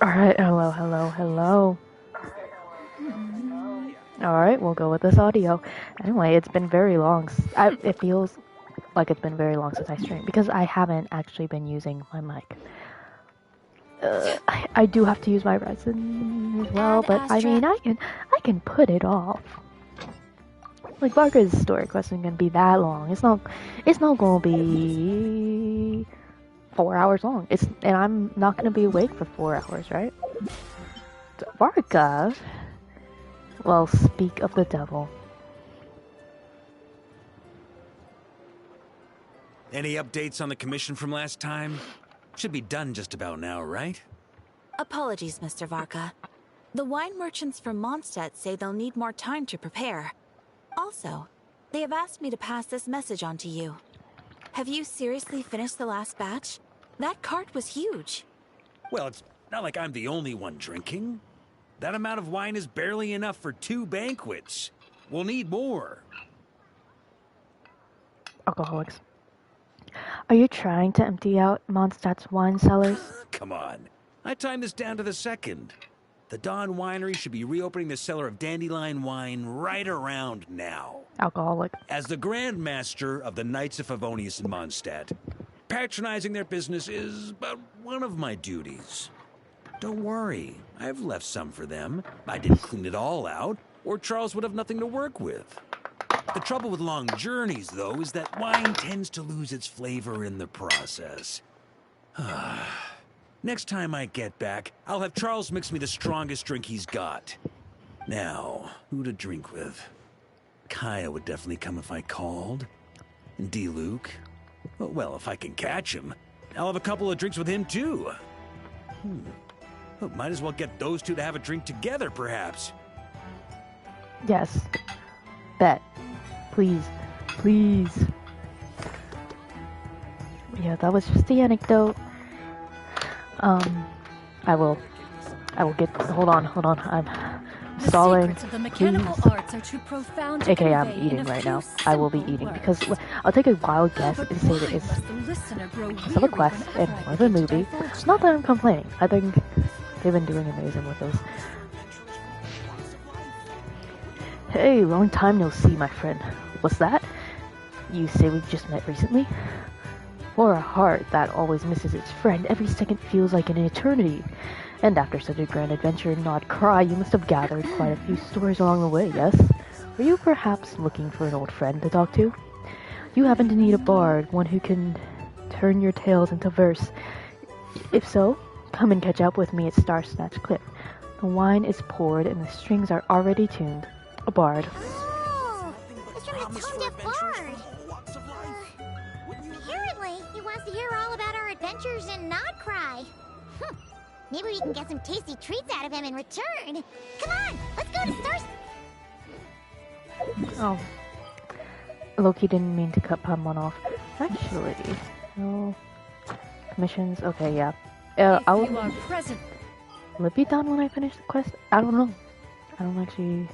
Alright, hello, hello, hello. Alright, we'll go with this audio. Anyway, it's been very long. It feels like it's been very long since I streamed because I haven't actually been using my mic. I do have to use my resin as well, but I mean, I can put it off. Like Varka's story quest isn't gonna be that long. It's not gonna be 4 hours long. And I'm not gonna be awake for 4 hours, right? So, Varka. Well, speak of the devil. Any updates on the commission from last time? Should be done just about now, right? Apologies, Mr. Varka. The wine merchants from Mondstadt say they'll need more time to prepare. Also, they have asked me to pass this message on to you. Have you seriously finished the last batch? That cart was huge. Well, it's not like I'm the only one drinking. That amount of wine is barely enough for 2 banquets. We'll need more. Alcoholics. Are you trying to empty out Mondstadt's wine cellars? Come on. I timed this down to the second. The Dawn Winery should be reopening the cellar of Dandelion wine right around now. Alcoholic. As the Grand Master of the Knights of Favonius in Mondstadt, patronizing their business is but one of my duties. Don't worry, I've left some for them. I didn't clean it all out, or Charles would have nothing to work with. The trouble with long journeys, though, is that wine tends to lose its flavor in the process. Next time I get back, I'll have Charles mix me the strongest drink he's got. Now, who to drink with? Kaya would definitely come if I called. And D-Luke? Well, if I can catch him, I'll have a couple of drinks with him, too. Well, might as well get those two to have a drink together, perhaps. Yes. Bet. Please. Please. Yeah, that was just the anecdote. I will get, hold on, I'm stalling. Of the mechanical arts are too profound to AKA I'm convey eating in a right few now. I will be eating simple because words. I'll take a wild guess and say that it's some of a quest and one of a movie. Not that I'm complaining. I think they've been doing amazing with those. Hey, long time no see, my friend. What's that? You say we've just met recently? For a heart that always misses its friend, every second feels like an eternity. And after such a grand adventure and not cry, you must have gathered quite a few stories along the way, yes? Were you perhaps looking for an old friend to talk to? You happen to need a bard, one who can turn your tales into verse. If so, come and catch up with me at Star Snatch Cliff. The wine is poured and the strings are already tuned. A bard. Oh, it's from the Toned Bard. Apparently, he wants to hear all about our adventures and not cry. Maybe we can get some tasty treats out of him in return. Come on, let's go to Star. Oh. Loki didn't mean to cut Pamon off. Actually, no. Commissions, okay, yeah. I'll... You are present. Will it be done when I finish the quest? I don't know. I don't actually...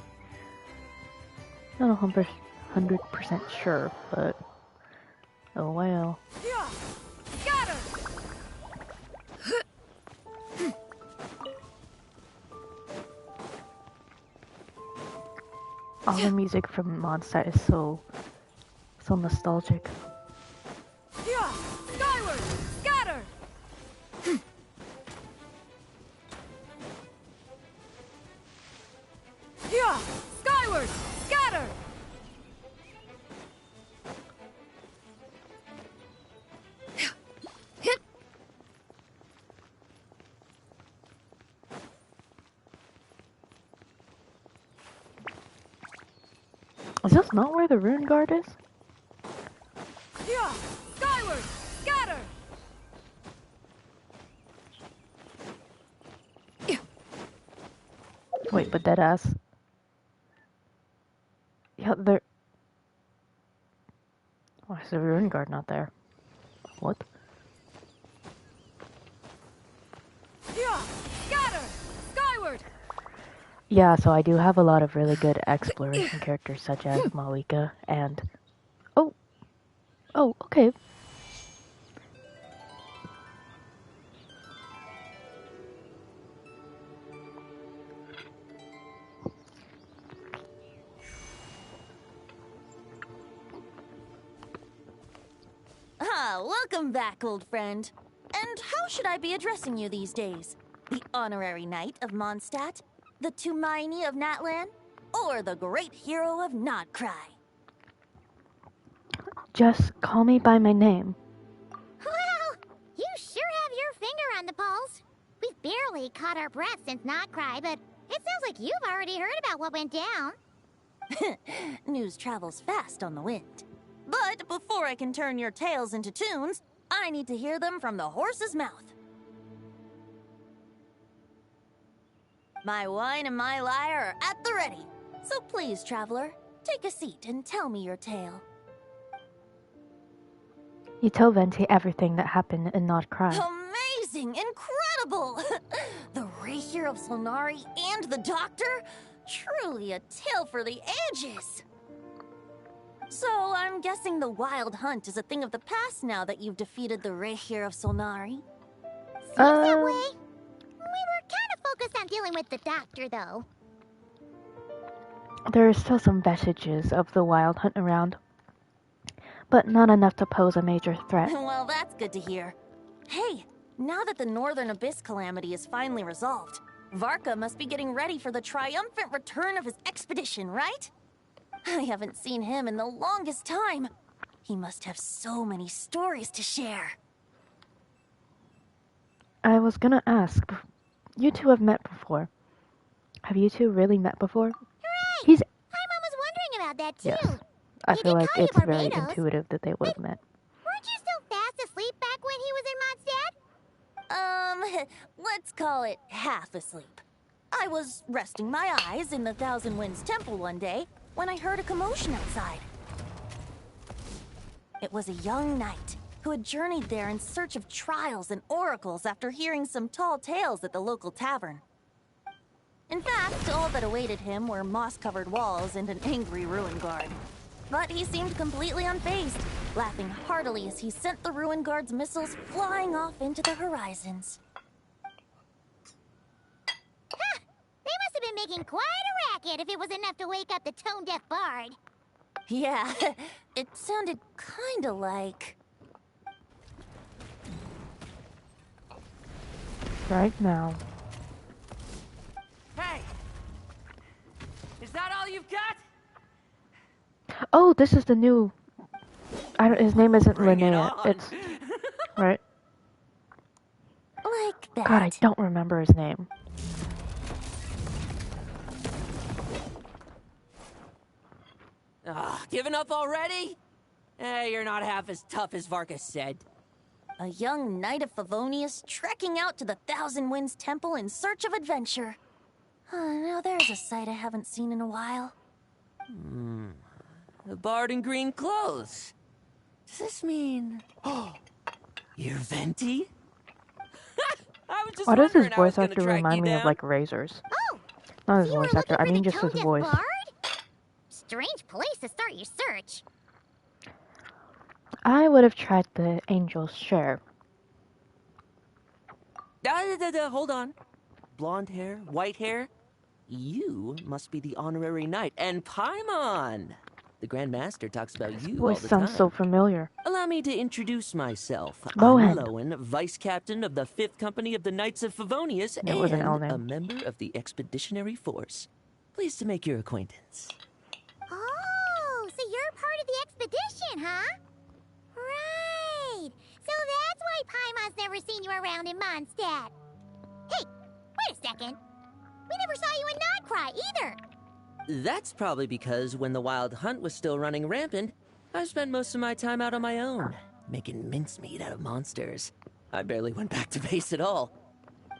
Not 100% sure, but... Oh well. Yeah. Got her. All the music from Mondstadt is so nostalgic. Yeah. Skyward. Scatter. Yeah. Skyward. Scatter. Is this not where the Rune Guard is? Yeah. Skyward. Scatter. Wait, but deadass. Yeah, there... Why is the Rune Guard not there? What? Yeah. Scatter. Skyward. Yeah, so I do have a lot of really good exploration characters such as Malika and... Oh, okay. Welcome back, old friend. And how should I be addressing you these days? The honorary knight of Mondstadt? The Tumaini of Natlan? Or the great hero of Nodcry? Just call me by my name. Well, you sure have your finger on the pulse. We've barely caught our breath since Not Cry, but it sounds like you've already heard about what went down. News travels fast on the wind. But before I can turn your tales into tunes, I need to hear them from the horse's mouth. My wine and my lyre are at the ready. So please, traveler, take a seat and tell me your tale. You tell Venti everything that happened and not cry. Amazing! Incredible! The Rahier of Solnari and the Doctor? Truly a tale for the ages! So, I'm guessing the Wild Hunt is a thing of the past now that you've defeated the Rahier of Solnari? Seems that way. We were kind of focused on dealing with the Doctor, though. There are still some vestiges of the Wild Hunt around, but not enough to pose a major threat. Well, that's good to hear. Hey, now that the Northern Abyss calamity is finally resolved, Varka must be getting ready for the triumphant return of his expedition, right? I haven't seen him in the longest time. He must have so many stories to share. I was gonna ask, you two have met before. Have you two really met before? Right! He's... Paimon was wondering about that, too. Yes. I He feel did like call you it's very Barbados. intuitive that they would have met. Weren't you still fast asleep back when he was in Mondstadt? Let's call it half asleep. I was resting my eyes in the Thousand Winds Temple one day when I heard a commotion outside. It was a young knight who had journeyed there in search of trials and oracles after hearing some tall tales at the local tavern. In fact, all that awaited him were moss-covered walls and an angry ruin guard. But he seemed completely unfazed, laughing heartily as he sent the ruin guard's missiles flying off into the horizons. Ha! They must have been making quite a racket if it was enough to wake up the tone-deaf bard. Yeah, it sounded kinda like... Right now. Hey! Is that all you've got? Oh, this is the new... his name isn't Bring it Linnea. on. It's... Right? like that. God, I don't remember his name. Giving up already? You're not half as tough as Varka said. A young knight of Favonius trekking out to the Thousand Winds Temple in search of adventure. Now there's a sight I haven't seen in a while. The bard in green clothes. Does this mean... Oh, you're Venti? I was just Why does his wondering I was voice gonna actor track remind you me of, down. like, Razors? Oh! Not his You were voice actor, I looking for mean the just his tone-deaf voice. bard? Strange place to start your search. I would have tried the Angel's Share. Hold on. Blonde hair, white hair. You must be the honorary knight. And Paimon! The Grand Master talks about you all Voice the sounds time. so familiar. Allow me to introduce myself. Lohan. I'm Lohan, Vice Captain of the 5th Company of the Knights of Favonius It was an L and name. a member of the Expeditionary Force. Pleased to make your acquaintance. Oh, so you're part of the expedition, huh? Right. So that's why Paimon's never seen you around in Mondstadt. Hey, wait a second. We never saw you in Nodcry either. That's probably because when the Wild Hunt was still running rampant, I spent most of my time out on my own, making mincemeat out of monsters. I barely went back to base at all.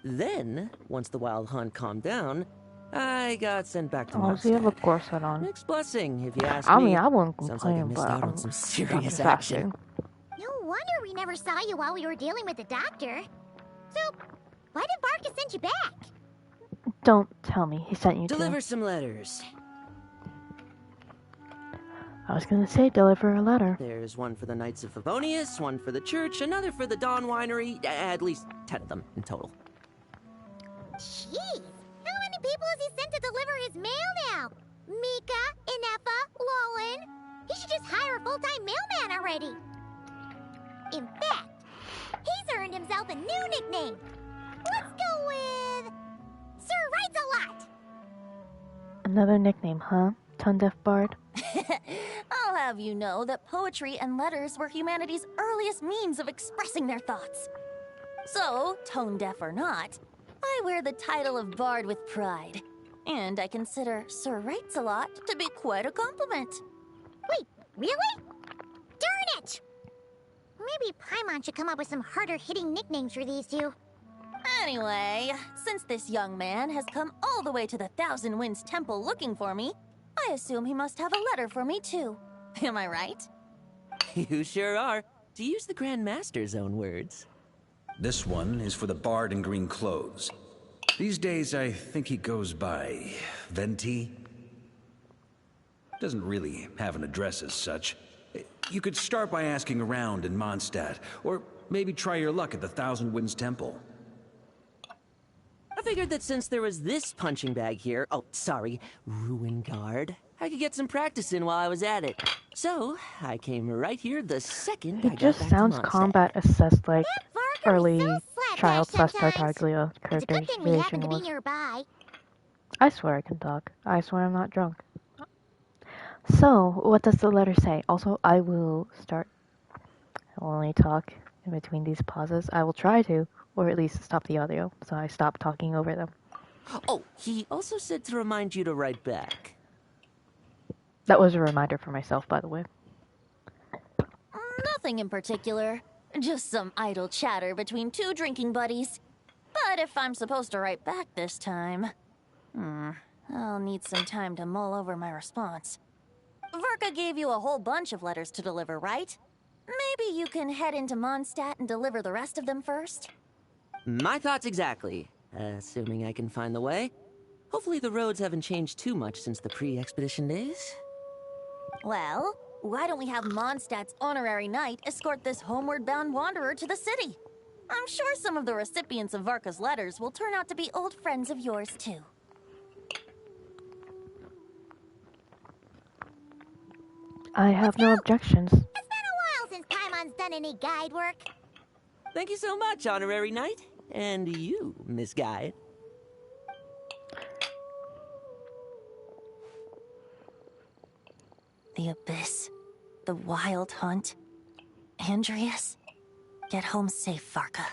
Then, once the Wild Hunt calmed down, I got sent back to Oh, does he have a Mondstadt. corset on? Mixed blessing, if you ask I me. mean, I wouldn't Sounds like I complain, missed but out I'm on some I'm serious just action. asking. No wonder we never saw you while we were dealing with the Doctor. So, why did Varka send you back? Don't tell me he sent you Deliver to. some letters. I was gonna say deliver a letter. There's one for the Knights of Favonius, one for the church, another for the Dawn Winery, at least 10 of them in total. Jeez, how many people has he sent to deliver his mail now? Mika, Inefa, Lolan. He should just hire a full-time mailman already. In fact, he's earned himself a new nickname. Let's go with Sir Writes-A-Lot. Another nickname, huh? Tone-deaf bard? I'll have you know that poetry and letters were humanity's earliest means of expressing their thoughts. So, tone-deaf or not, I wear the title of bard with pride. And I consider Sir Writes-A-Lot to be quite a compliment. Wait, really? Darn it! Maybe Paimon should come up with some harder-hitting nicknames for these two. Anyway, since this young man has come all the way to the Thousand Winds Temple looking for me, I assume he must have a letter for me too. Am I right? You sure are, to use the Grand Master's own words. This one is for the bard in green clothes. These days, I think he goes by Venti. Doesn't really have an address as such. You could start by asking around in Mondstadt, or maybe try your luck at the Thousand Winds Temple. I figured that since there was this punching bag here, Ruin Guard, I could get some practice in while I was at it. So, I came right here the second I It got just back sounds to Mondstadt. combat assessed like Varka early was so slapdash child / sometimes. Tartaglia It's a good character's thing we relation happened to be was. nearby. I swear I can talk. I swear I'm not drunk. So, what does the letter say? Also, I will start. I will only talk in between these pauses. I will try to, or at least stop the audio, so I stop talking over them. Oh, he also said to remind you to write back. That was a reminder for myself, by the way. Nothing in particular. Just some idle chatter between two drinking buddies. But if I'm supposed to write back this time... I'll need some time to mull over my response. Varka gave you a whole bunch of letters to deliver, right? Maybe you can head into Mondstadt and deliver the rest of them first? My thoughts exactly. Assuming I can find the way. Hopefully the roads haven't changed too much since the pre-expedition days. Well, why don't we have Mondstadt's honorary knight escort this homeward-bound wanderer to the city? I'm sure some of the recipients of Varka's letters will turn out to be old friends of yours, too. I have no objections. It's been a while since Paimon's done any guide work. Thank you so much, Honorary Knight. And you, Miss Guide. The Abyss. The Wild Hunt. Andreas. Get home safe, Varka.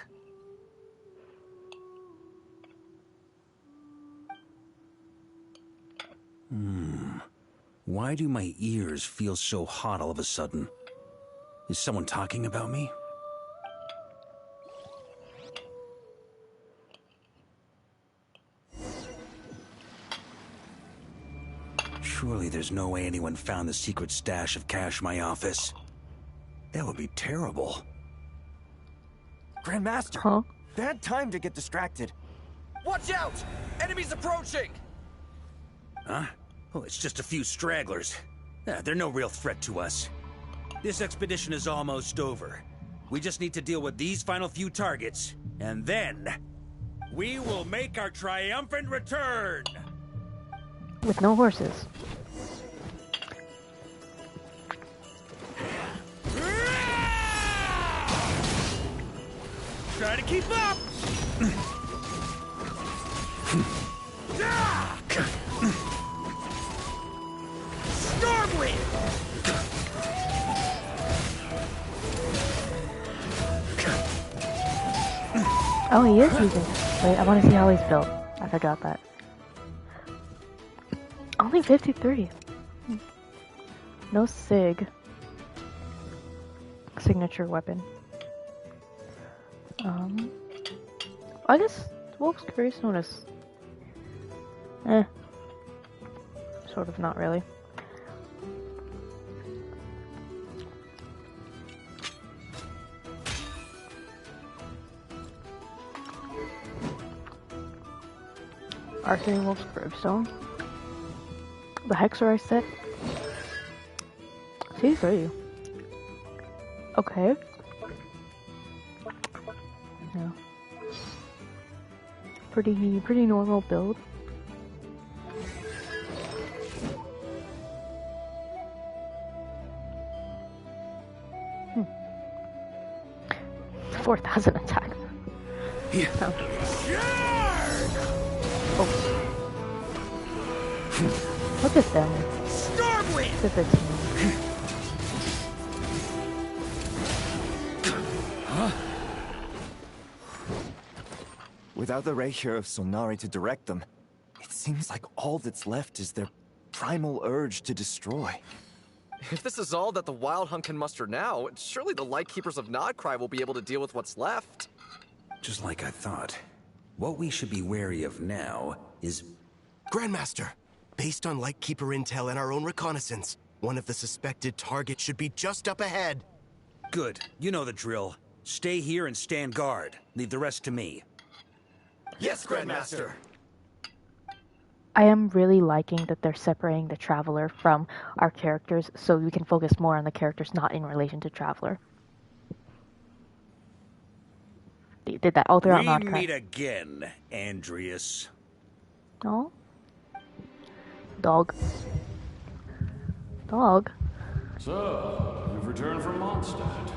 Why do my ears feel so hot all of a sudden? Is someone talking about me? Surely there's no way anyone found the secret stash of cash in my office. That would be terrible. Grandmaster! Huh? Bad time to get distracted. Watch out! Enemies approaching! Huh? Oh, it's just a few stragglers. They're no real threat to us. This expedition is almost over. We just need to deal with these final few targets, and then we will make our triumphant return! With no horses. Try to keep up! Stormwind! Oh, he is using. Wait, I want to see how he's built. I forgot that. Only 53. No sig. Signature weapon. I guess Wolf's Curse notice. Sort of, not really. Archery Wolf's Gravestone. The Hexerize set. C3. Okay. Yeah. Pretty normal build. 4,000 attack. Oh. Oh. Look at them. Look at this. Without the Reikir of Solnari to direct them, it seems like all that's left is their primal urge to destroy. If this is all that the Wild Hunt can muster now, surely the Lightkeepers of Nodcry will be able to deal with what's left. Just like I thought. What we should be wary of now is... Grandmaster, based on Lightkeeper intel and our own reconnaissance, one of the suspected targets should be just up ahead. Good. You know the drill. Stay here and stand guard. Leave the rest to me. Yes, Grandmaster! I am really liking that they're separating the Traveler from our characters so we can focus more on the characters not in relation to Traveler. They did that all throughout Nodcry. We meet again, Andreas. Oh? Dog. Dog? So, you've returned from Mondstadt.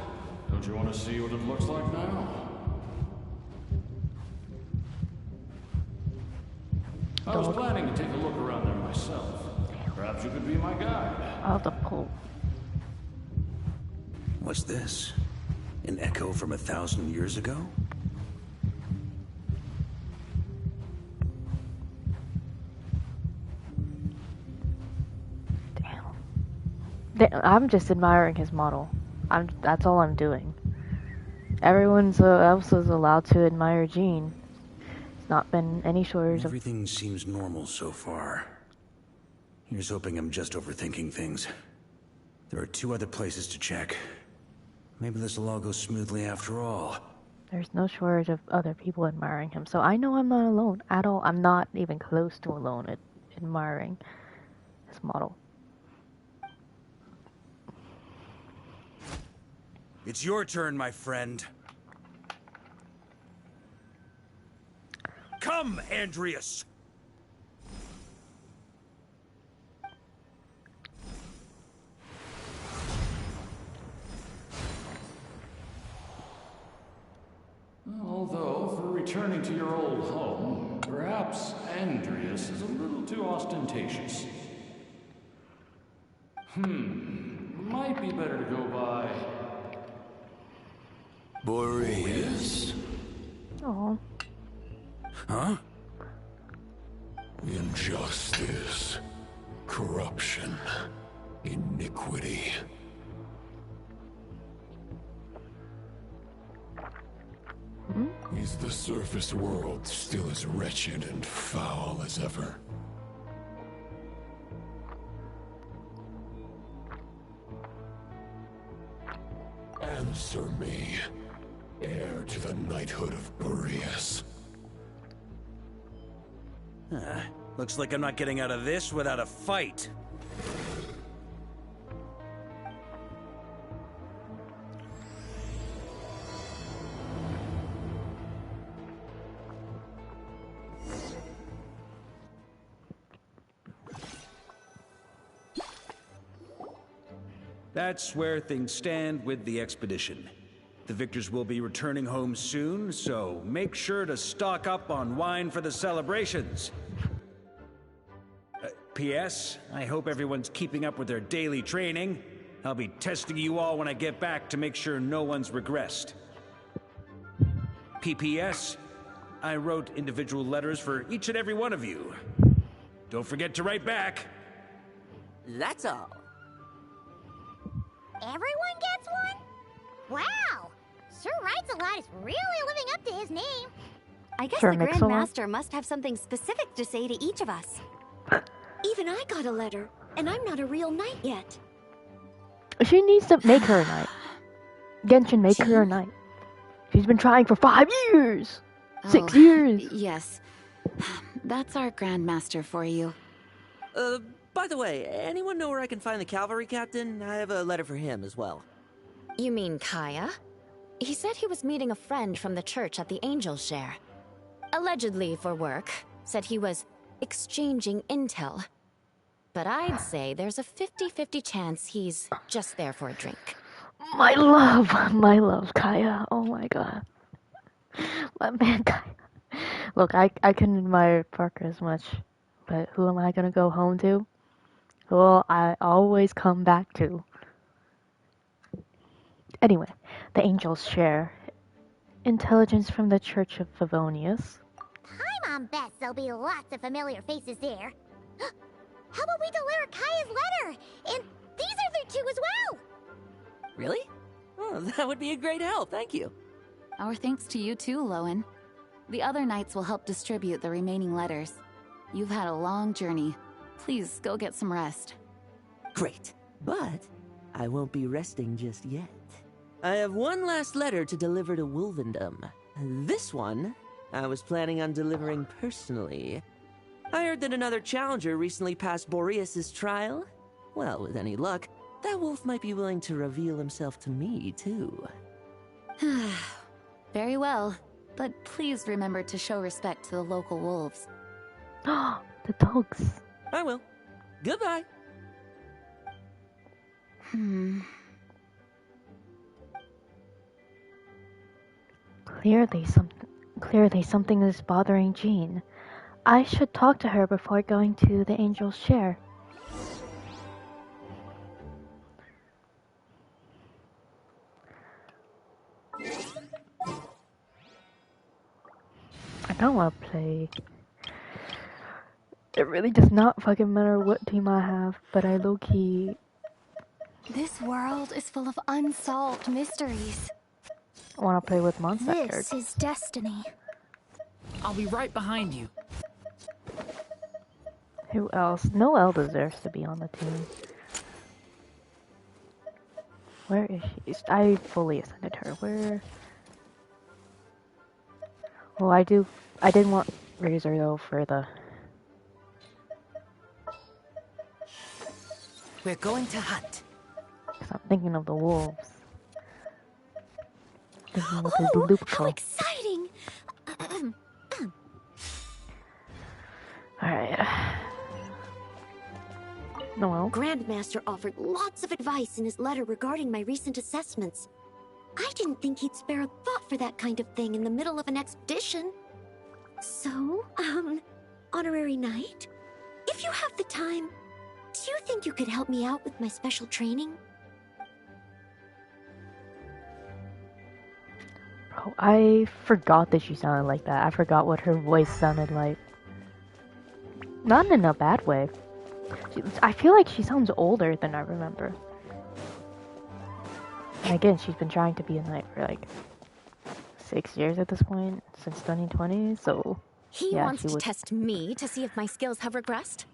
Don't you want to see what it looks like now? I was planning to take a look around there myself. Perhaps you could be my guide. I'll have to pull. What's this? An echo from 1,000 years ago? I'm just admiring his model. That's all I'm doing. Everyone else is allowed to admire Jean. It's not been any shortage of... Everything seems normal so far. Here's hoping I'm just overthinking things. There are 2 other places to check. Maybe this will all go smoothly after all. There's no shortage of other people admiring him, so I know I'm not alone at all. I'm not even close to alone at admiring his model. It's your turn, my friend. Come, Andreas! Although, for returning to your old home, perhaps Andreas is a little too ostentatious. Might be better to go by... Boreas. Oh. Huh? Injustice. Corruption. Iniquity. Is the surface world still as wretched and foul as ever? Answer me, heir to the knighthood of Boreas. Looks like I'm not getting out of this without a fight. That's where things stand with the expedition. The victors will be returning home soon, so make sure to stock up on wine for the celebrations. P.S. I hope everyone's keeping up with their daily training. I'll be testing you all when I get back to make sure no one's regressed. P.P.S. I wrote individual letters for each and every one of you. Don't forget to write back. That's all. Everyone gets one? Wow! Sir Writes a Lot is really living up to his name. I guess Sir the Mix-a-Lot? Grand Master must have something specific to say to each of us. Even I got a letter, and I'm not a real knight yet. She needs to make her a knight. Genshin, make her a knight. She's been trying for 5 years! 6 years! Yes. That's our Grand Master for you. By the way, anyone know where I can find the cavalry captain? I have a letter for him as well. You mean Kaya? He said he was meeting a friend from the church at the Angel Share. Allegedly for work. Said he was exchanging intel. But I'd say there's a 50-50 chance he's just there for a drink. My love, Kaya. Oh my god. My man, Kaya. Look, I can admire Parker as much, but who am I gonna go home to? Who will I always come back to? Anyway, the angels share intelligence from the Church of Favonius. Paimon bets there'll be lots of familiar faces there. How about we deliver Kaya's letter? And these are there too as well! Really? Oh, that would be a great help, thank you. Our thanks to you too, Lowen. The other knights will help distribute the remaining letters. You've had a long journey. Please go get some rest. Great, but I won't be resting just yet. I have one last letter to deliver to Wolvendom. This one, I was planning on delivering personally. I heard that another challenger recently passed Boreas's trial. Well, with any luck, that wolf might be willing to reveal himself to me, too. Very well, but please remember to show respect to the local wolves. The dogs. I will. Goodbye. Clearly something is bothering Jean. I should talk to her before going to the angel's share. I don't want to play. It really does not fucking matter what team I have, but I low-key... This world is full of unsolved mysteries. I want to play with Mondstadt This characters. is destiny. I'll be right behind you. Who else? Noelle deserves to be on the team. Where is she? I fully ascended her. Where? Well, I did want Razor though for the... We're going to hunt. Cause I'm thinking of the wolves. Thinking of his loop How exciting! Alright. Noelle? Grandmaster offered lots of advice in his letter regarding my recent assessments. I didn't think he'd spare a thought for that kind of thing in the middle of an expedition. So, honorary knight, if you have the time, do you think you could help me out with my special training? Bro, I forgot that she sounded like that. I forgot what her voice sounded like. Not in a bad way. I feel like she sounds older than I remember. And again, she's been trying to be a knight for like 6 years at this point, since 2020, so... He yeah, wants to test me to see if my skills have regressed?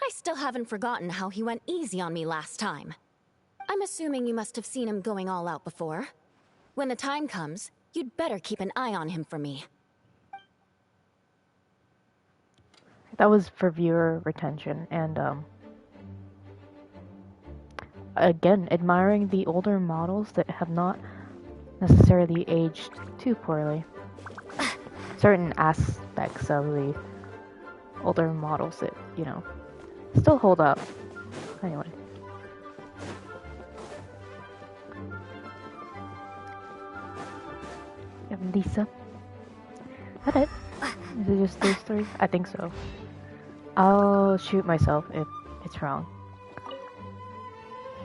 I still haven't forgotten how he went easy on me last time. I'm assuming you must have seen him going all out before. When the time comes, you'd better keep an eye on him for me. That was for viewer retention, and again, admiring the older models that have not necessarily aged too poorly. Certain aspects of the older models that, you know, still hold up. Anyway. And Lisa. Is that it? Is it just those three? I think so. I'll shoot myself if it's wrong.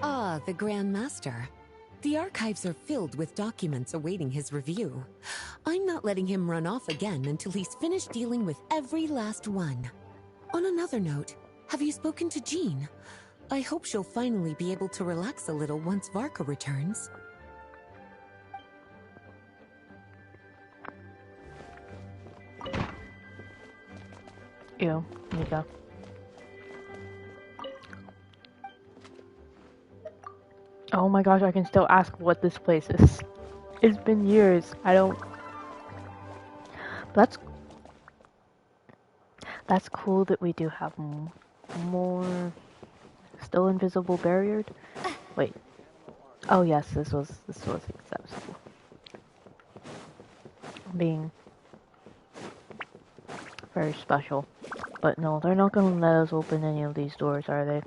Ah, the Grand Master. The archives are filled with documents awaiting his review. I'm not letting him run off again until he's finished dealing with every last one. On another note, have you spoken to Jean? I hope she'll finally be able to relax a little once Varka returns. Ew, Mika. Oh my gosh, I can still ask what this place is. It's been years. I don't... That's cool that we do have more... Still invisible barriered? Wait. Oh yes, this was acceptable. Being very special. But no, they're not gonna let us open any of these doors, are they?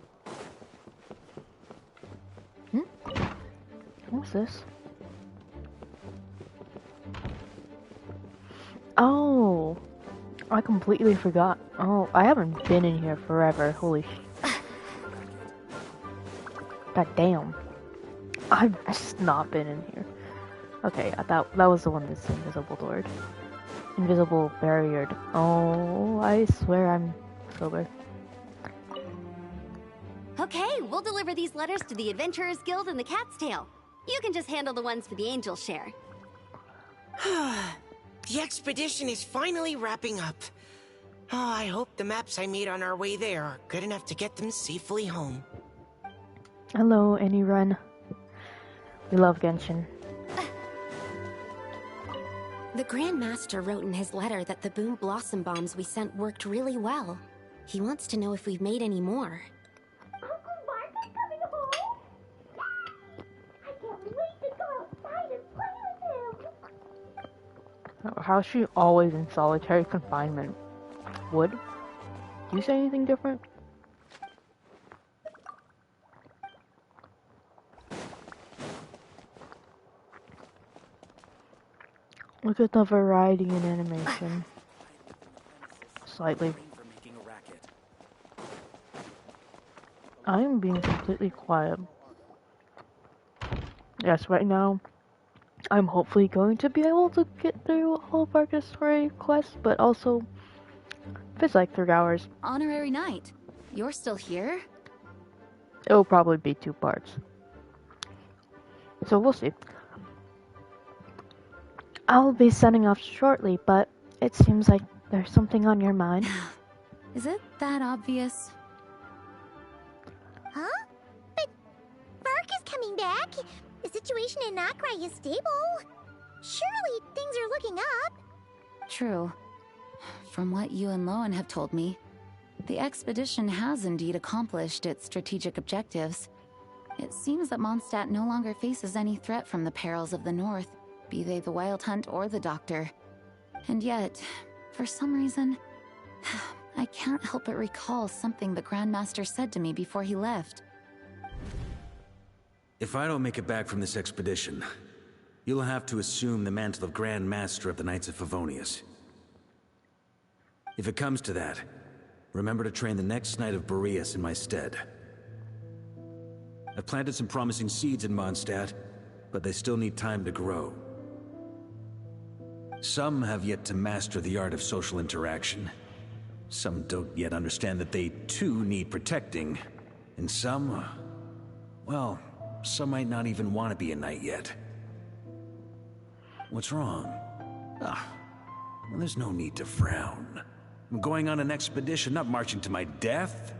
What's this? Oh, I completely forgot. Oh, I haven't been in here forever. Holy God damn. I've just not been in here. Okay, I thought that was the one that's invisible door. Invisible barrier. Oh, I swear I'm sober. Okay, we'll deliver these letters to the Adventurers Guild and the Cat's Tail. You can just handle the ones for the Angel share. The expedition is finally wrapping up. Oh, I hope the maps I made on our way there are good enough to get them safely home. Hello, Any-Run. We love Genshin. The Grand Master wrote in his letter that the Boom Blossom Bombs we sent worked really well. He wants to know if we've made any more. Uncle Varka's coming home! I can't wait to go outside and play with him! How's she always in solitary confinement? Wood? Do you say anything different? Look at the variety in animation. Slightly. I am being completely quiet. Yes, right now, I'm hopefully going to be able to get through all of Varka's story quests, but also, if it's like 3 hours, Honorary Knight, you're still here? it'll probably be 2 parts. So we'll see. I'll be sending off shortly, but it seems like there's something on your mind. Is it that obvious? Huh? But Varka's coming back. The situation in Nakrai is stable. Surely things are looking up. True. From what you and Lowen have told me, the expedition has indeed accomplished its strategic objectives. It seems that Mondstadt no longer faces any threat from the perils of the North, be they the Wild Hunt or the Doctor. And yet, for some reason, I can't help but recall something the Grandmaster said to me before he left. If I don't make it back from this expedition, you'll have to assume the mantle of Grand Master of the Knights of Favonius. If it comes to that, remember to train the next Knight of Boreas in my stead. I've planted some promising seeds in Mondstadt, but they still need time to grow. Some have yet to master the art of social interaction. Some don't yet understand that they too need protecting. And some, well, some might not even want to be a knight yet. What's wrong? Well, there's no need to frown. I'm going on an expedition, not marching to my death.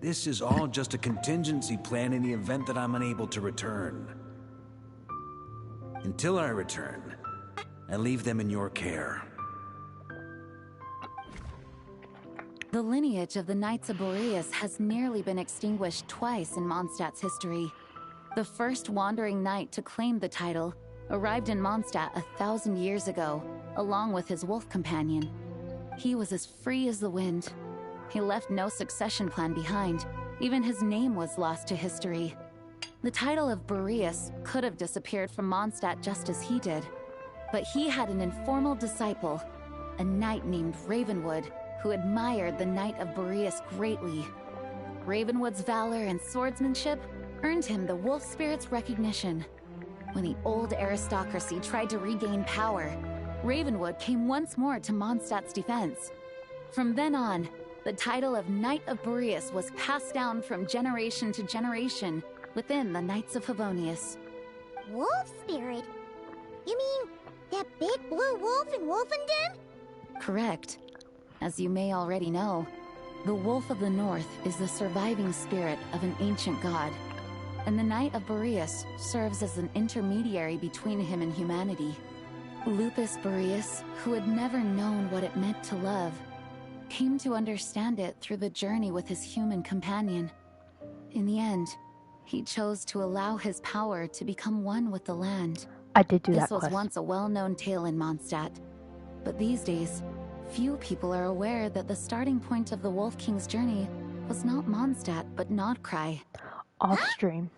This is all just a contingency plan in the event that I'm unable to return. Until I return, I leave them in your care. The lineage of the Knights of Boreas has nearly been extinguished twice in Mondstadt's history. The first wandering knight to claim the title arrived in Mondstadt 1,000 years ago, along with his wolf companion. He was as free as the wind. He left no succession plan behind. Even his name was lost to history. The title of Boreas could have disappeared from Mondstadt just as he did. But he had an informal disciple, a knight named Ravenwood, who admired the Knight of Boreas greatly. Ravenwood's valor and swordsmanship earned him the wolf spirit's recognition. When the old aristocracy tried to regain power, Ravenwood came once more to Mondstadt's defense. From then on, the title of Knight of Boreas was passed down from generation to generation within the Knights of Favonius. Wolf spirit? You mean that big blue wolf in Wolfenden? Correct. As you may already know, the Wolf of the North is the surviving spirit of an ancient god, and the Knight of Boreas serves as an intermediary between him and humanity. Lupus Boreas, who had never known what it meant to love, came to understand it through the journey with his human companion. In the end, he chose to allow his power to become one with the land. I did do that This was quest. once a well-known tale in Mondstadt, but these days, few people are aware that the starting point of the Wolf King's journey was not Mondstadt, but Nodcry. Off stream,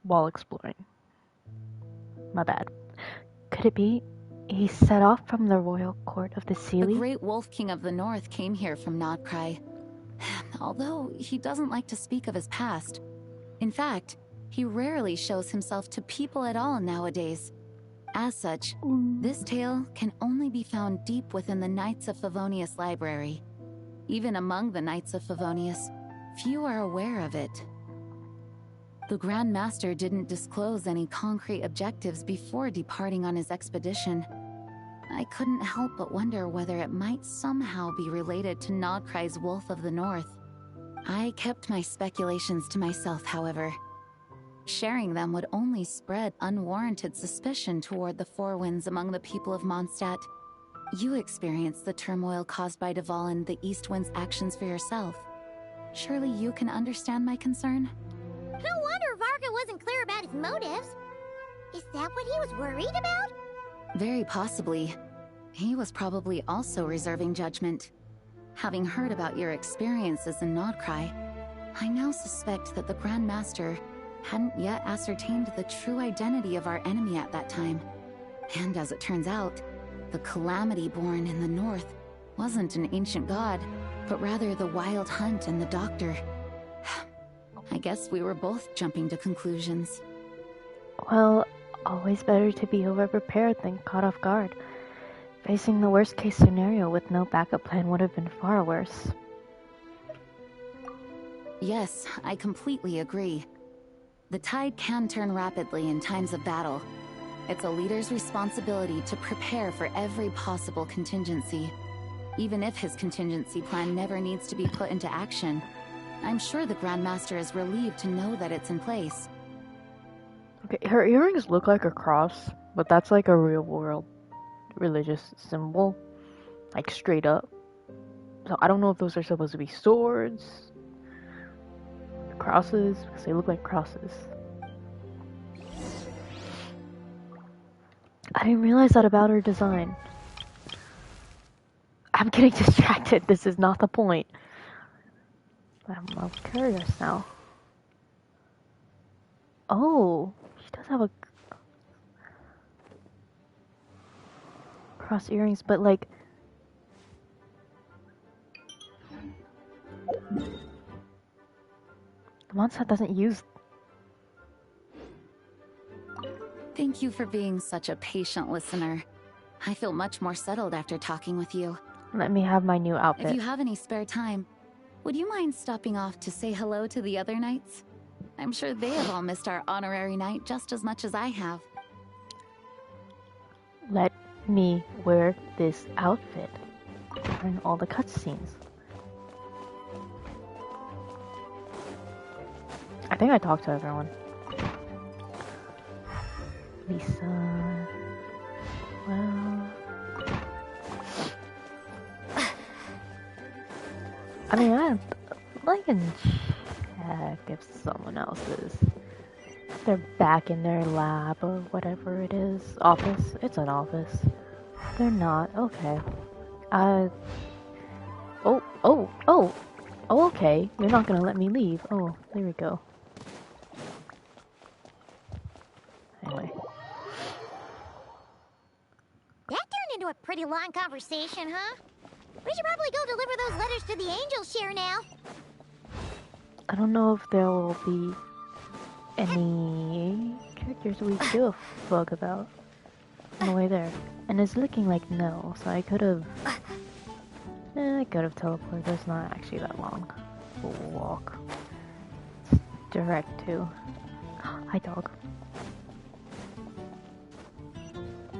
while exploring. My bad. Could it be he set off from the royal court of the The Sealy? great Wolf King of the North came here from Nodcry. Although he doesn't like to speak of his past. In fact, he rarely shows himself to people at all nowadays. As such, this tale can only be found deep within the Knights of Favonius library. Even among the Knights of Favonius, few are aware of it. The Grand Master didn't disclose any concrete objectives before departing on his expedition. I couldn't help but wonder whether it might somehow be related to Nodcry's Wolf of the North. I kept my speculations to myself, however. Sharing them would only spread unwarranted suspicion toward the Four Winds among the people of Mondstadt. You experienced the turmoil caused by Duval and the East Wind's actions for yourself. Surely you can understand my concern? No wonder Varka wasn't clear about his motives. Is that what he was worried about? Very possibly. He was probably also reserving judgment. Having heard about your experiences in Nodcry, I now suspect that the Grand Master hadn't yet ascertained the true identity of our enemy at that time. And as it turns out, the Calamity born in the north wasn't an ancient god, but rather the Wild Hunt and the Doctor. I guess we were both jumping to conclusions. Well, always better to be over-prepared than caught off guard. Facing the worst-case scenario with no backup plan would have been far worse. Yes, I completely agree. The tide can turn rapidly in times of battle. It's a leader's responsibility to prepare for every possible contingency. Even if his contingency plan never needs to be put into action, I'm sure the Grand Master is relieved to know that it's in place. Okay, her earrings look like a cross, but that's like a real-world religious symbol. Like, straight up. So I don't know if those are supposed to be swords, crosses, because they look like crosses. I didn't realize that about her design. I'm getting distracted. This is not the point. I'm curious now. Oh, she does have a cross earrings, but like the Mondstadt doesn't use. Thank you for being such a patient listener. I feel much more settled after talking with you. Let me have my new outfit. If you have any spare time, would you mind stopping off to say hello to the other knights? I'm sure they have all missed our honorary knight just as much as I have. Let me wear this outfit during all the cutscenes. I think I talked to everyone. Lisa. Well, I mean, I can check if someone else is. They're back in their lab or whatever it is. Office. It's an office. They're not. Okay. Oh, okay. You're not gonna let me leave. Oh, there we go. Anyway. That turned into a pretty long conversation, huh? We should probably go deliver those letters to the angel share now. I don't know if there will be any characters we give a fuck about on the way there. And it's looking like no, so I could have teleported. It's not actually that long. We'll walk. It's direct to. Hi, dog.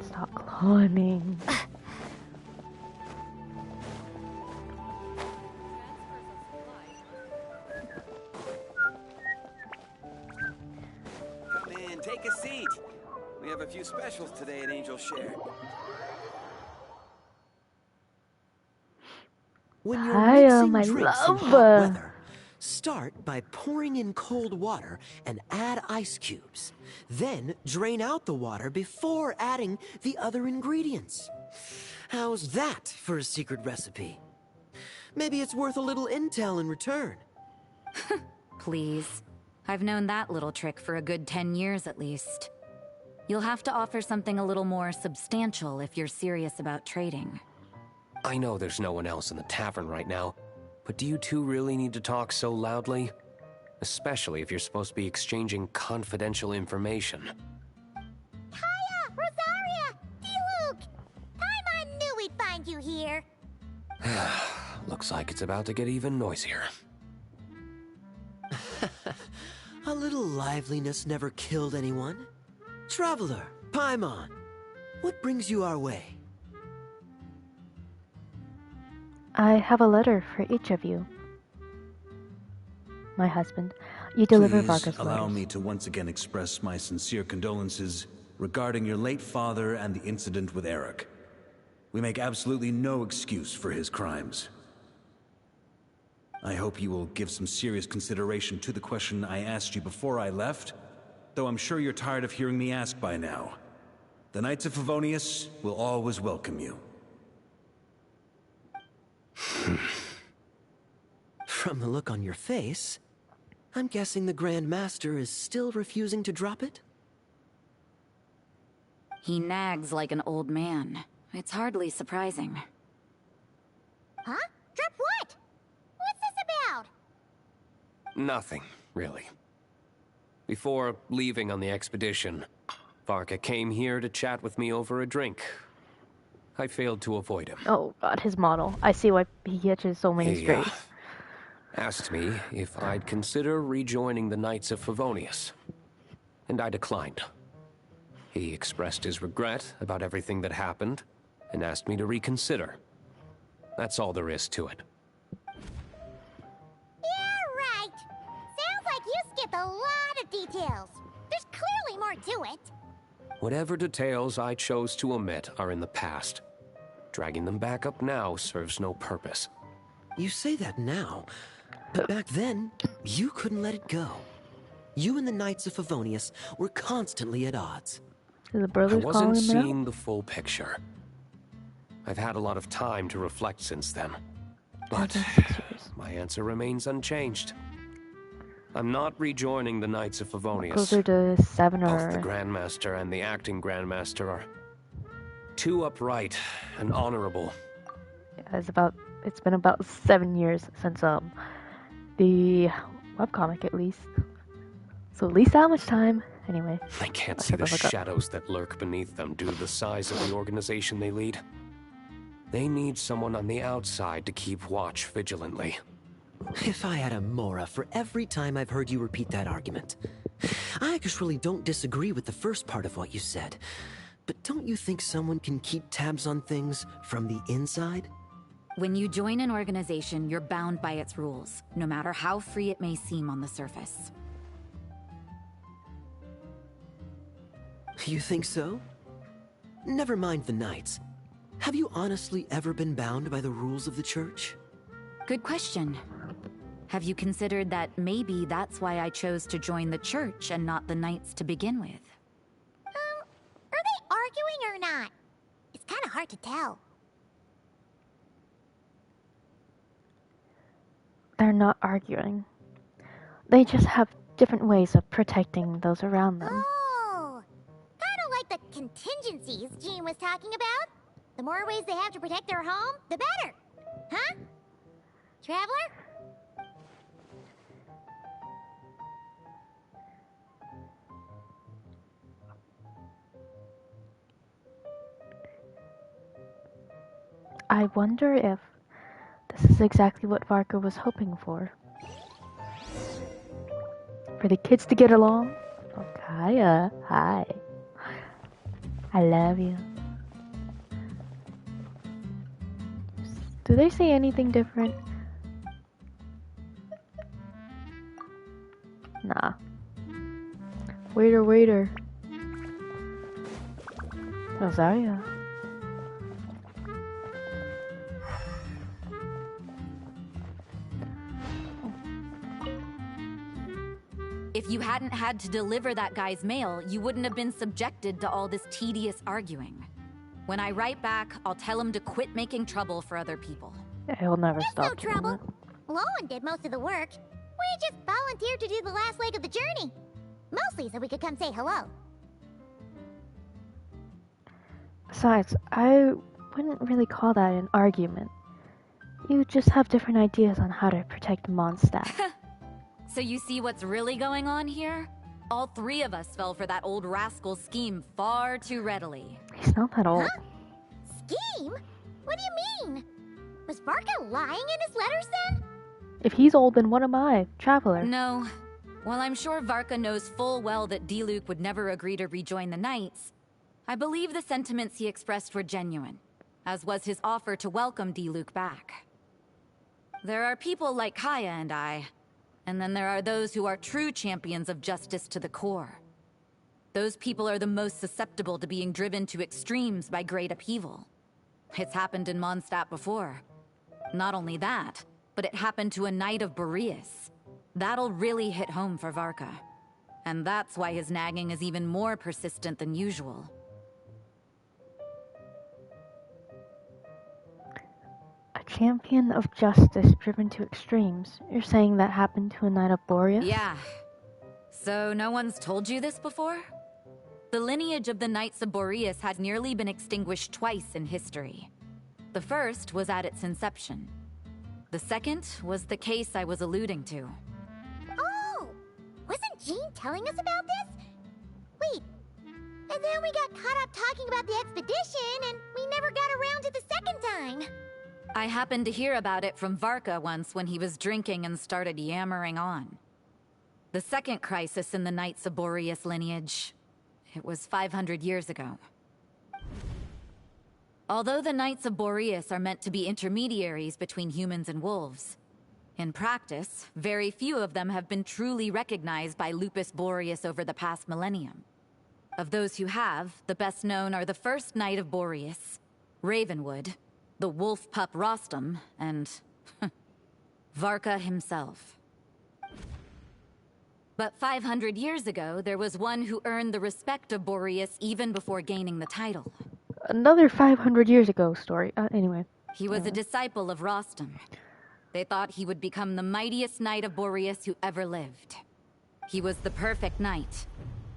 Stop climbing. Come in, take a seat. We have a few specials today at Angel Share. When you're Hi, mixing my drinks in love. hot weather, start by pouring in cold water and add ice cubes. Then drain out the water before adding the other ingredients. How's that for a secret recipe? Maybe it's worth a little intel in return. Please. I've known that little trick for a good 10 years at least. You'll have to offer something a little more substantial if you're serious about trading. I know there's no one else in the tavern right now, but do you two really need to talk so loudly? Especially if you're supposed to be exchanging confidential information. Hiya! Rosaria! D-Luke! Paimon knew we'd find you here. Looks like it's about to get even noisier. A little liveliness never killed anyone. Traveler, Paimon, what brings you our way? I have a letter for each of you. My husband, you deliver Varka's Please allow letters. me to once again express my sincere condolences regarding your late father and the incident with Eric. We make absolutely no excuse for his crimes. I hope you will give some serious consideration to the question I asked you before I left, though I'm sure you're tired of hearing me ask by now. The Knights of Favonius will always welcome you. From the look on your face, I'm guessing the Grand Master is still refusing to drop it? He nags like an old man. It's hardly surprising. Huh? Drop what? What's this about? Nothing, really. Before leaving on the expedition, Varka came here to chat with me over a drink. I failed to avoid him. Oh god, his model. I see why he catches so many He strays. asked me if I'd consider rejoining the Knights of Favonius, and I declined. He expressed his regret about everything that happened, and asked me to reconsider. That's all there is to it. Yeah, right. Sounds like you skipped a lot of details. There's clearly more to it. Whatever details I chose to omit are in the past. Dragging them back up now serves no purpose. You say that now, but back then, you couldn't let it go. You and the Knights of Favonius were constantly at odds. The I brothers wasn't calling him out? seeing the full picture. I've had a lot of time to reflect since then. But my answer remains unchanged. I'm not rejoining the Knights of Favonius. Closer to 7 Both the or... Grandmaster and the acting Grandmaster are too upright and honorable. Yeah, it's been about 7 years since the webcomic at least. So at least that much time. Anyway. I can't see the shadows that lurk beneath them due to the size of the organization they lead. They need someone on the outside to keep watch vigilantly. If I had a Mora for every time I've heard you repeat that argument. I actually don't disagree with the first part of what you said. But don't you think someone can keep tabs on things from the inside? When you join an organization, you're bound by its rules, no matter how free it may seem on the surface. You think so? Never mind the Knights. Have you honestly ever been bound by the rules of the Church? Good question. Have you considered that maybe that's why I chose to join the Church and not the Knights to begin with? Are they arguing or not? It's kind of hard to tell. They're not arguing. They just have different ways of protecting those around them. Oh, kind of like the contingencies Jean was talking about. The more ways they have to protect their home, the better. Huh? Traveler? I wonder if this is exactly what Varka was hoping for. For the kids to get along? Oh, Kaya, hi. I love you. Do they say anything different? Nah. Waiter, waiter. Rosaria. If you hadn't had to deliver that guy's mail, you wouldn't have been subjected to all this tedious arguing. When I write back, I'll tell him to quit making trouble for other people. Yeah, he'll never There's stop no doing trouble. that. Lowen did most of the work. We just volunteered to do the last leg of the journey. Mostly so we could come say hello. Besides, I wouldn't really call that an argument. You just have different ideas on how to protect Mondstadt. So you see what's really going on here? All three of us fell for that old rascal's scheme far too readily. He's not that old. Scheme? What do you mean? Was Varka lying in his letters then? If he's old, then what am I? Traveler. No. While I'm sure Varka knows full well that D-Luke would never agree to rejoin the Knights, I believe the sentiments he expressed were genuine, as was his offer to welcome D-Luke back. There are people like Kaya and I, and then there are those who are true champions of justice to the core. Those people are the most susceptible to being driven to extremes by great upheaval. It's happened in Mondstadt before. Not only that, but it happened to a Knight of Boreas. That'll really hit home for Varka. And that's why his nagging is even more persistent than usual. A champion of justice driven to extremes. You're saying that happened to a Knight of Boreas? Yeah. So no one's told you this before? The lineage of the Knights of Boreas had nearly been extinguished twice in history. The first was at its inception. The second was the case I was alluding to. Oh! Wasn't Jean telling us about this? Wait, and then we got caught up talking about the expedition, and we never got around to the second time. I happened to hear about it from Varka once when he was drinking and started yammering on. The second crisis in the Knights of Boreas lineage. It was 500 years ago. Although the Knights of Boreas are meant to be intermediaries between humans and wolves, in practice, very few of them have been truly recognized by Lupus Boreas over the past millennium. Of those who have, the best known are the first Knight of Boreas, Ravenwood, the wolf pup Rostam, and Varka himself. But 500 years ago, there was one who earned the respect of Boreas even before gaining the title. Another 500 years ago story. Anyway. He was a disciple of Rostam. They thought he would become the mightiest Knight of Boreas who ever lived. He was the perfect knight.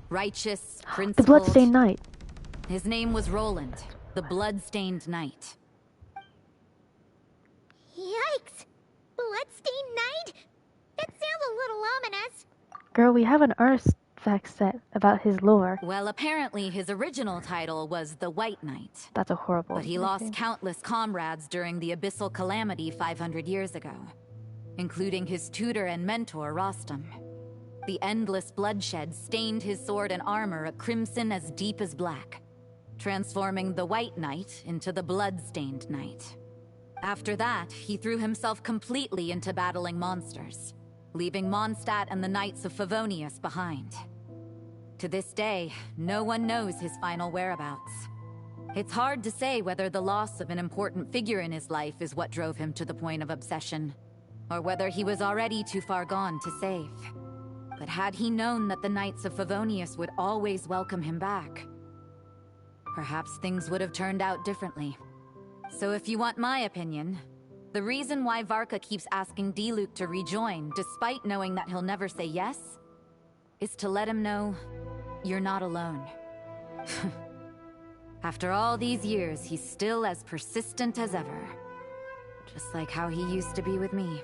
Righteous, principled. The Bloodstained Knight. His name was Roland, the Bloodstained Knight. Yikes! Bloodstained Knight? That sounds a little ominous. Girl, we have an artifact set about his lore. Well, apparently his original title was the White Knight. That's a horrible But he lost countless comrades during the Abyssal Calamity 500 years ago, including his tutor and mentor, Rostam. The endless bloodshed stained his sword and armor a crimson as deep as black, transforming the White Knight into the Bloodstained Knight. After that, he threw himself completely into battling monsters, leaving Mondstadt and the Knights of Favonius behind. To this day, no one knows his final whereabouts. It's hard to say whether the loss of an important figure in his life is what drove him to the point of obsession, or whether he was already too far gone to save. But had he known that the Knights of Favonius would always welcome him back, perhaps things would have turned out differently. So if you want my opinion, the reason why Varka keeps asking D-Luke to rejoin, despite knowing that he'll never say yes, is to let him know you're not alone. After all these years, he's still as persistent as ever. Just like how he used to be with me.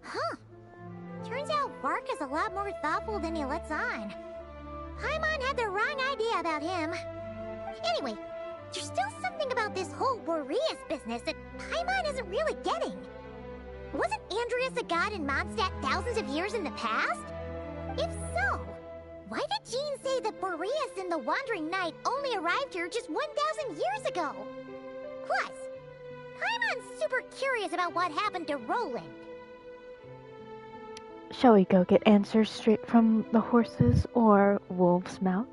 Huh. Turns out Varka's a lot more thoughtful than he lets on. Paimon had the wrong idea about him. Anyway, there's still something about this whole Boreas business that Paimon isn't really getting. Wasn't Andreas a god in Mondstadt thousands of years in the past? If so, why did Jean say that Boreas and the Wandering Knight only arrived here just 1,000 years ago? Plus, Paimon's super curious about what happened to Roland. Shall we go get answers straight from the horse's or wolf's mouth?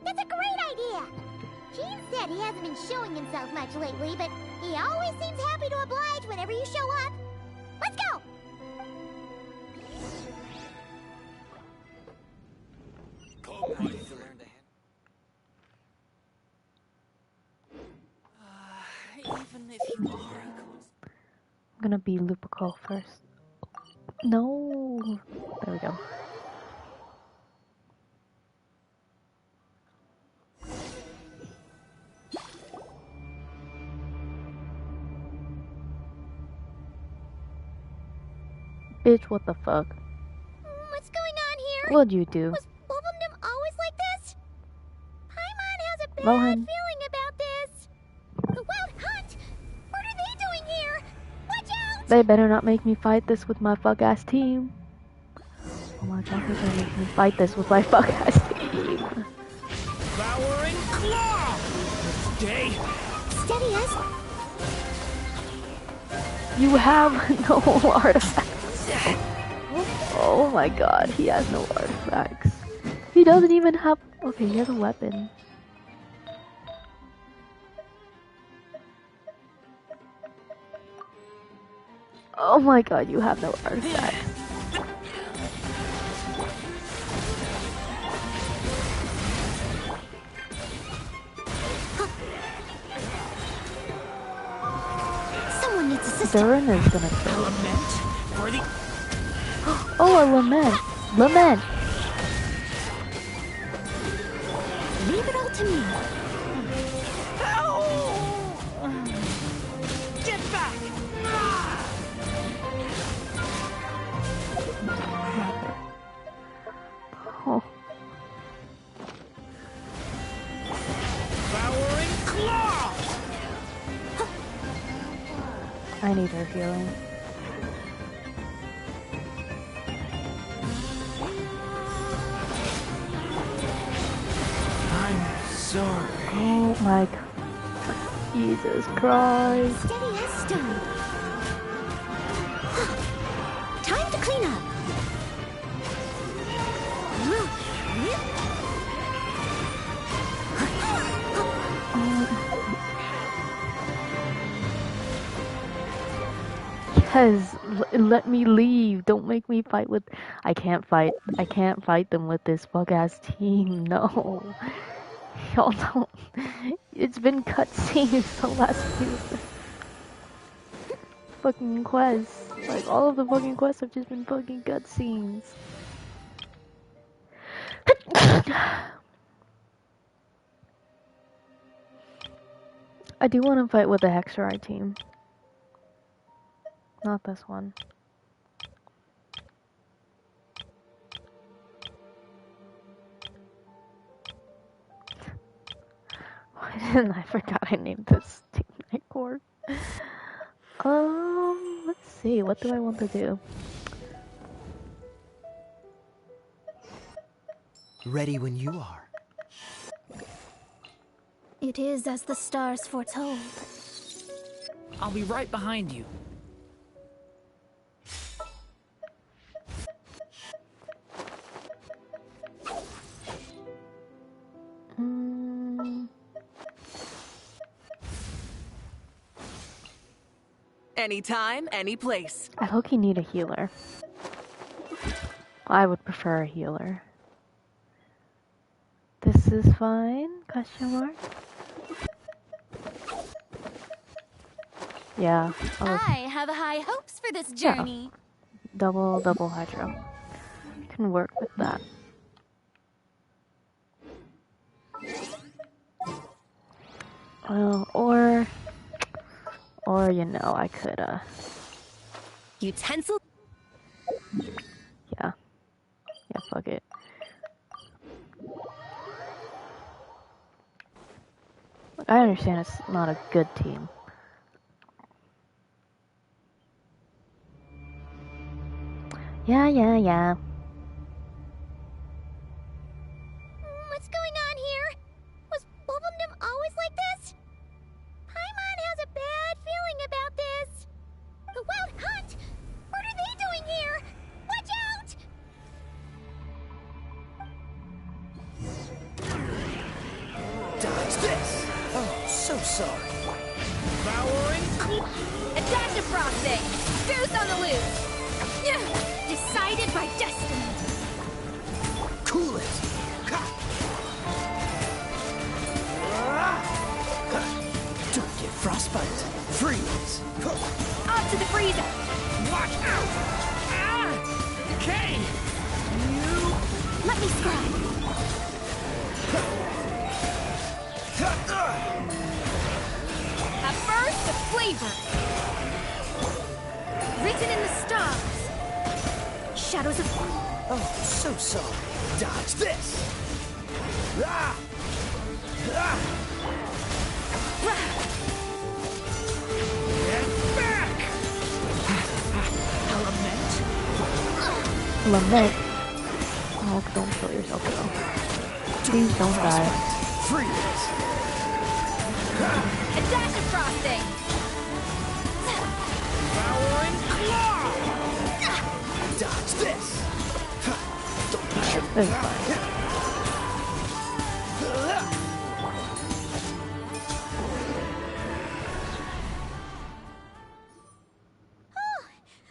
That's a great idea! Jean said he hasn't been showing himself much lately, but he always seems happy to oblige whenever you show up. Let's go! Even if you are I'm gonna be Lupical first. No! There we go. Bitch, what the fuck? What's going on here? What'd you do? Was Wolfendom always like this? Paimon has a bad Rohan. feeling about this. The Wild Hunt? What are they doing here? Watch out! They better not make me fight this with my fuck-ass team. Oh my god, they're gonna make me fight this with my fuck-ass team. Devouring claw! Stay. Steady as. You have no artifacts. Oh my god, he has no artifacts. He doesn't even have... Okay, he has a weapon. Oh my god, you have no artifacts. Someone needs assistance. Durin is gonna kill him. Lament for the... Oh, a lament. Lament. Leave it all to me. Get back! Oh. Devouring claw! I need her healing. I'm sorry. Oh my god. Jesus Christ. Steady as stone. Time to clean up. Yes, let me leave. Don't make me fight with... I can't fight them with this fuck-ass team. No. Y'all don't... It's been cutscenes the last few... fucking quests. Like, all of the fucking quests have just been fucking cutscenes. I do want to fight with the Hexerite team. Not this one. Why didn't I forgot I named this team Night Court? Let's see. What do I want to do? Ready when you are. It is as the stars foretold. I'll be right behind you. Anytime, any place. I low-key need a healer. I would prefer a healer. This is fine? Question mark? Yeah. I have high hopes for this journey. Yeah. Double hydro. Can work with that. Well, or you know, I could Utensil. Yeah, fuck it. Look, I understand it's not a good team. Yeah. What's going on here? Was Wolfendom always like this? Paimon has a bad feeling about this. The Wild Hunt? What are they doing here? Watch out! Dodge this! Oh, so sorry. Devouring A dash of frosting. Goose on the loose. Decided by destiny. Cool it! Don't get frostbite. Freeze! Off to the freezer. Watch out! Ah! Okay! You... Let me scribe. A burst of flavor. Written in the stars. shadows of... Oh, so sorry. Dodge this! Ah! Ah! Get back! Element? Lament. Oh, don't kill yourself though. Please don't die. Freeze! A dash of frosting! Devouring claw! Dodge this! Don't push your... This is fine.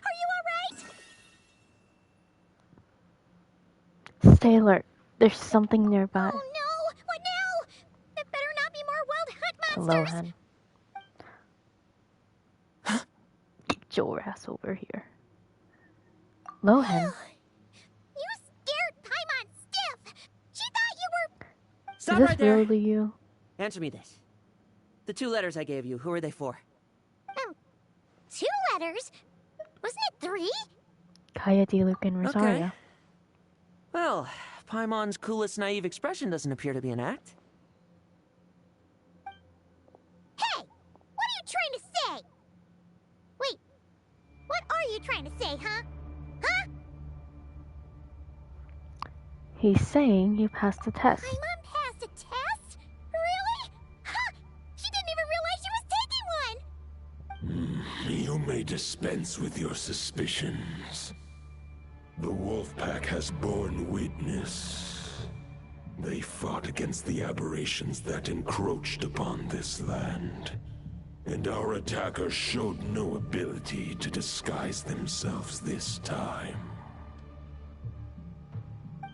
Are you alright? Stay alert. There's something nearby. Oh no! What now? There better not be more wild hunt Hello, monsters! hen. Get your ass over here. Lohan. You scared Paimon stiff! She thought you were... Stop Is this right there. really you? Answer me this. The 2 letters I gave you, who are they for? 2 letters? Wasn't it 3? Kaya, Diluc, and Rosaria. Okay. Well, Paimon's coolest naive expression doesn't appear to be an act. Hey! What are you trying to say? Wait, what are you trying to say, huh? Huh? He's saying you passed the test. Paimon passed a test? Really? Huh! She didn't even realize she was taking one! You may dispense with your suspicions. The wolf pack has borne witness. They fought against the aberrations that encroached upon this land. And our attackers showed no ability to disguise themselves this time.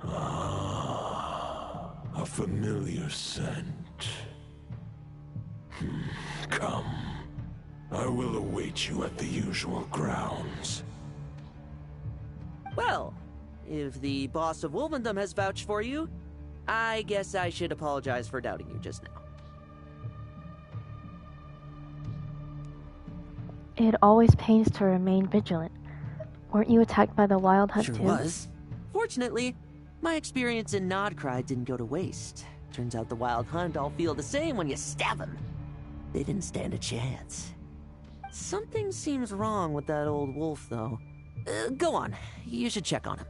Ah, a familiar scent. Come. I will await you at the usual grounds. Well, if the boss of Wolvendom has vouched for you, I guess I should apologize for doubting you just now. It always pays to remain vigilant. Weren't you attacked by the wild hunt Sure too? was. Fortunately, my experience in Nodcry didn't go to waste. Turns out the wild hunt all feel the same when you stab them. They didn't stand a chance. Something seems wrong with that old wolf, though. Go on. You should check on him.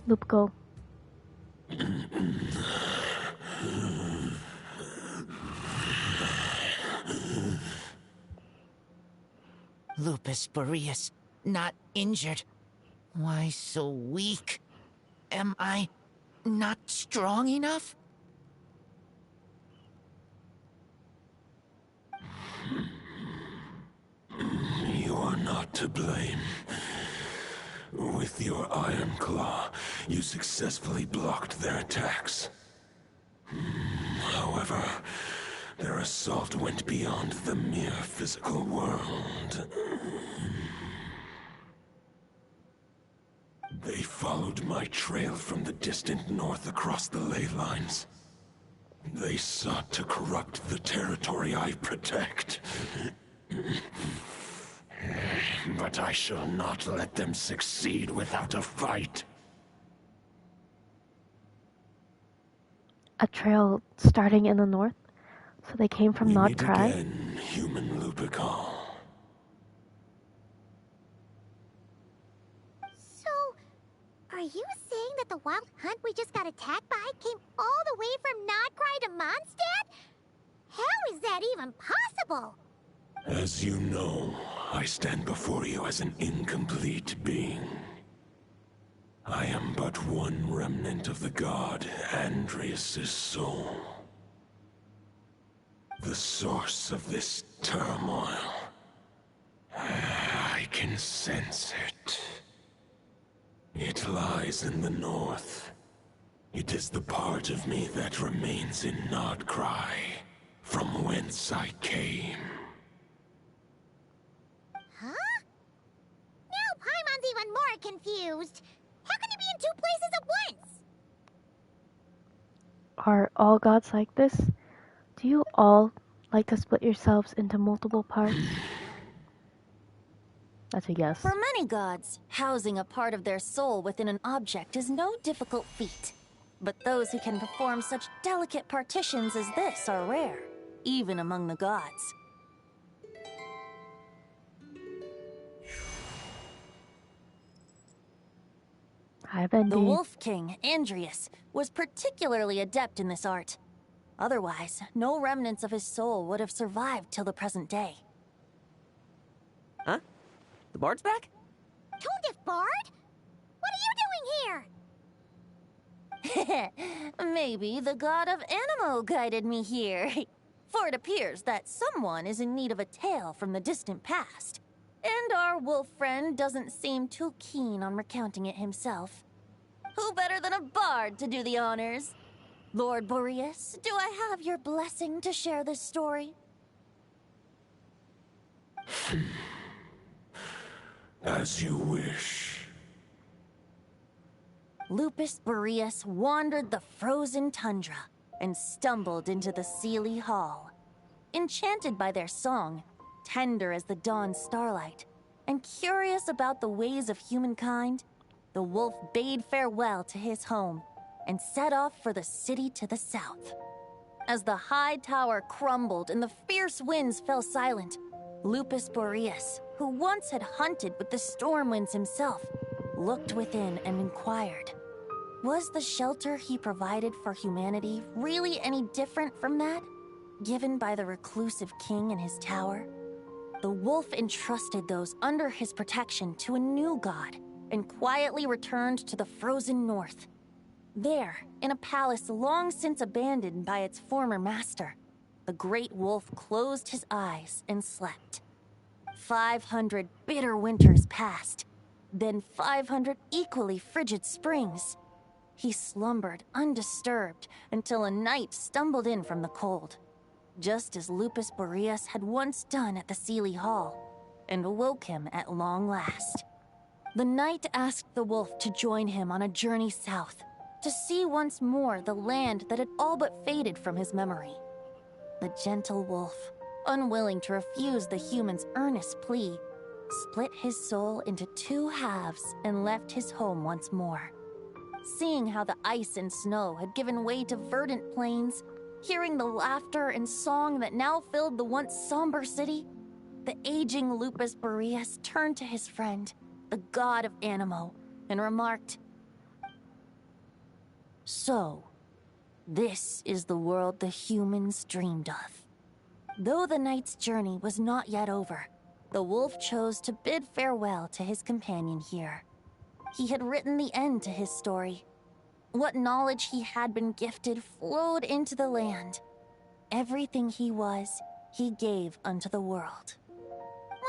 Loop, go. Lupus Boreas, not injured. Why so weak? Am I not strong enough? You are not to blame. With your Iron Claw, you successfully blocked their attacks. However, their assault went beyond the mere physical world. They followed my trail from the distant north across the ley lines. They sought to corrupt the territory I protect. But I shall not let them succeed without a fight. A trail starting in the north? So they came from We meet Nodcry? again, human Lupical. So, are you saying that the wild hunt we just got attacked by came all the way from Nodcry to Mondstadt? How is that even possible? As you know, I stand before you as an incomplete being. I am but one remnant of the god Andrias' soul. The source of this turmoil. I can sense it. It lies in the north. It is the part of me that remains in Nodcry, from whence I came. Huh? Now Paimon's even more confused. How can he be in two places at once? Are all gods like this? Do you all like to split yourselves into multiple parts? That's a yes. For many gods, housing a part of their soul within an object is no difficult feat. But those who can perform such delicate partitions as this are rare, even among the gods. Hi, Bendy. The Wolf King, Andrius, was particularly adept in this art. Otherwise, no remnants of his soul would have survived till the present day. Huh? The bard's back? Toadif Bard? What are you doing here? Maybe the god of Animo guided me here. For it appears that someone is in need of a tale from the distant past. And our wolf friend doesn't seem too keen on recounting it himself. Who better than a bard to do the honors? Lord Boreas, do I have your blessing to share this story? As you wish. Lupus Boreas wandered the frozen tundra and stumbled into the Sealy Hall. Enchanted by their song, tender as the dawn starlight, and curious about the ways of humankind, the wolf bade farewell to his home and set off for the city to the south. As the high tower crumbled and the fierce winds fell silent, Lupus Boreas, who once had hunted with the storm winds himself, looked within and inquired, was the shelter he provided for humanity really any different from that given by the reclusive king in his tower? The wolf entrusted those under his protection to a new god and quietly returned to the frozen north. There, in a palace long since abandoned by its former master, the great wolf closed his eyes and slept. 500 bitter winters passed, then 500 equally frigid springs. He slumbered undisturbed until a night stumbled in from the cold, just as Lupus Boreas had once done at the Sealy Hall, and awoke him at long last. The knight asked the wolf to join him on a journey south, to see once more the land that had all but faded from his memory. The gentle wolf, unwilling to refuse the human's earnest plea, split his soul into two halves and left his home once more. Seeing how the ice and snow had given way to verdant plains, hearing the laughter and song that now filled the once somber city, the aging Lupus Boreas turned to his friend, the god of Animo, and remarked, "So, this is the world the humans dreamed of." Though the knight's journey was not yet over, the wolf chose to bid farewell to his companion here. He had written the end to his story. What knowledge he had been gifted flowed into the land. Everything he was, he gave unto the world.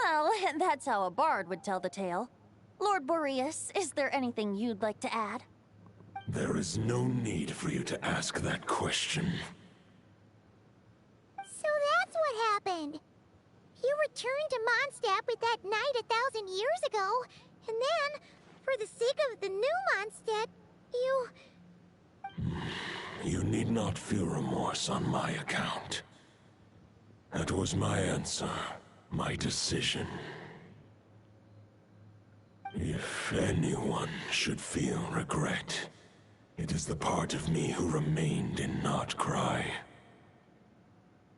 Well, that's how a bard would tell the tale. Lord Boreas, is there anything you'd like to add? There is no need for you to ask that question. So that's what happened. You returned to Mondstadt with that knight 1,000 years ago, and then, for the sake of the new Mondstadt, you... You need not feel remorse on my account. That was my answer, my decision. If anyone should feel regret, it is the part of me who remained in Nodcry.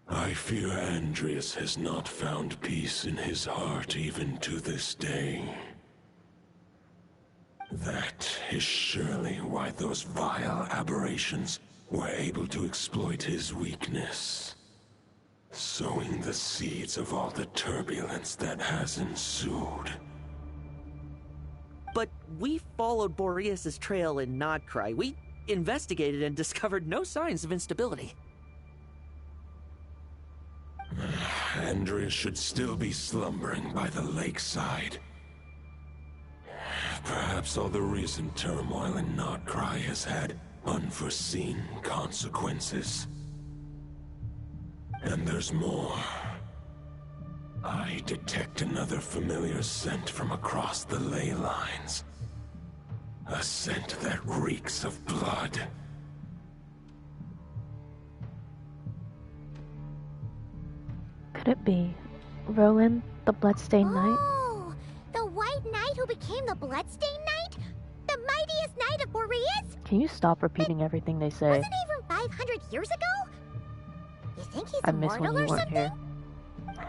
I fear Andrius has not found peace in his heart even to this day. That is surely why those vile aberrations were able to exploit his weakness, sowing the seeds of all the turbulence that has ensued. But we followed Boreas' trail in Nodcry. We investigated and discovered no signs of instability. Andrius should still be slumbering by the lakeside. Perhaps all the recent turmoil in Notcry has had unforeseen consequences. And there's more. I detect another familiar scent from across the ley lines. A scent that reeks of blood. Could it be Rowan, the Bloodstained Knight? Oh, the White Knight who became the Bloodstained Knight? The mightiest knight of Boreas? Can you stop repeating everything they say? Wasn't he from 500 years ago? You think he's I miss when immortal you or weren't something? here.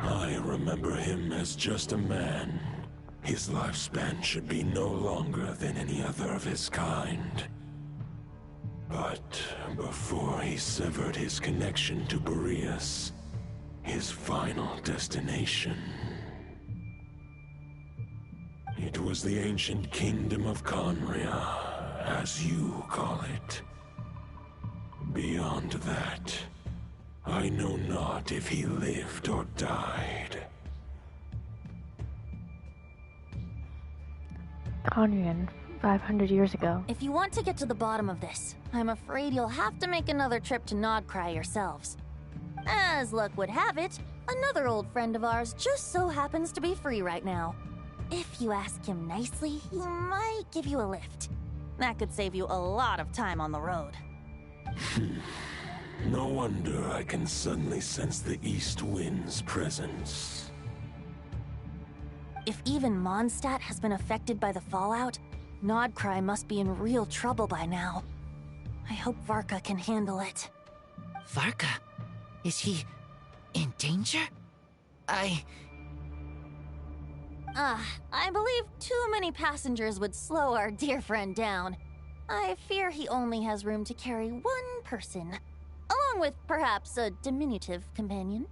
I remember him as just a man. His lifespan should be no longer than any other of his kind. But before he severed his connection to Boreas, his final destination, it was the ancient kingdom of Conria, as you call it. Beyond that, I know not if he lived or died. Conrian, 500 years ago. If you want to get to the bottom of this, I'm afraid you'll have to make another trip to Nodcry yourselves. As luck would have it, another old friend of ours just so happens to be free right now. If you ask him nicely, he might give you a lift. That could save you a lot of time on the road. No wonder I can suddenly sense the East Wind's presence. If even Mondstadt has been affected by the fallout, Nodcry must be in real trouble by now. I hope Varka can handle it. Varka? Is he in danger? I believe too many passengers would slow our dear friend down. I fear he only has room to carry one person, along with perhaps a diminutive companion.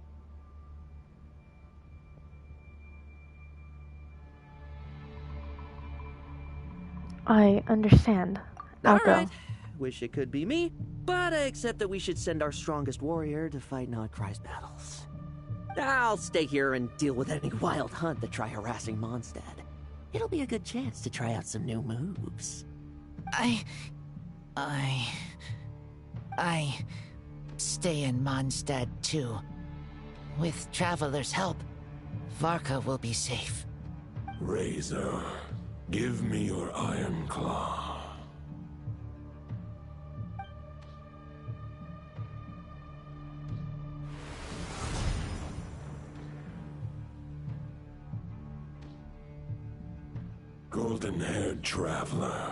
I understand. I'll go. Alright. Wish it could be me, but I accept that we should send our strongest warrior to fight Nodcry's battles. I'll stay here and deal with any wild hunt that try harassing Mondstadt. It'll be a good chance to try out some new moves. I stay in Mondstadt too. With Traveler's help, Varka will be safe. Razor, give me your Iron Claw. Golden-haired traveler,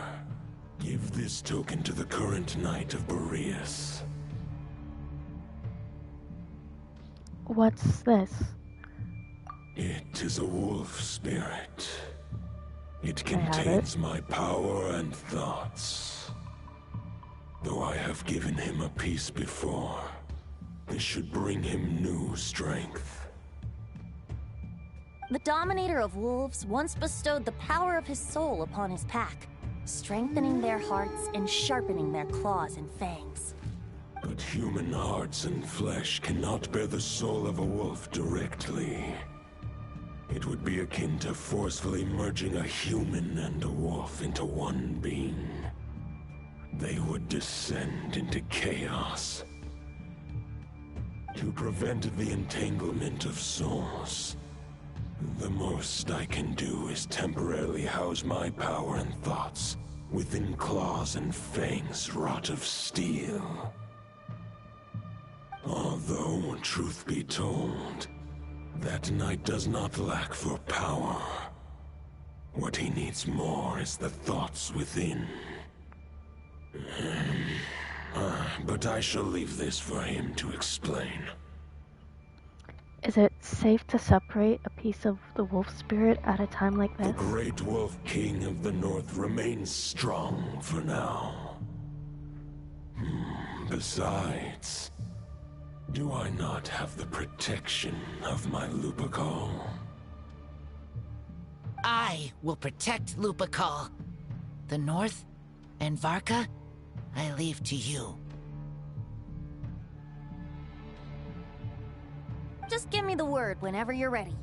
give this token to the current Knight of Boreas. What's this? It is a wolf spirit. It I have contains my power and thoughts. Though I have given him a piece before, this should bring him new strength. The Dominator of Wolves once bestowed the power of his soul upon his pack, strengthening their hearts and sharpening their claws and fangs. But human hearts and flesh cannot bear the soul of a wolf directly. It would be akin to forcefully merging a human and a wolf into one being. They would descend into chaos. To prevent the entanglement of souls, the most I can do is temporarily house my power and thoughts within claws and fangs wrought of steel. Although, truth be told, that knight does not lack for power. What he needs more is the thoughts within. But I shall leave this for him to explain. Is it safe to separate a piece of the wolf spirit at a time like this? The Great Wolf King of the North remains strong for now. Besides, do I not have the protection of my Lupacol? I will protect Lupacol. The North and Varka, I leave to you. Just give me the word whenever you're ready.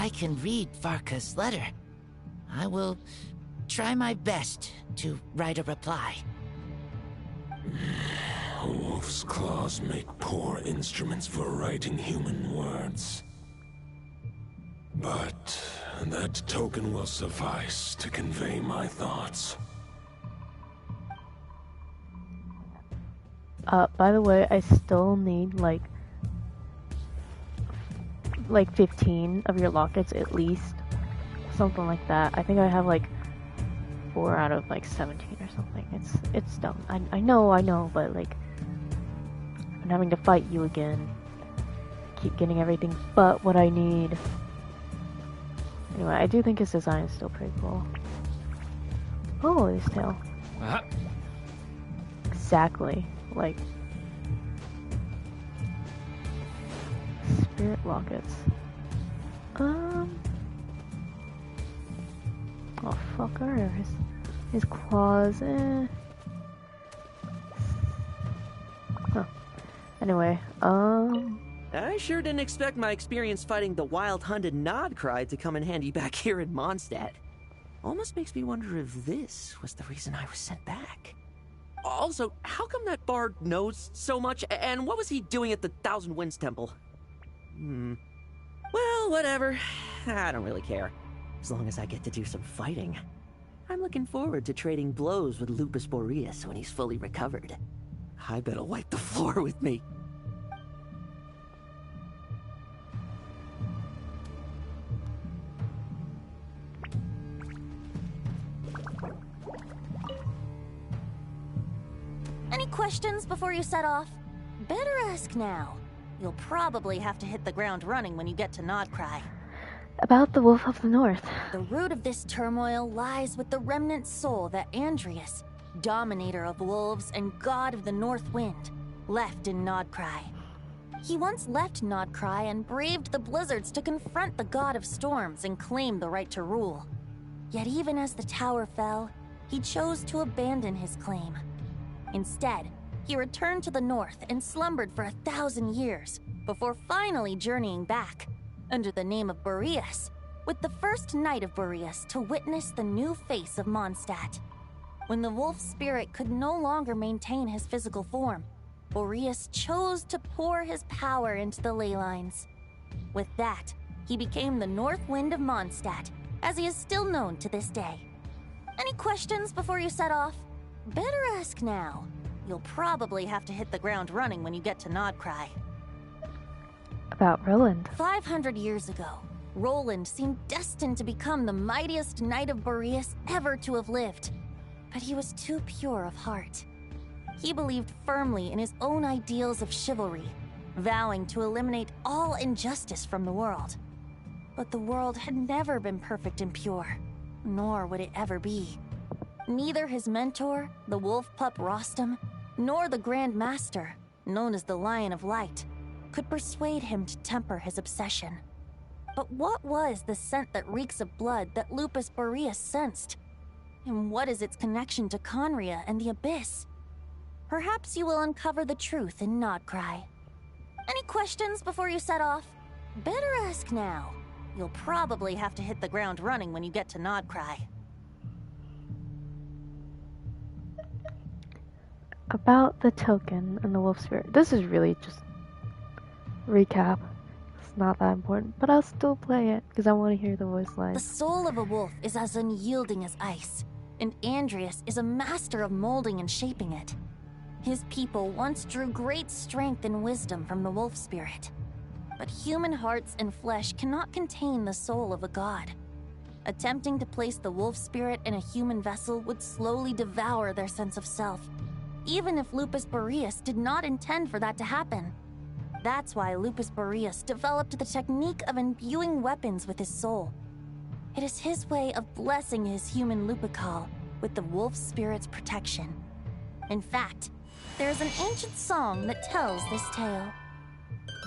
I can read Varka's letter. I will try my best to write a reply. A wolf's claws make poor instruments for writing human words. But that token will suffice to convey my thoughts. By the way, I still need like 15 of your lockets at least. Something like that. I think I have like 4 out of like 17 or something. It's dumb. I know, but like I'm having to fight you again. Keep getting everything but what I need. Anyway, I do think his design is still pretty cool. Oh, his tail. Exactly. Like spirit lockets. Oh fuck, are his claws, Huh. Anyway, I sure didn't expect my experience fighting the wild-hunted Nodcry to come in handy back here in Mondstadt. Almost makes me wonder if this was the reason I was sent back. Also, how come that bard knows so much, and what was he doing at the Thousand Winds Temple? Well, whatever. I don't really care. As long as I get to do some fighting. I'm looking forward to trading blows with Lupus Boreas when he's fully recovered. I bet he'll wipe the floor with me. Any questions before you set off? Better ask now. You'll probably have to hit the ground running when you get to Nodcry. about the Wolf of the North. The root of this turmoil lies with the remnant soul that Andreas, dominator of wolves and god of the North Wind, left in Nodcry. He once left Nodcry and braved the blizzards to confront the god of storms and claim the right to rule. Yet even as the tower fell, he chose to abandon his claim. Instead, he returned to the north and slumbered for 1,000 years, before finally journeying back, under the name of Boreas, with the first knight of Boreas to witness the new face of Mondstadt. When the wolf spirit could no longer maintain his physical form, Boreas chose to pour his power into the ley lines. With that, he became the North Wind of Mondstadt, as he is still known to this day. Any questions before you set off? Better ask now. You'll probably have to hit the ground running when you get to Nodcry. About Roland. 500 years ago, Roland seemed destined to become the mightiest knight of Boreas ever to have lived. But he was too pure of heart. He believed firmly in his own ideals of chivalry, vowing to eliminate all injustice from the world. But the world had never been perfect and pure, nor would it ever be. Neither his mentor, the wolf pup Rostam, nor the Grand Master, known as the Lion of Light, could persuade him to temper his obsession. But what was the scent that reeks of blood that Lupus Boreas sensed? And what is its connection to Conria and the Abyss? Perhaps you will uncover the truth in Nodcry. Any questions before you set off? Better ask now. You'll probably have to hit the ground running when you get to Nodcry. About the token and the wolf spirit. This is really just recap. It's not that important, but I'll still play it because I want to hear the voice line. The soul of a wolf is as unyielding as ice, and Andreas is a master of molding and shaping it. His people once drew great strength and wisdom from the wolf spirit. But human hearts and flesh cannot contain the soul of a god. Attempting to place the wolf spirit in a human vessel would slowly devour their sense of self, even if Lupus Boreas did not intend for that to happen. That's why Lupus Boreas developed the technique of imbuing weapons with his soul. It is his way of blessing his human Lupical with the wolf spirit's protection. In fact, there is an ancient song that tells this tale.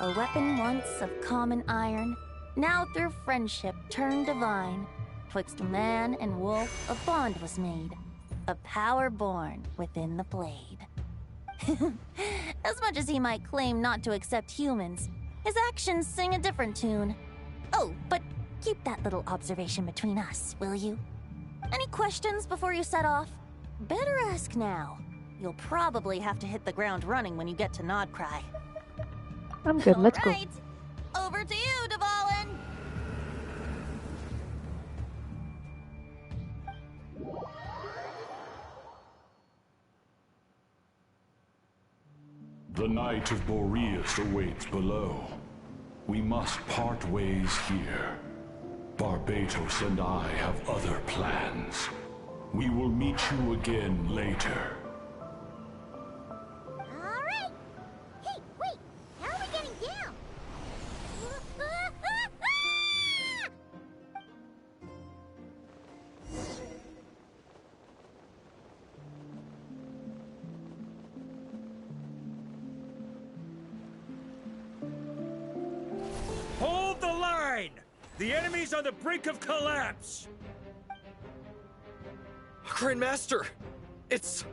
A weapon once of common iron, now through friendship turned divine. Twixt man and wolf a bond was made, a power born within the blade. As much as he might claim not to accept humans, his actions sing a different tune. Oh, but Keep that little observation between us, will you? Any questions before you set off? Better ask now. You'll probably have to hit the ground running when you get to Nodcry. I'm good, let's go. Right. Over to you, Dvalin! The Knight of Boreas awaits below. We must part ways here. Barbatos and I have other plans. We will meet you again later. Alright! Hey, wait! How are we getting down? Hold the line! The enemy's on the brink of collapse! Grandmaster! It's...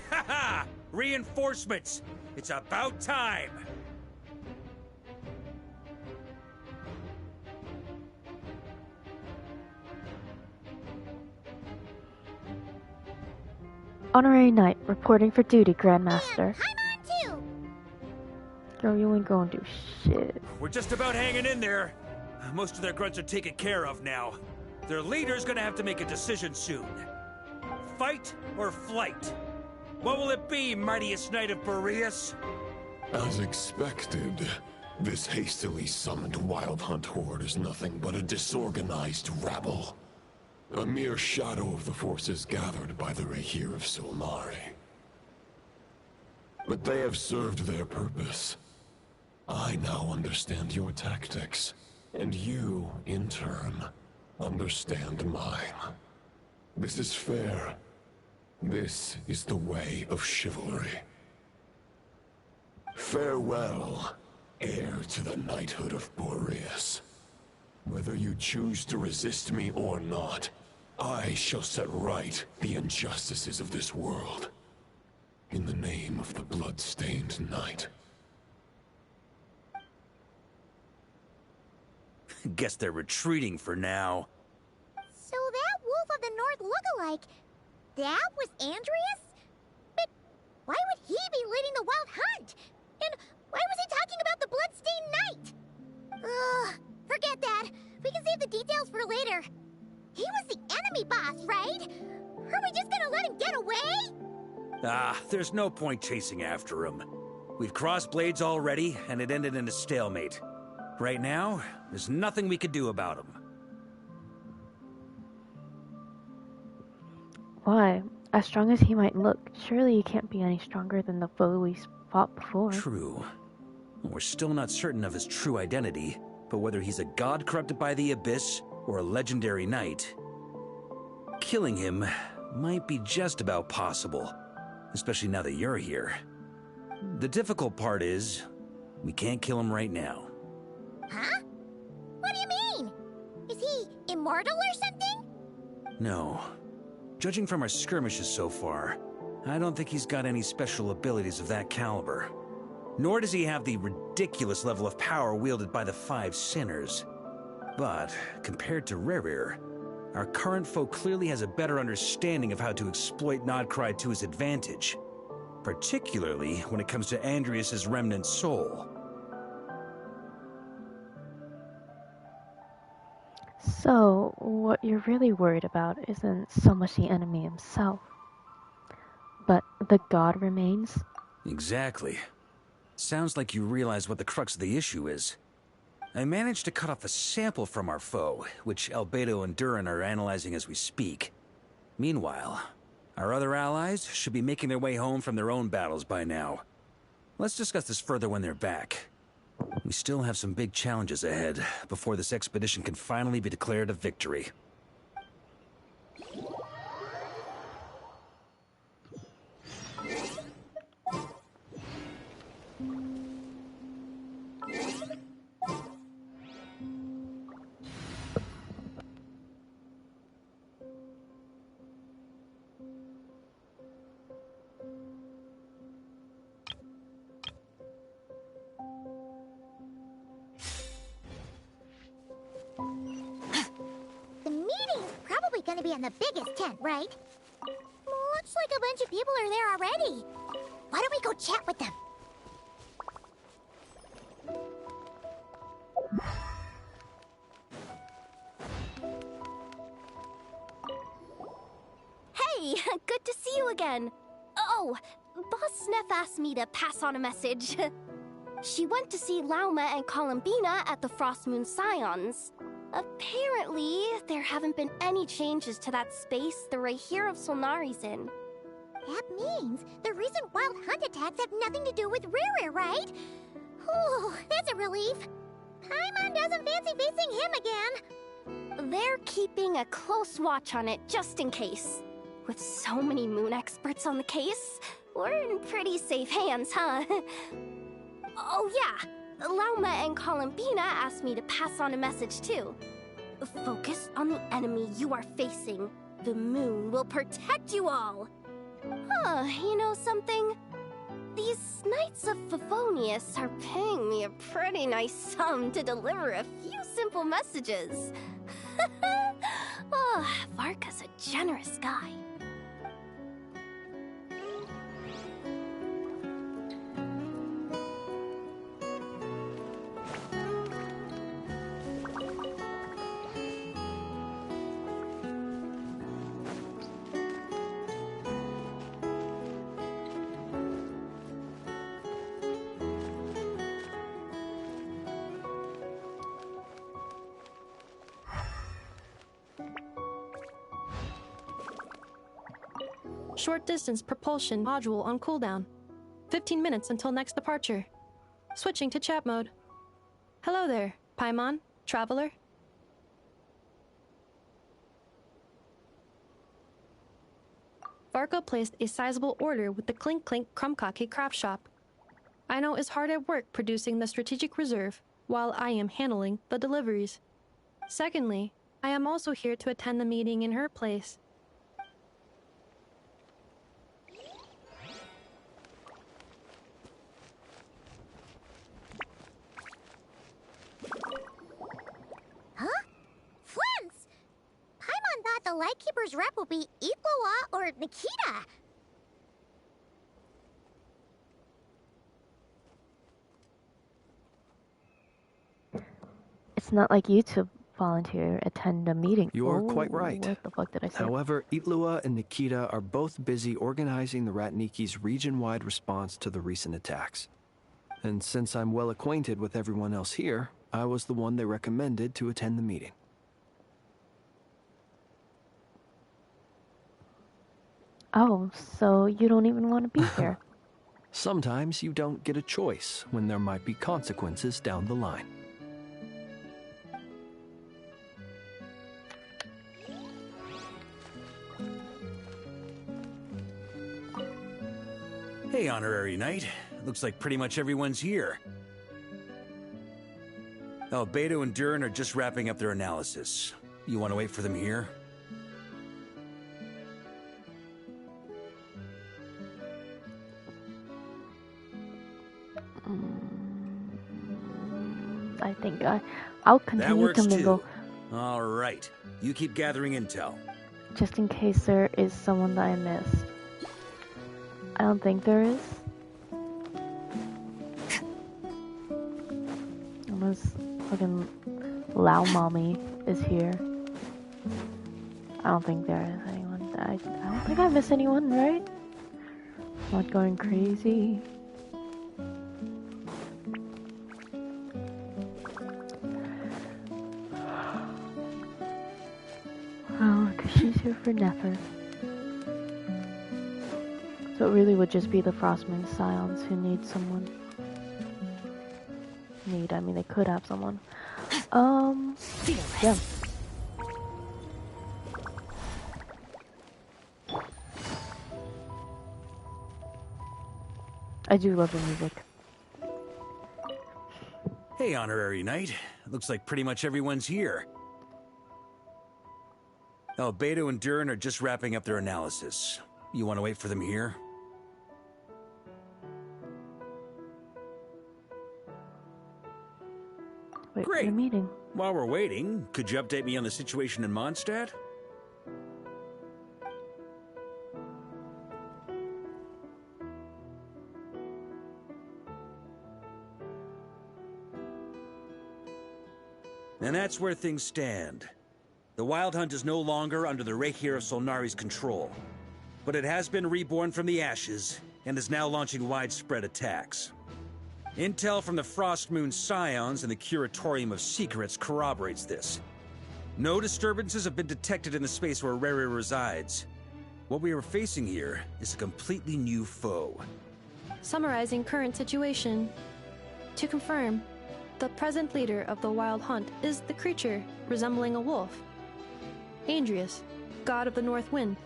Haha! Reinforcements! It's about time! Honorary Knight, reporting for duty, Grandmaster. I'm on too! Girl, you ain't gonna do shit. We're just about hanging in there. Most of their grunts are taken care of now. Their leader's gonna have to make a decision soon. Fight or flight? What will it be, mightiest Knight of Boreas? As expected, this hastily summoned Wild Hunt horde is nothing but a disorganized rabble. A mere shadow of the forces gathered by the Rahir of Solmari. But they have served their purpose. I now understand your tactics, and you, in turn, understand mine. This is fair. This is the way of chivalry. Farewell, heir to the knighthood of Boreas. Whether you choose to resist me or not, I shall set right the injustices of this world. In the name of the blood-stained knight. Guess they're retreating for now. So that Wolf of the North lookalike, that was Andreas? But why would he be leading the Wild Hunt? And why was he talking about the Bloodstained Knight? Ugh, forget that. We can save the details for later. He was the enemy boss, right? Are we just gonna let him get away? Ah, there's no point chasing after him. We've crossed blades already, and it ended in a stalemate. Right now, there's nothing we could do about him. Why? As strong as he might look, surely he can't be any stronger than the foe we fought before. True. We're still not certain of his true identity, but whether he's a god corrupted by the Abyss or a legendary knight, killing him might be just about possible, especially now that you're here. The difficult part is, we can't kill him right now. Huh? What do you mean? Is he immortal or something? No. Judging from our skirmishes so far, I don't think he's got any special abilities of that caliber. Nor does he have the ridiculous level of power wielded by the Five Sinners. But, compared to Rerir, our current foe clearly has a better understanding of how to exploit Nodcry to his advantage. Particularly when it comes to Andreas' remnant soul. So, what you're really worried about isn't so much the enemy himself, but the god remains? Exactly. Sounds like you realize what the crux of the issue is. I managed to cut off a sample from our foe, which Albedo and Durin are analyzing as we speak. Meanwhile, our other allies should be making their way home from their own battles by now. Let's discuss this further when they're back. We still have some big challenges ahead before this expedition can finally be declared a victory. be in the biggest tent, right? Looks like a bunch of people are there already. Why don't we go chat with them? Hey, good to see you again. Oh, Boss Sneff asked me to pass on a message. She went to see Lauma and Columbina at the Frostmoon Scions. Apparently, there haven't been any changes to that space the Rahir of Solnari's in. That means the recent wild hunt attacks have nothing to do with Riri, right? Whew, that's a relief. Paimon doesn't fancy facing him again. They're keeping a close watch on it just in case. With so many moon experts on the case, we're in pretty safe hands, huh? Oh yeah, Lauma and Columbina asked me to pass on a message too. Focus on the enemy you are facing. The moon will protect you all. Huh, you know something? These Knights of Favonius are paying me a pretty nice sum to deliver a few simple messages. Oh, Varka's a generous guy. Short distance propulsion module on cooldown. 15 minutes until next departure. Switching to chat mode. Hello there, Paimon, traveler. Varka placed a sizable order with the Clink Clink Krumkake craft shop. Ino is hard at work producing the strategic reserve, while I am handling the deliveries. Secondly, I am also here to attend the meeting in her place. Huh? Flint's! Paimon thought the Lightkeeper's rep would be Itlua or Nikita. It's not like you to volunteer attend a meeting. You're quite right. What the fuck did I say? However, Itlua and Nikita are both busy organizing the Ratniki's region-wide response to the recent attacks. And since I'm well acquainted with everyone else here, I was the one they recommended to attend the meeting. Oh, so you don't even want to be here. Sometimes you don't get a choice when there might be consequences down the line. Hey, Honorary Knight. Looks like pretty much everyone's here. Oh, Beto and Durin are just wrapping up their analysis. You want to wait for them here? I think I'll continue That works to mingle. too. All right. You keep gathering intel. Just in case there is someone that I missed. I don't think there is. Unless fucking Lao Mommy is here. I don't think there is anyone. I don't think I missed anyone, right? Not going crazy. Oh, because she's here for Nefer. So it really would just be the Frostmoon Scions who need someone. I mean, they could have someone. Yeah. I do love the music. Hey, Honorary Knight. Looks like pretty much everyone's here. Oh, Beto and Durin are just wrapping up their analysis. You want to wait for them here? Wait Great. for the meeting. While we're waiting, could you update me on the situation in Mondstadt? And that's where things stand. The Wild Hunt is no longer under the Reikir of Solnari's control, but it has been reborn from the ashes and is now launching widespread attacks. Intel from the Frostmoon Scions and the Curatorium of Secrets corroborates this. No disturbances have been detected in the space where Rere resides. What we are facing here is a completely new foe. Summarizing current situation. To confirm, the present leader of the Wild Hunt is the creature resembling a wolf. Andrius, god of the North Wind.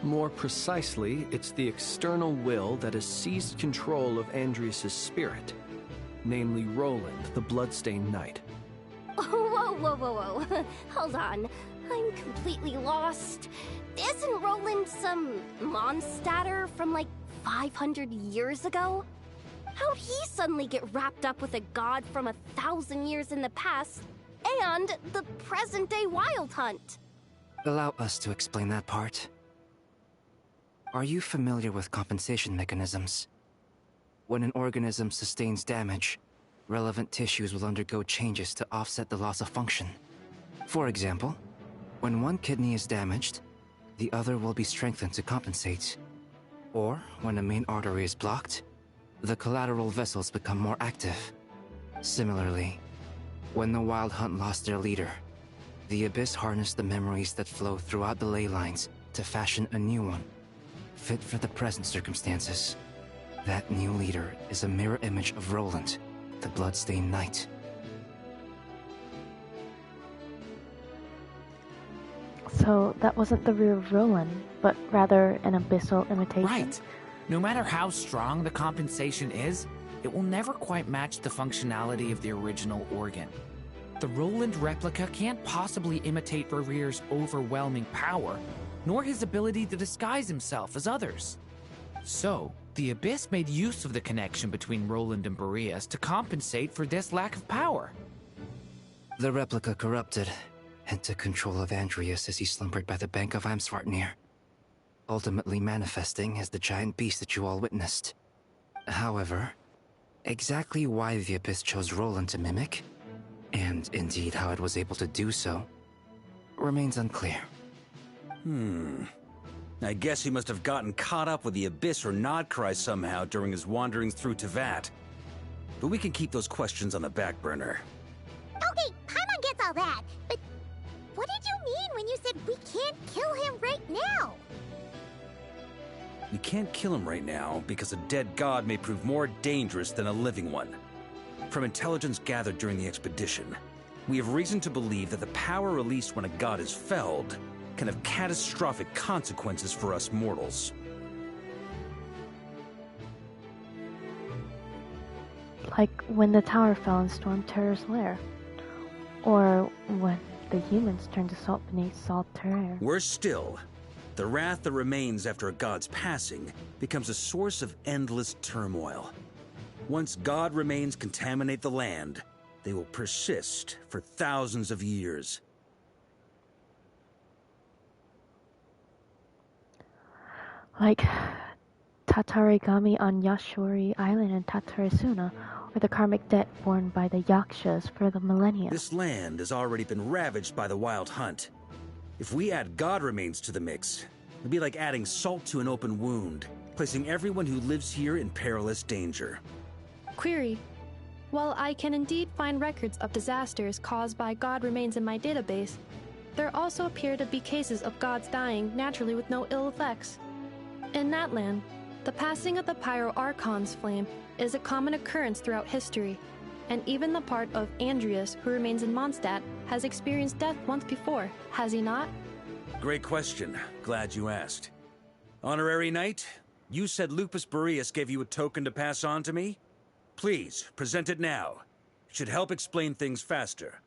More precisely, it's the external will that has seized control of Andrius' spirit, namely Roland, the Bloodstained Knight. Whoa, whoa, whoa, whoa. Hold on. I'm completely lost. Isn't Roland some Mondstadter from like 500 years ago? How'd he suddenly get wrapped up with a god from 1,000 years in the past and the present-day Wild Hunt? Allow us to explain that part. Are you familiar with compensation mechanisms? When an organism sustains damage, relevant tissues will undergo changes to offset the loss of function. For example, when one kidney is damaged, the other will be strengthened to compensate. Or, when a main artery is blocked, the collateral vessels become more active. Similarly, when the Wild Hunt lost their leader, the Abyss harnessed the memories that flow throughout the ley lines to fashion a new one, fit for the present circumstances. That new leader is a mirror image of Roland, the Bloodstained Knight. So that wasn't the real Roland, but rather an abyssal imitation. Right. No matter how strong the compensation is, it will never quite match the functionality of the original organ. The Roland replica can't possibly imitate Rere's overwhelming power, nor his ability to disguise himself as others. So, the Abyss made use of the connection between Roland and Boreas to compensate for this lack of power. The replica corrupted and took control of Andrius as he slumbered by the bank of Amsvartnir, ultimately manifesting as the giant beast that you all witnessed. However, exactly why the Abyss chose Roland to mimic, and indeed how it was able to do so, remains unclear. I guess he must have gotten caught up with the Abyss or Nodcry somehow during his wanderings through Tevat. But we can keep those questions on the back burner. Okay, Paimon gets all that, but what did you mean when you said we can't kill him right now? We can't kill him right now because a dead god may prove more dangerous than a living one. From intelligence gathered during the expedition, we have reason to believe that the power released when a god is felled can have catastrophic consequences for us mortals. Like when the tower fell and stormed Terror's lair. Or when the humans turned to salt beneath salt terror. Worse still, the wrath that remains after a god's passing becomes a source of endless turmoil. Once god remains contaminate the land, they will persist for thousands of years. Like Tatarigami on Yashori Island in Tatarisuna, or the karmic debt borne by the Yakshas for the millennia. This land has already been ravaged by the Wild Hunt. If we add god remains to the mix, it'd be like adding salt to an open wound, placing everyone who lives here in perilous danger. Query. While I can indeed find records of disasters caused by god remains in my database, there also appear to be cases of gods dying naturally with no ill effects. In that land, the passing of the Pyro-Archon's flame is a common occurrence throughout history, and even the part of Andrius who remains in Mondstadt has experienced death once before, has he not? Great question. Glad you asked. Honorary Knight, you said Lupus Boreas gave you a token to pass on to me? Please, present it now. It should help explain things faster.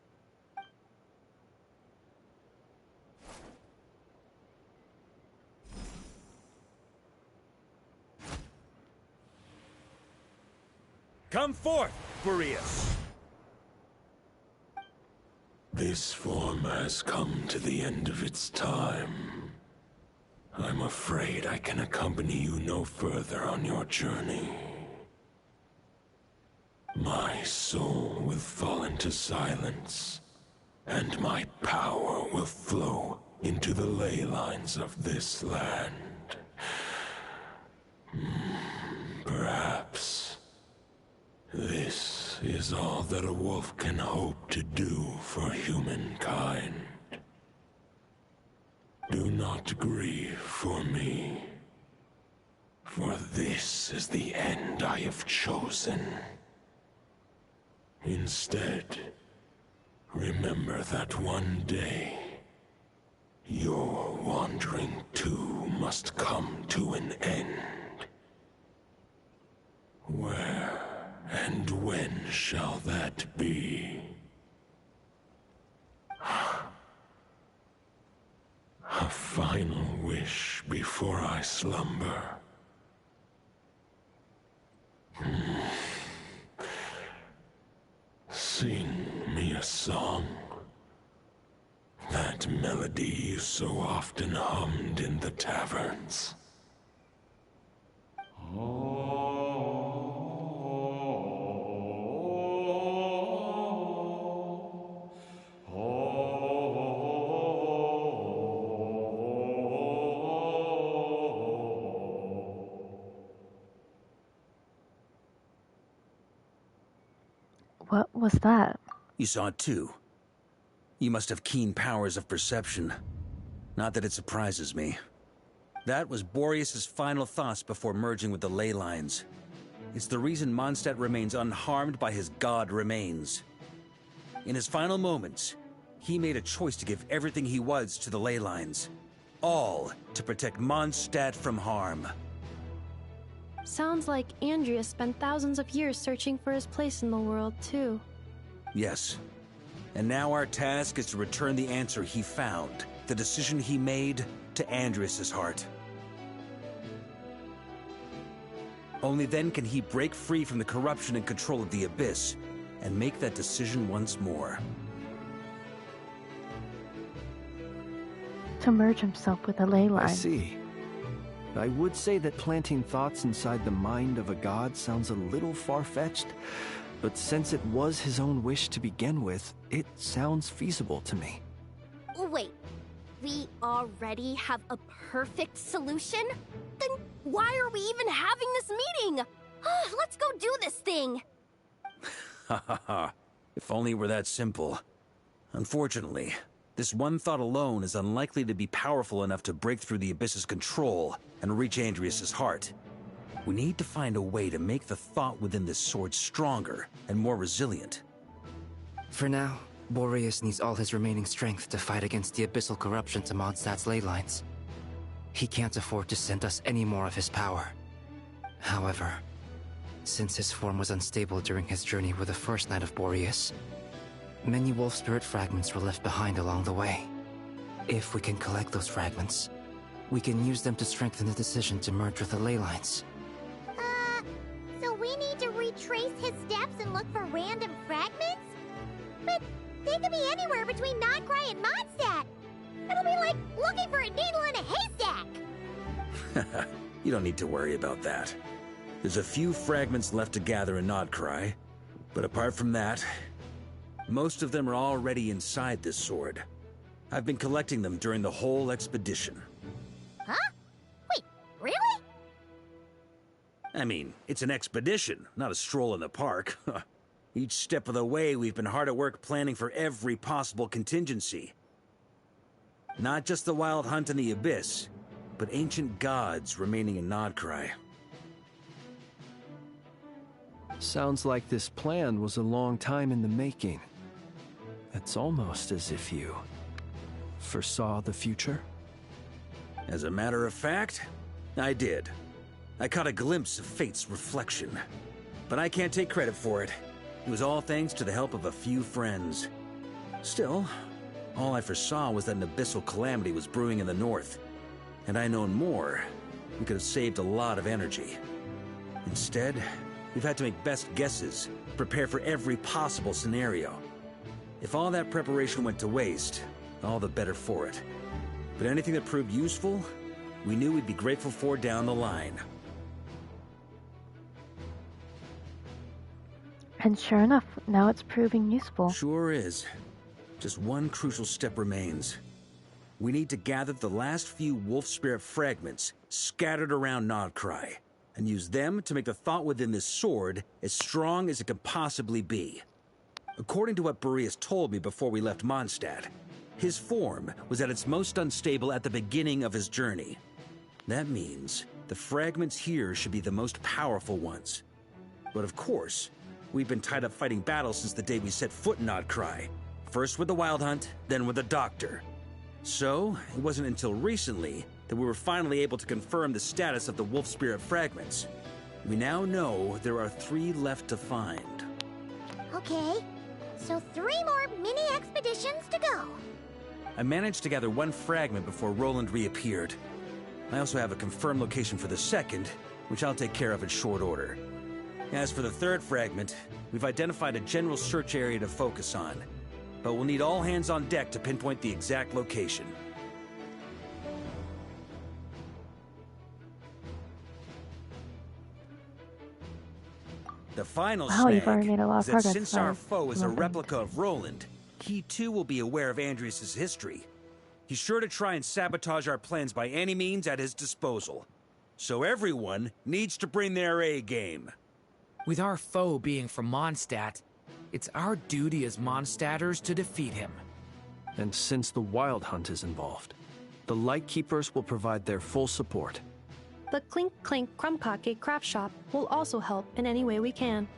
Come forth, Boreas! This form has come to the end of its time. I'm afraid I can accompany you no further on your journey. My soul will fall into silence and my power will flow into the ley lines of this land. Perhaps this is all that a wolf can hope to do for humankind. Do not grieve for me, for this is the end I have chosen. Instead, remember that one day, your wandering too must come to an end. Where and when shall that be? A final wish before I slumber. Sing me a song. That melody you so often hummed in the taverns. What was that? You saw it too. You must have keen powers of perception. Not that it surprises me. That was Boreas's final thoughts before merging with the ley lines. It's the reason Mondstadt remains unharmed by his god remains. In his final moments, he made a choice to give everything he was to the ley lines. All to protect Mondstadt from harm. Sounds like Andreas spent thousands of years searching for his place in the world, too. Yes. And now our task is to return the answer he found, the decision he made, to Andreas's heart. Only then can he break free from the corruption and control of the Abyss, and make that decision once more. To merge himself with the ley line. I see. I would say that planting thoughts inside the mind of a god sounds a little far-fetched, but since it was his own wish to begin with, it sounds feasible to me. Wait, we already have a perfect solution? Then why are we even having this meeting? Let's go do this thing! Ha ha ha. If only it were that simple. Unfortunately, this one thought alone is unlikely to be powerful enough to break through the Abyss's control and reach Andreas's heart. We need to find a way to make the thought within this sword stronger and more resilient. For now, Boreas needs all his remaining strength to fight against the abyssal corruption to Mondstadt's ley lines. He can't afford to send us any more of his power. However, since his form was unstable during his journey with the first Knight of Boreas, many wolf spirit fragments were left behind along the way. If we can collect those fragments, we can use them to strengthen the decision to merge with the ley lines. So we need to retrace his steps and look for random fragments? But they could be anywhere between Nodcry and Mondstadt. It'll be like looking for a needle in a haystack. You don't need to worry about that. There's a few fragments left to gather in Nodcry, but apart from that, most of them are already inside this sword. I've been collecting them during the whole expedition. Huh? Wait, really? I mean, it's an expedition, not a stroll in the park. Each step of the way, we've been hard at work planning for every possible contingency. Not just the wild hunt in the Abyss, but ancient gods remaining in Nodcry. Sounds like this plan was a long time in the making. It's almost as if you foresaw the future. As a matter of fact, I did. I caught a glimpse of fate's reflection. But I can't take credit for it. It was all thanks to the help of a few friends. Still, all I foresaw was that an abyssal calamity was brewing in the north. Had I known more, we could have saved a lot of energy. Instead, we've had to make best guesses, prepare for every possible scenario. If all that preparation went to waste, all the better for it. But anything that proved useful, we knew we'd be grateful for down the line. And sure enough, now it's proving useful. Sure is. Just one crucial step remains. We need to gather the last few wolf spirit fragments scattered around Nodcry, and use them to make the thought within this sword as strong as it can possibly be. According to what Boreas told me before we left Mondstadt, his form was at its most unstable at the beginning of his journey. That means the fragments here should be the most powerful ones. But of course, we've been tied up fighting battles since the day we set foot in Nodcry. First with the Wild Hunt, then with the Doctor. So, it wasn't until recently that we were finally able to confirm the status of the wolf spirit fragments. We now know there are 3 left to find. Okay, so 3 more mini expeditions to go. I managed to gather 1 fragment before Roland reappeared. I also have a confirmed location for the second, which I'll take care of in short order. As for the 3rd fragment, we've identified a general search area to focus on, but we'll need all hands on deck to pinpoint the exact location. The final you've already made a lot of is that progress, since our sorry. foe is a Nothing. replica of Roland, he too will be aware of Andrias' history. He's sure to try and sabotage our plans by any means at his disposal. So everyone needs to bring their A game. With our foe being from Mondstadt, it's our duty as Mondstadters to defeat him. And since the Wild Hunt is involved, the Lightkeepers will provide their full support. The Clink Clink Krumkake craft shop will also help in any way we can.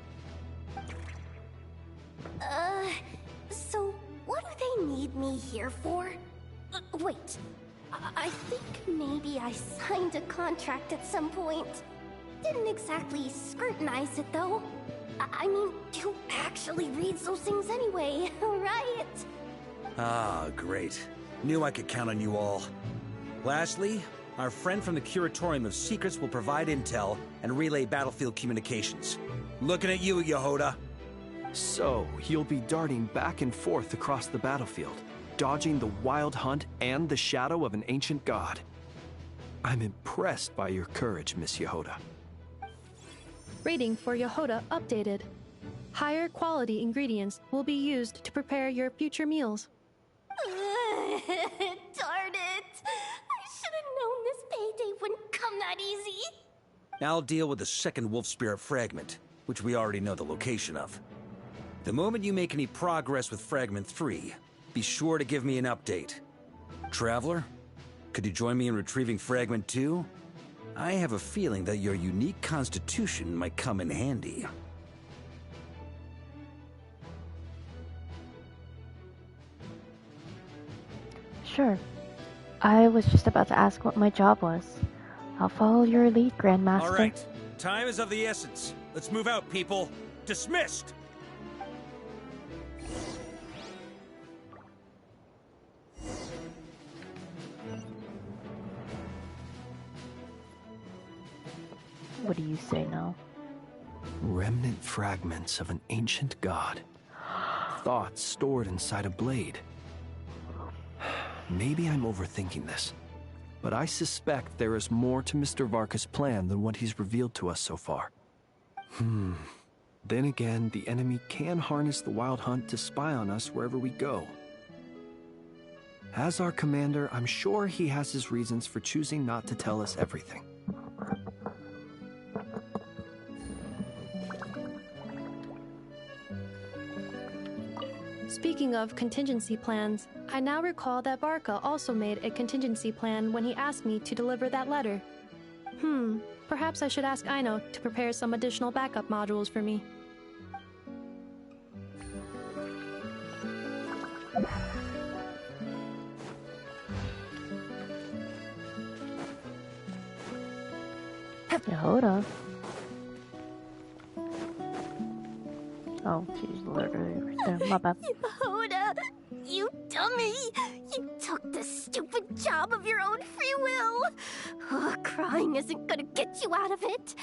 So what do they need me here for? Wait, I think maybe I signed a contract at some point. Didn't exactly scrutinize it, though. I mean, who actually reads those things anyway, right? Ah, great. Knew I could count on you all. Lastly, our friend from the Curatorium of Secrets will provide intel and relay battlefield communications. Looking at you, Yehoda. So, you'll be darting back and forth across the battlefield, dodging the Wild Hunt and the shadow of an ancient god. I'm impressed by your courage, Miss Yehoda. Rating for Yehoda updated. Higher quality ingredients will be used to prepare your future meals. Darn it! I should have known this payday wouldn't come that easy. I'll deal with the second wolf spirit fragment, which we already know the location of. The moment you make any progress with Fragment 3, be sure to give me an update. Traveler, could you join me in retrieving Fragment 2? I have a feeling that your unique constitution might come in handy. Sure. I was just about to ask what my job was. I'll follow your lead, Grandmaster. All right. Time is of the essence. Let's move out, people. Dismissed! What do you say now? Remnant fragments of an ancient god. Thoughts stored inside a blade. Maybe I'm overthinking this, but I suspect there is more to Mr. Varka's plan than what he's revealed to us so far. Then again, the enemy can harness the Wild Hunt to spy on us wherever we go. As our commander, I'm sure he has his reasons for choosing not to tell us everything. Speaking of contingency plans, I now recall that Varka also made a contingency plan when he asked me to deliver that letter. Perhaps I should ask Aino to prepare some additional backup modules for me. Yehoda. Oh, she's literally right there. My bad. Yehoda, you dummy! You took the stupid job of your own free will! Oh, crying isn't gonna get you out of it!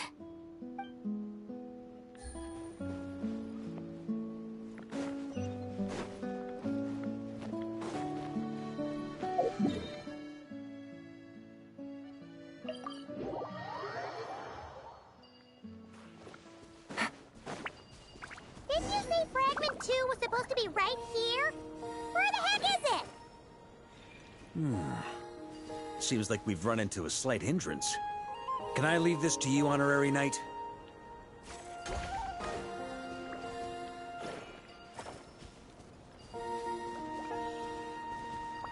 Didn't you say Fragment 2 was supposed to be right here? Where the Seems like we've run into a slight hindrance. Can I leave this to you, Honorary Knight?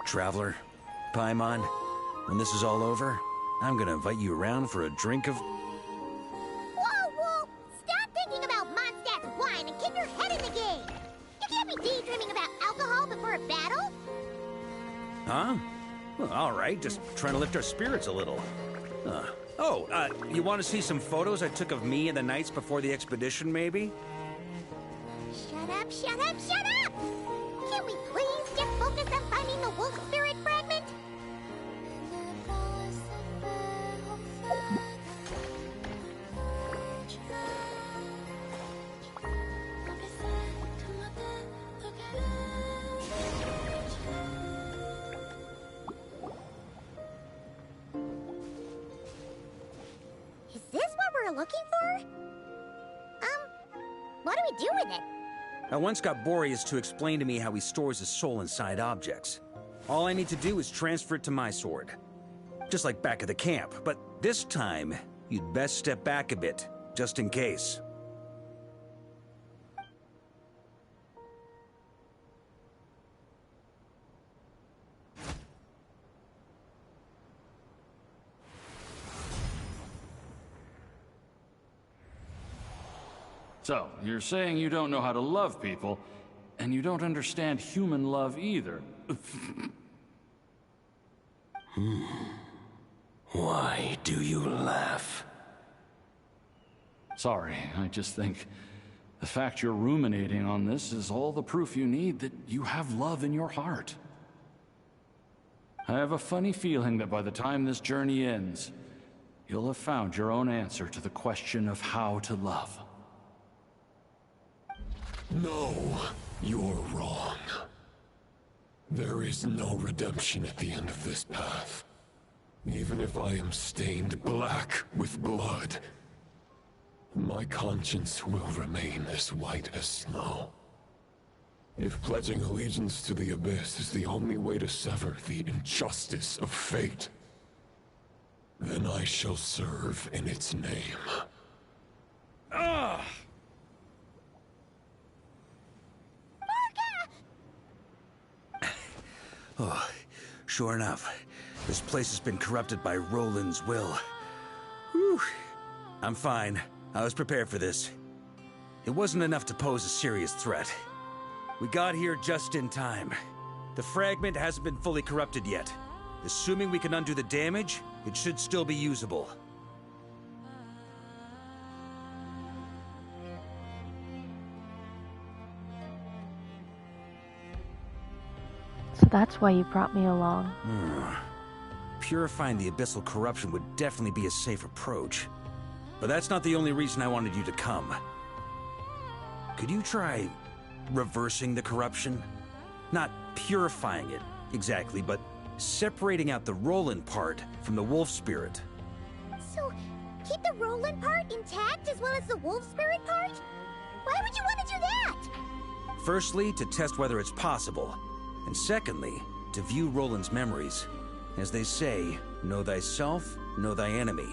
Traveler, Paimon, when this is all over, I'm gonna invite you around for a drink of... Whoa! Stop thinking about Mondstadt's wine and keep your head in the game! You can't be daydreaming about alcohol before a battle! Huh? Well, all right, just trying to lift our spirits a little. You want to see some photos I took of me and the knights before the expedition, maybe? Shut up! Can we please get focused on finding the wolf spirit fragment? Is this what we're looking for? What do we do with it? I once got Boreas to explain to me how he stores his soul inside objects. All I need to do is transfer it to my sword. Just like back at the camp, but this time, you'd best step back a bit, just in case. So, you're saying you don't know how to love people, and you don't understand human love either. Why do you laugh? Sorry, I just think the fact you're ruminating on this is all the proof you need that you have love in your heart. I have a funny feeling that by the time this journey ends, you'll have found your own answer to the question of how to love. No, you're wrong. There is no redemption at the end of this path. Even if I am stained black with blood, my conscience will remain as white as snow. If pledging allegiance to the Abyss is the only way to sever the injustice of fate, then I shall serve in its name. Oh, sure enough. This place has been corrupted by Roland's will. Whew. I'm fine. I was prepared for this. It wasn't enough to pose a serious threat. We got here just in time. The fragment hasn't been fully corrupted yet. Assuming we can undo the damage, it should still be usable. So that's why you brought me along. Purifying the abyssal corruption would definitely be a safe approach. But that's not the only reason I wanted you to come. Could you try reversing the corruption? Not purifying it, exactly, but separating out the Roland part from the wolf spirit. So, keep the Roland part intact as well as the wolf spirit part? Why would you want to do that? Firstly, to test whether it's possible. And secondly, to view Roland's memories. As they say, know thyself, know thy enemy.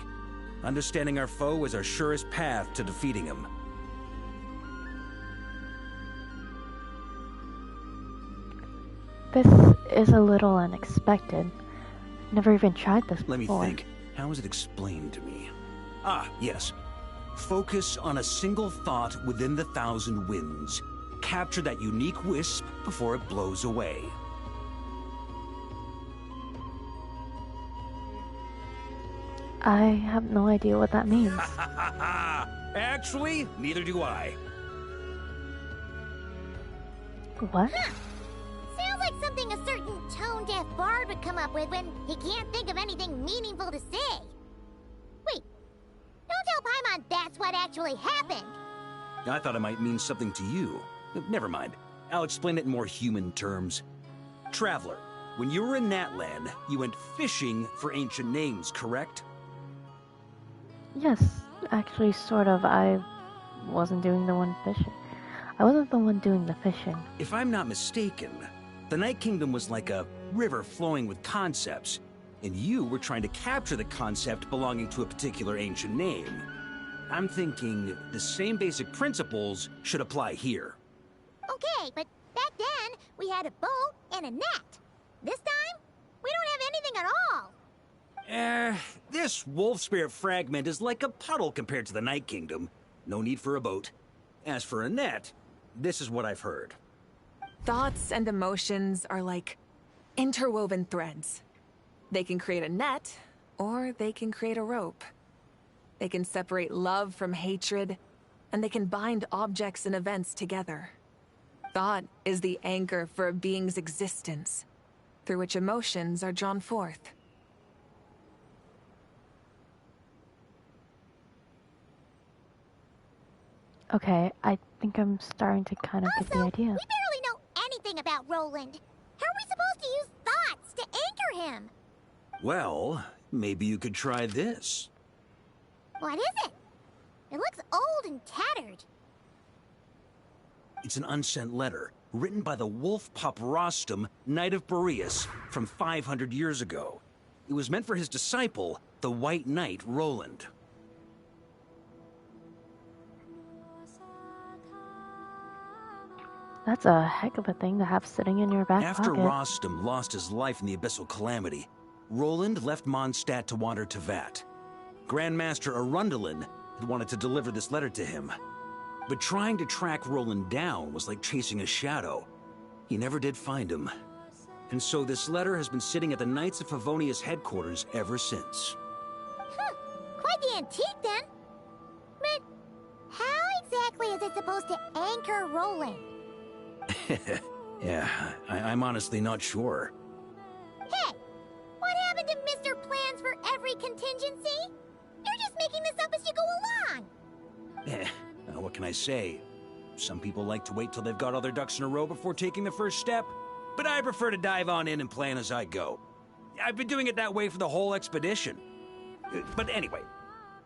Understanding our foe is our surest path to defeating him. This is a little unexpected. Never even tried this before. Let me think. How was it explained to me? Ah, yes. Focus on a single thought within the 1,000 winds. Capture that unique wisp before it blows away. I have no idea what that means. Actually, neither do I. What? Sounds like something a certain tone-deaf bard would come up with when he can't think of anything meaningful to say. Wait, don't tell Paimon that's what actually happened. I thought it might mean something to you. Never mind. I'll explain it in more human terms. Traveler, when you were in Natlan, you went fishing for ancient names, correct? Yes, actually, sort of. I wasn't doing the one fishing. I wasn't the one doing the fishing. If I'm not mistaken, the Night Kingdom was like a river flowing with concepts, and you were trying to capture the concept belonging to a particular ancient name. I'm thinking the same basic principles should apply here. Okay, but back then, we had a boat and a net. This time, we don't have anything at all. This wolf spirit fragment is like a puddle compared to the Night Kingdom. No need for a boat. As for a net, this is what I've heard. Thoughts and emotions are like interwoven threads. They can create a net, or they can create a rope. They can separate love from hatred, and they can bind objects and events together. Thought is the anchor for a being's existence, through which emotions are drawn forth. Okay, I think I'm starting to kind of get the idea. We barely know anything about Roland. How are we supposed to use thoughts to anchor him? Well, maybe you could try this. What is it? It looks old and tattered. It's an unsent letter, written by the wolf pup Rostam, Knight of Boreas, from 500 years ago. It was meant for his disciple, the White Knight Roland. That's a heck of a thing to have sitting in your back After pocket. Rostam lost his life in the Abyssal Calamity, Roland left Mondstadt to wander to Vat. Grandmaster Arundelen had wanted to deliver this letter to him. But trying to track Roland down was like chasing a shadow. He never did find him. And so this letter has been sitting at the Knights of Favonius headquarters ever since. Quite the antique, then. But how exactly is it supposed to anchor Roland? Yeah, I'm honestly not sure. Hey, what happened to Mr. Plans for every contingency? You're just making this up as you go along. What can I say? Some people like to wait till they've got all their ducks in a row before taking the first step, but I prefer to dive on in and plan as I go. I've been doing it that way for the whole expedition. But anyway,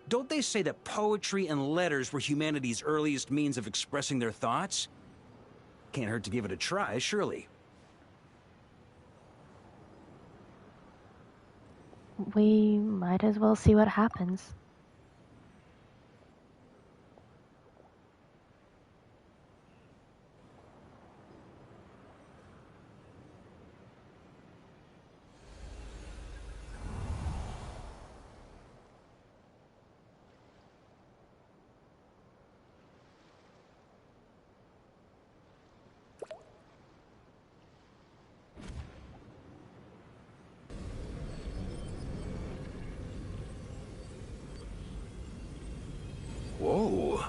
don't they say that poetry and letters were humanity's earliest means of expressing their thoughts? Can't hurt to give it a try, surely. We might as well see what happens. Whoa.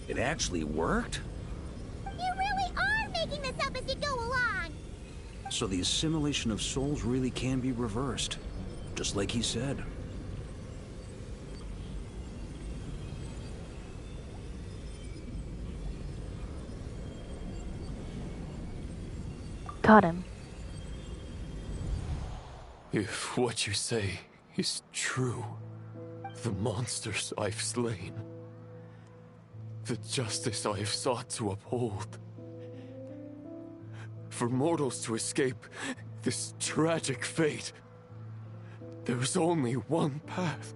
It actually worked? You really are making this up as you go along. So the assimilation of souls really can be reversed. Just like he said. Got him. If what you say is true, the monsters I've slain, the justice I have sought to uphold, for mortals to escape this tragic fate, there is only one path.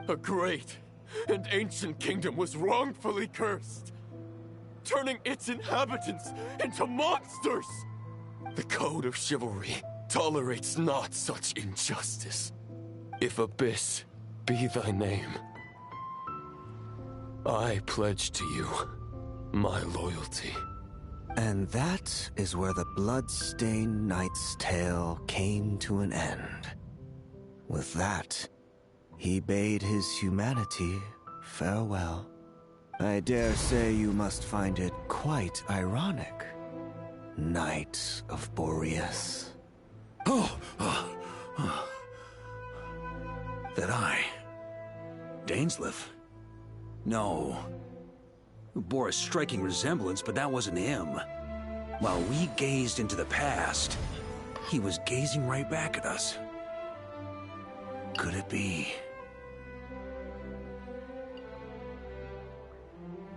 A great and ancient kingdom was wrongfully cursed, turning its inhabitants into monsters. The code of chivalry tolerates not such injustice. If Abyss be thy name, I pledge to you my loyalty. And that is where the blood-stained knight's tale came to an end. With that, he bade his humanity farewell. I dare say you must find it quite ironic, Knight of Boreas. That I... Dainsleif? No. It bore a striking resemblance, but that wasn't him. While we gazed into the past, he was gazing right back at us. Could it be?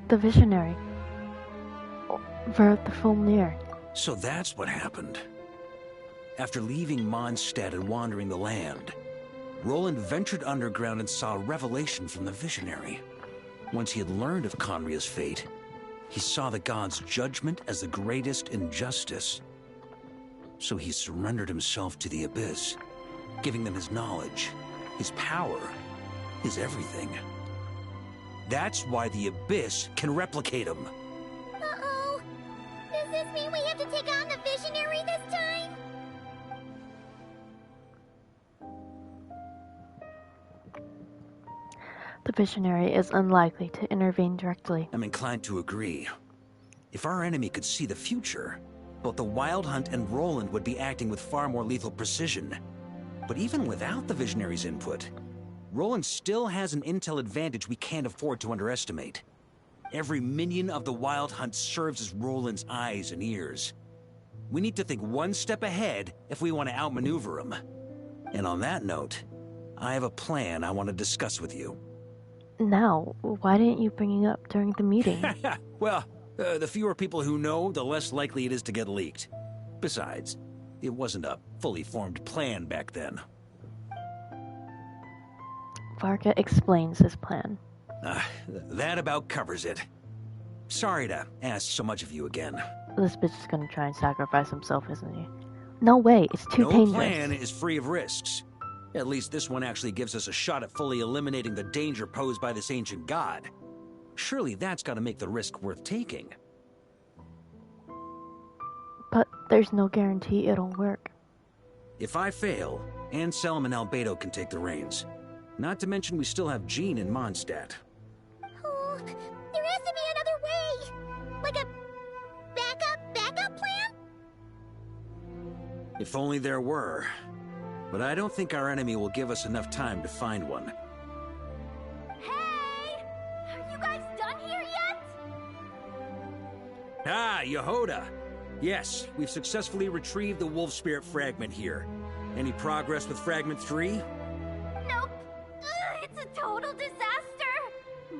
The visionary. Vert the Fulmir. So that's what happened. After leaving Mondstadt and wandering the land, Roland ventured underground and saw a revelation from the Visionary. Once he had learned of Conria's fate, he saw the gods' judgment as the greatest injustice. So he surrendered himself to the Abyss, giving them his knowledge, his power, his everything. That's why the Abyss can replicate him. Uh-oh. Does this mean we have to take on the Visionary this time? The Visionary is unlikely to intervene directly. I'm inclined to agree. If our enemy could see the future, both the Wild Hunt and Roland would be acting with far more lethal precision. But even without the Visionary's input, Roland still has an intel advantage we can't afford to underestimate. Every minion of the Wild Hunt serves as Roland's eyes and ears. We need to think one step ahead if we want to outmaneuver him. And on that note, I have a plan I want to discuss with you. Now, why didn't you bring it up during the meeting? Well, the fewer people who know, the less likely it is to get leaked. Besides, it wasn't a fully formed plan back then. Varka explains his plan. That about covers it. Sorry to ask so much of you again. This bitch is gonna try and sacrifice himself, isn't he? No way, it's too dangerous. No plan is free of risks. At least this one actually gives us a shot at fully eliminating the danger posed by this ancient god. Surely that's gotta make the risk worth taking. But there's no guarantee it'll work. If I fail, Anselm and Albedo can take the reins. Not to mention we still have Jean in Mondstadt. Oh, there has to be another way! Like a backup plan? If only there were. But I don't think our enemy will give us enough time to find one. Hey! Are you guys done here yet? Ah, Yehoda! Yes, we've successfully retrieved the Wolf Spirit fragment here. Any progress with Fragment 3? Nope. It's a total disaster.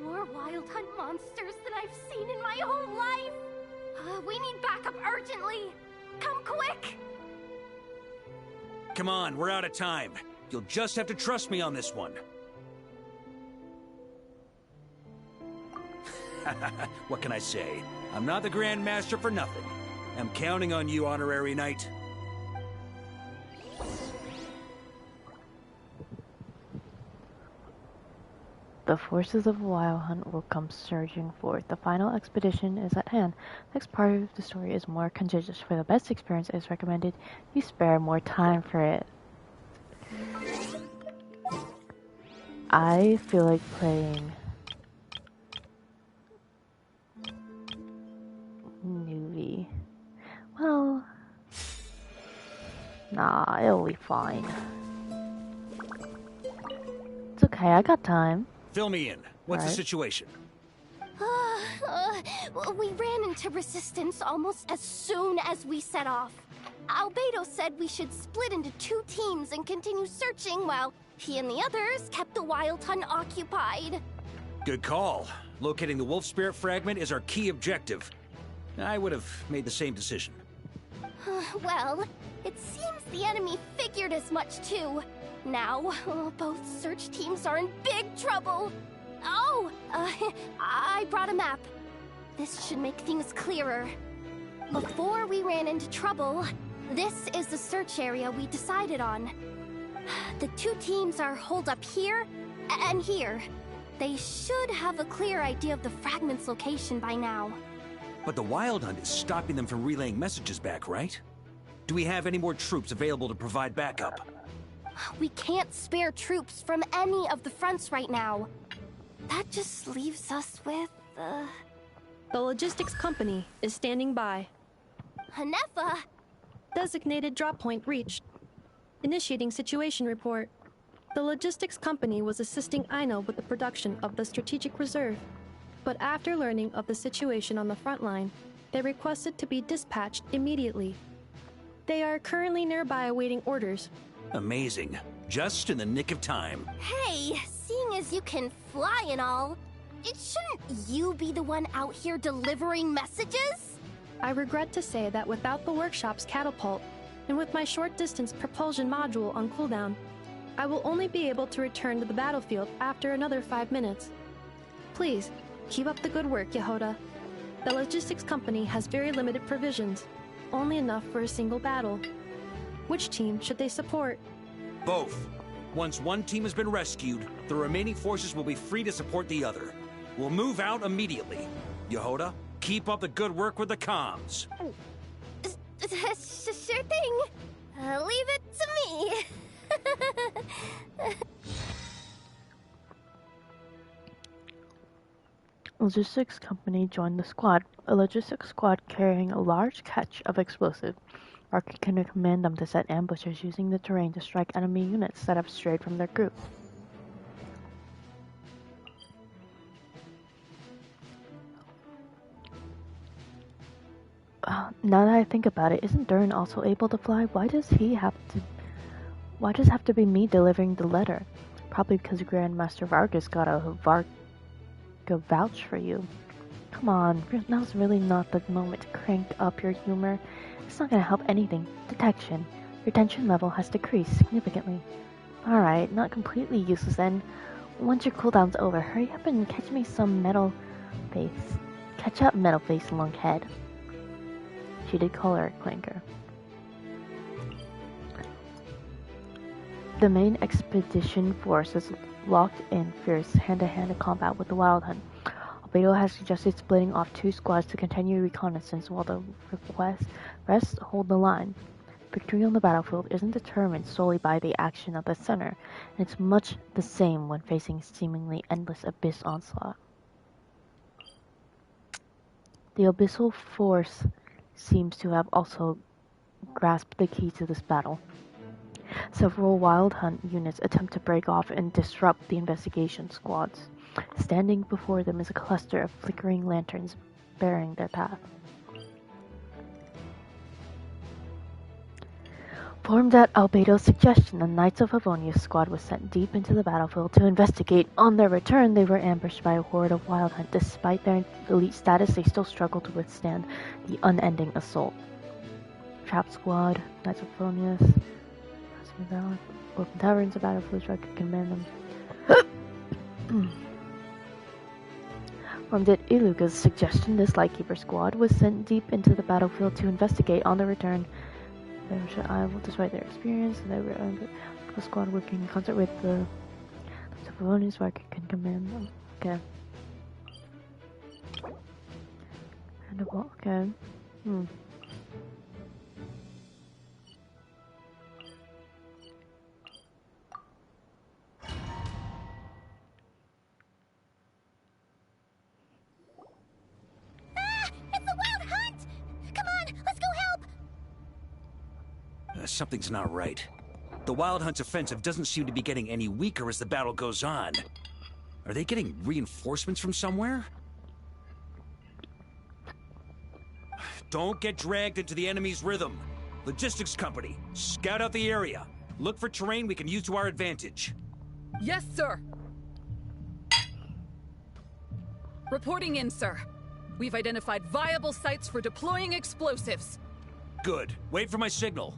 More Wild Hunt monsters than I've seen in my whole life. We need backup urgently. Come quick. Come on, we're out of time. You'll just have to trust me on this one. What can I say? I'm not the Grand Master for nothing. I'm counting on you, Honorary Knight. The forces of Wild Hunt will come surging forth. The final expedition is at hand. The next part of the story is more contentious. For the best experience, it is recommended you spare more time for it. I feel like playing Newbie. Well, nah, it'll be fine. It's okay, I got time. Fill me in. What's the situation? We ran into resistance almost as soon as we set off. Albedo said we should split into 2 teams and continue searching while he and the others kept the Wild Hunt occupied. Good call. Locating the Wolf Spirit fragment is our key objective. I would have made the same decision. Well, it seems the enemy figured as much too. Now, both search teams are in big trouble. Oh, I brought a map. This should make things clearer. Before we ran into trouble, this is the search area we decided on. The 2 teams are holed up here and here. They should have a clear idea of the fragment's location by now. But the Wild Hunt is stopping them from relaying messages back, right? Do we have any more troops available to provide backup? We can't spare troops from any of the fronts right now. That just leaves us with, The logistics company is standing by. Hanefa! Designated drop point reached. Initiating situation report. The logistics company was assisting Aino with the production of the strategic reserve. But after learning of the situation on the front line, they requested to be dispatched immediately. They are currently nearby awaiting orders. Amazing. Just in the nick of time. Hey, seeing as you can fly and all, shouldn't you be the one out here delivering messages? I regret to say that without the workshop's catapult, and with my short-distance propulsion module on cooldown, I will only be able to return to the battlefield after another 5 minutes. Please, keep up the good work, Yehoda. The logistics company has very limited provisions, only enough for a single battle. Which team should they support? Both. Once one team has been rescued, the remaining forces will be free to support the other. We'll move out immediately. Yehoda, keep up the good work with the comms. Sure thing. Leave it to me. Logistics company joined the squad. A logistics squad carrying a large catch of explosive. Varka can command them to set ambushes using the terrain to strike enemy units that have strayed from their group. Now that I think about it, isn't Durin also able to fly? Why does it have to be me delivering the letter? Probably because Grandmaster Varka's got a Varka vouch for you. Come on, now's really not the moment to crank up your humor. It's not gonna help anything. Detection. Your tension level has decreased significantly. Alright, not completely useless then. Once your cooldown's over, hurry up and catch me some metal face. Catch up, metal face lunkhead. She did call her a clanker. The main expedition force is locked in fierce hand-to-hand combat with the Wild Hunt. Albedo has suggested splitting off 2 squads to continue reconnaissance while the rest hold the line. Victory on the battlefield isn't determined solely by the action of the center, and it's much the same when facing seemingly endless abyss onslaught. The abyssal force seems to have also grasped the key to this battle. Several Wild Hunt units attempt to break off and disrupt the investigation squads. Standing before them is a cluster of flickering lanterns barring their path. Formed at Albedo's suggestion, the Knights of Favonius squad was sent deep into the battlefield to investigate. On their return, they were ambushed by a horde of Wild Hunt. Despite their elite status, they still struggled to withstand the unending assault. Trap Squad, Knights of Favonius, open taverns, the battlefield, so I could command them. Formed at Iluka's suggestion, this Lightkeeper squad was sent deep into the battlefield to investigate. On their return, despite their experience, they were the squad working in concert with the Favonius, so I can command them. Okay. Okay. Something's not right. The Wild Hunt's offensive doesn't seem to be getting any weaker as the battle goes on. Are they getting reinforcements from somewhere? Don't get dragged into the enemy's rhythm. Logistics company, scout out the area. Look for terrain we can use to our advantage. Yes, sir. Reporting in, sir. We've identified viable sites for deploying explosives. Good. Wait for my signal.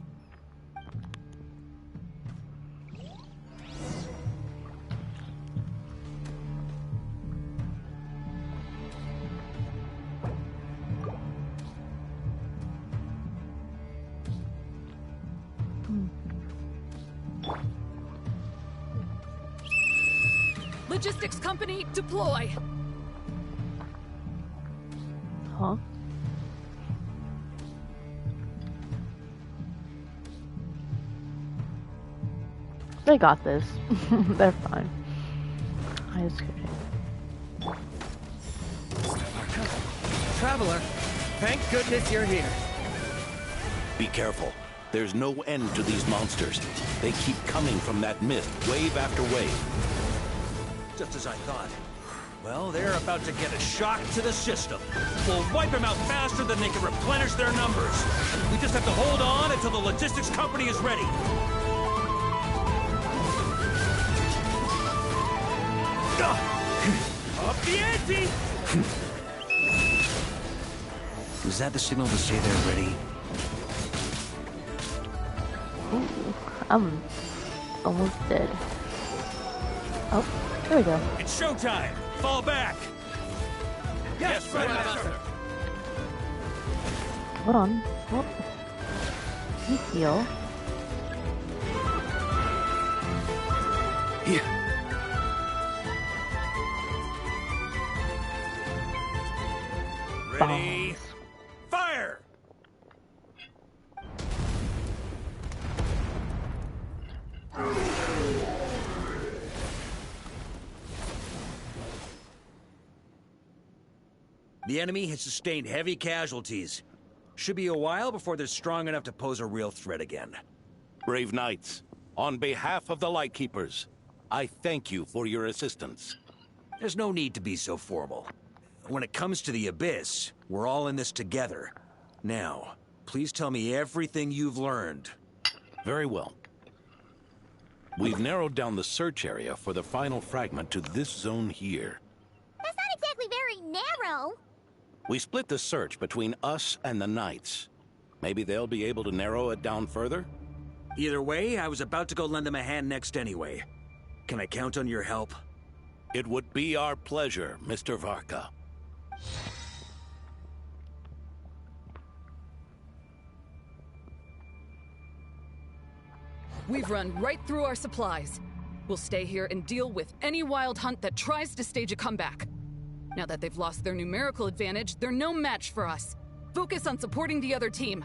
Logistics company, deploy! Huh? They got this. They're fine. I just Traveler, thank goodness you're here. Be careful. There's no end to these monsters. They keep coming from that mist, wave after wave. Just as I thought. Well, they're about to get a shock to the system. We'll wipe them out faster than they can replenish their numbers. We just have to hold on until the logistics company is ready. Up the ante! Is that the signal to say they're ready? Ooh, I'm almost dead. Oh, there we go. It's showtime! Fall back! Yes, Grandmaster! Hold on. Oh. Let me heal. Yeah. Ready? Fire! The enemy has sustained heavy casualties. Should be a while before they're strong enough to pose a real threat again. Brave knights, on behalf of the Lightkeepers, I thank you for your assistance. There's no need to be so formal. When it comes to the Abyss, we're all in this together. Now, please tell me everything you've learned. Very well. We've narrowed down the search area for the final fragment to this zone here. That's not exactly very narrow. We split the search between us and the Knights. Maybe they'll be able to narrow it down further? Either way, I was about to go lend them a hand next anyway. Can I count on your help? It would be our pleasure, Mr. Varka. We've run right through our supplies. We'll stay here and deal with any wild hunt that tries to stage a comeback. Now that they've lost their numerical advantage, they're no match for us. Focus on supporting the other team.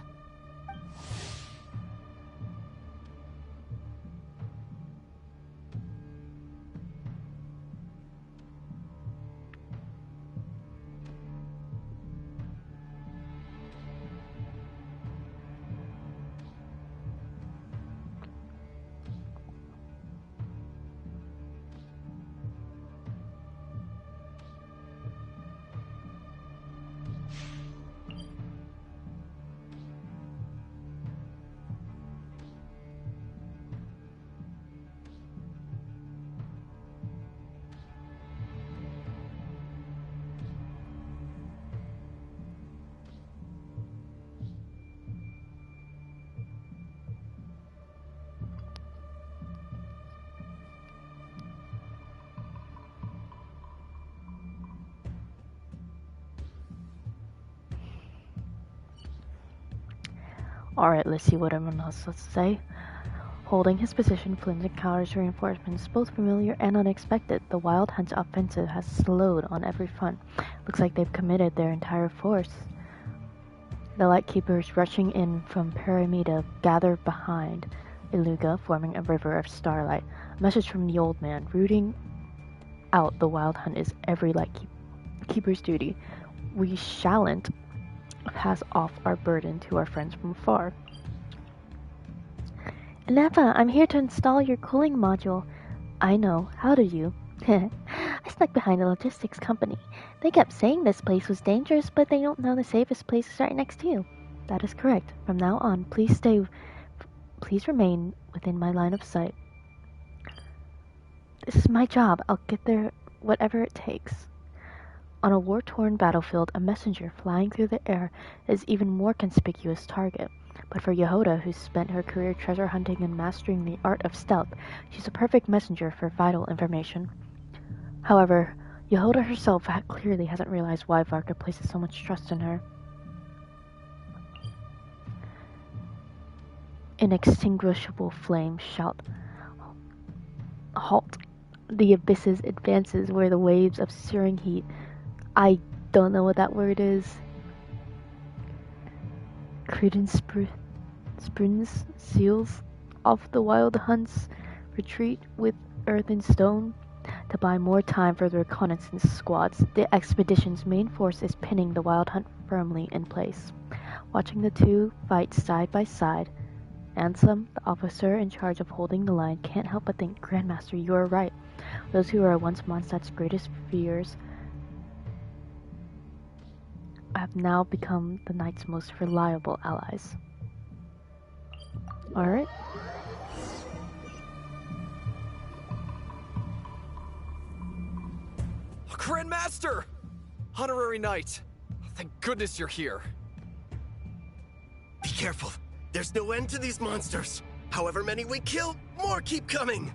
Alright, let's see what everyone else has to say. Holding his position, Flint encounters reinforcements, both familiar and unexpected. The Wild Hunt's offensive has slowed on every front. Looks like they've committed their entire force. The Lightkeepers rushing in from Paramita gather behind Iluga, forming a river of starlight. A message from the old man. Rooting out the Wild Hunt is every Lightkeeper's duty. We shalln't pass off our burden to our friends from afar. Nappa, I'm here to install your cooling module. I know. How did you? I snuck behind a logistics company. They kept saying this place was dangerous, but they don't know the safest place is right next to you. That is correct. From now on, please remain within my line of sight. This is my job. I'll get there whatever it takes. On a war-torn battlefield, a messenger flying through the air is even more conspicuous target. But for Yehoda, who's spent her career treasure hunting and mastering the art of stealth, she's a perfect messenger for vital information. However, Yehoda herself clearly hasn't realized why Varka places so much trust in her. Inextinguishable flames shout, "Halt! The abyss's advances where the waves of searing heat." I don't know what that word is. Credence sprints seals off the Wild Hunt's retreat with earth and stone. To buy more time for the reconnaissance squads, the expedition's main force is pinning the Wild Hunt firmly in place. Watching the two fight side by side, Ansem, the officer in charge of holding the line, can't help but think, Grandmaster, you are right. Those who were once Mondstadt's greatest fears have now become the Knight's most reliable allies. Alright. Grandmaster! Honorary Knight! Thank goodness you're here. careful. There's no end to these monsters. However many we kill, more keep coming.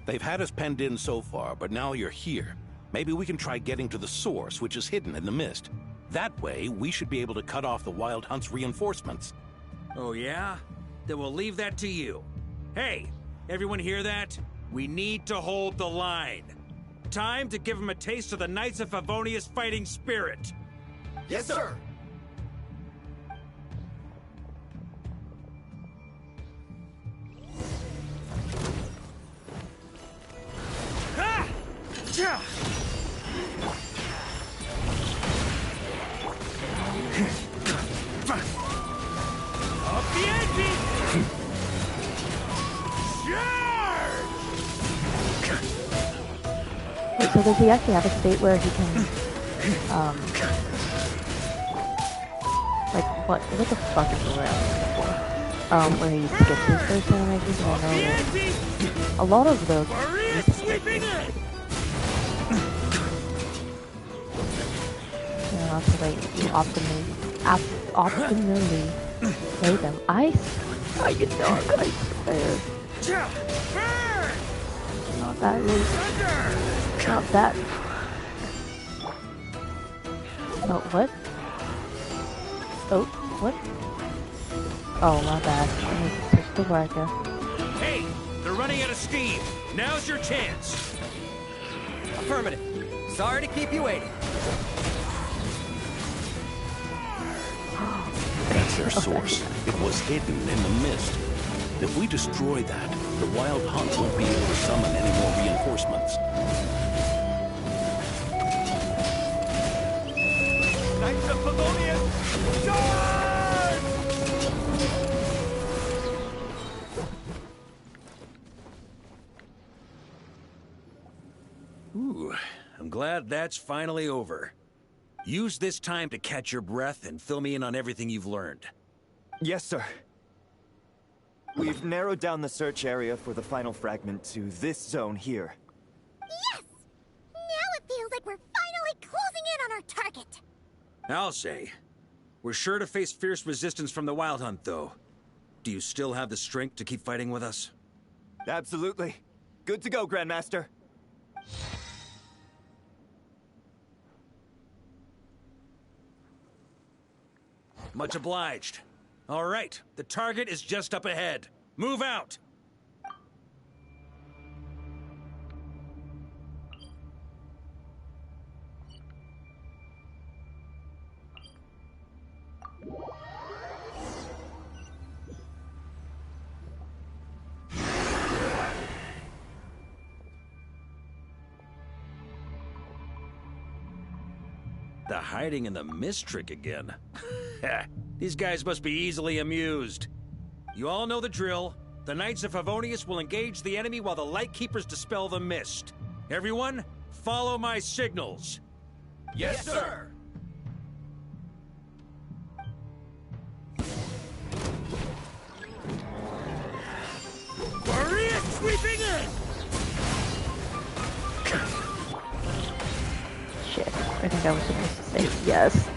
They've had us penned in so far, but now you're here. Maybe we can try getting to the source, which is hidden in the mist. That way, we should be able to cut off the Wild Hunt's reinforcements. Oh yeah? Then we'll leave that to you. Hey, everyone hear that? We need to hold the line. Time to give them a taste of the Knights of Favonius fighting spirit. Yes, sir. Ha! Ja! Up the ante! Wait, so does he actually have a state where he can, like, what the fuck is the word I'm looking for? Where he skips his first animations, and I know that a lot of those so they optimally play them. I get dark, I swear. Not that loose. Not that. Oh, what? Oh, what? Oh, my bad. I need to switch to Varka. Hey, they're running out of steam. Now's your chance. Affirmative. Sorry to keep you waiting. That's their source. It was hidden in the mist. If we destroy that, the Wild Hunt won't be able to summon any more reinforcements. Knights of Favonius, charge! Ooh, I'm glad that's finally over. Use this time to catch your breath and fill me in on everything you've learned. Yes, sir. We've narrowed down the search area for the final fragment to this zone here. Yes! Now it feels like we're finally closing in on our target. I'll say. We're sure to face fierce resistance from the Wild Hunt, though. Do you still have the strength to keep fighting with us? Absolutely. Good to go, Grandmaster. Much obliged. All right, the target is just up ahead. Move out! The hiding in the mist trick again. These guys must be easily amused. You all know the drill. The Knights of Favonius will engage the enemy while the Lightkeepers dispel the mist. Everyone, follow my signals. Yes, sir! Warrior sweeping in! Shit, I think I was supposed to say yes.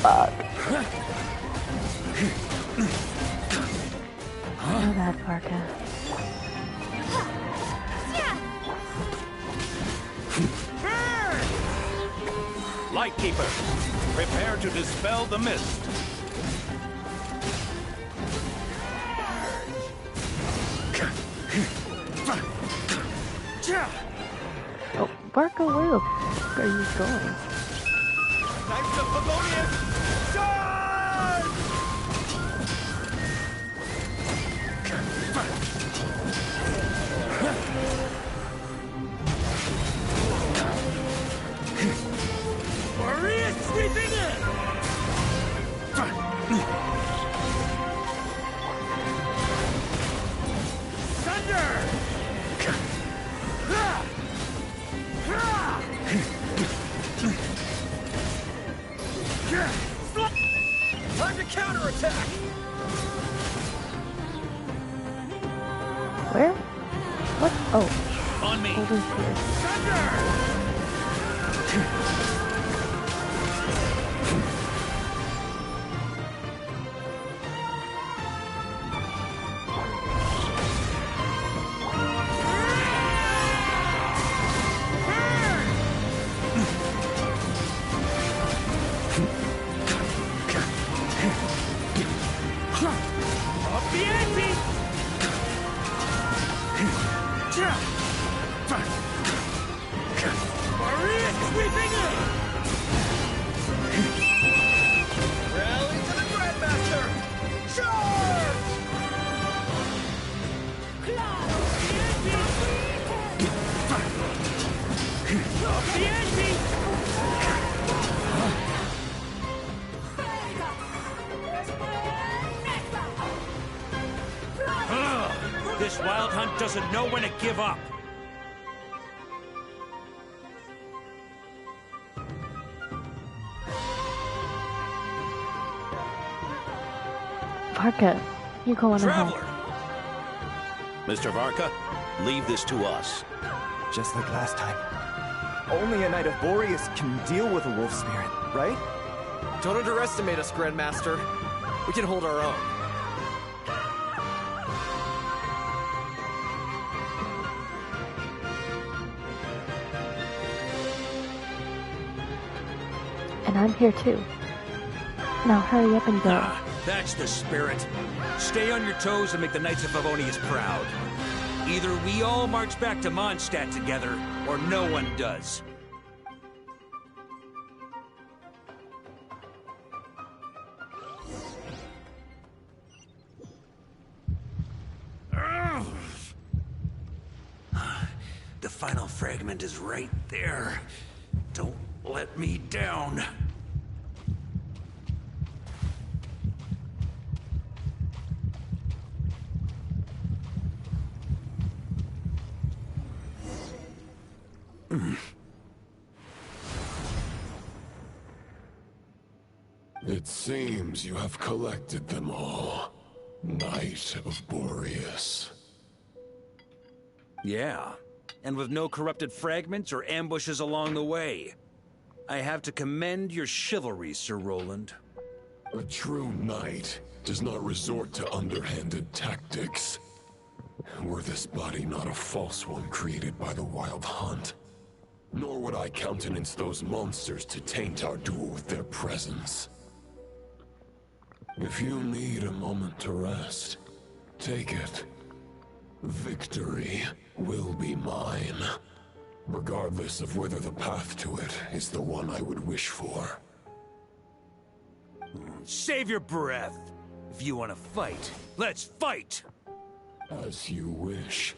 Fuck. Oh, that Varka. Lightkeeper, prepare to dispel the mist. Oh, Varka, where the fuck are you going? Knights of Favonius, charge! Warrior sweeping in! Thunder! Time to counterattack! Where? What? Oh. On me. Over here. This wild hunt doesn't know when to give up. Varka, you go on ahead. Traveler! Mr. Varka, leave this to us. Just like last time. Only a Knight of Boreas can deal with a wolf spirit, right? Don't underestimate us, Grandmaster. We can hold our own. And I'm here too. Now hurry up and go. That's the spirit. Stay on your toes and make the Knights of Favonius proud. Either we all march back to Mondstadt together, or no one does. The final fragment is right there. Don't let me down. It seems you have collected them all, Knight of Boreas. Yeah, and with no corrupted fragments or ambushes along the way. I have to commend your chivalry, Sir Roland. A true knight does not resort to underhanded tactics. Were this body not a false one created by the Wild Hunt, nor would I countenance those monsters to taint our duel with their presence. If you need a moment to rest, take it. Victory will be mine, regardless of whether the path to it is the one I would wish for. Save your breath. If you want to fight, let's fight! As you wish.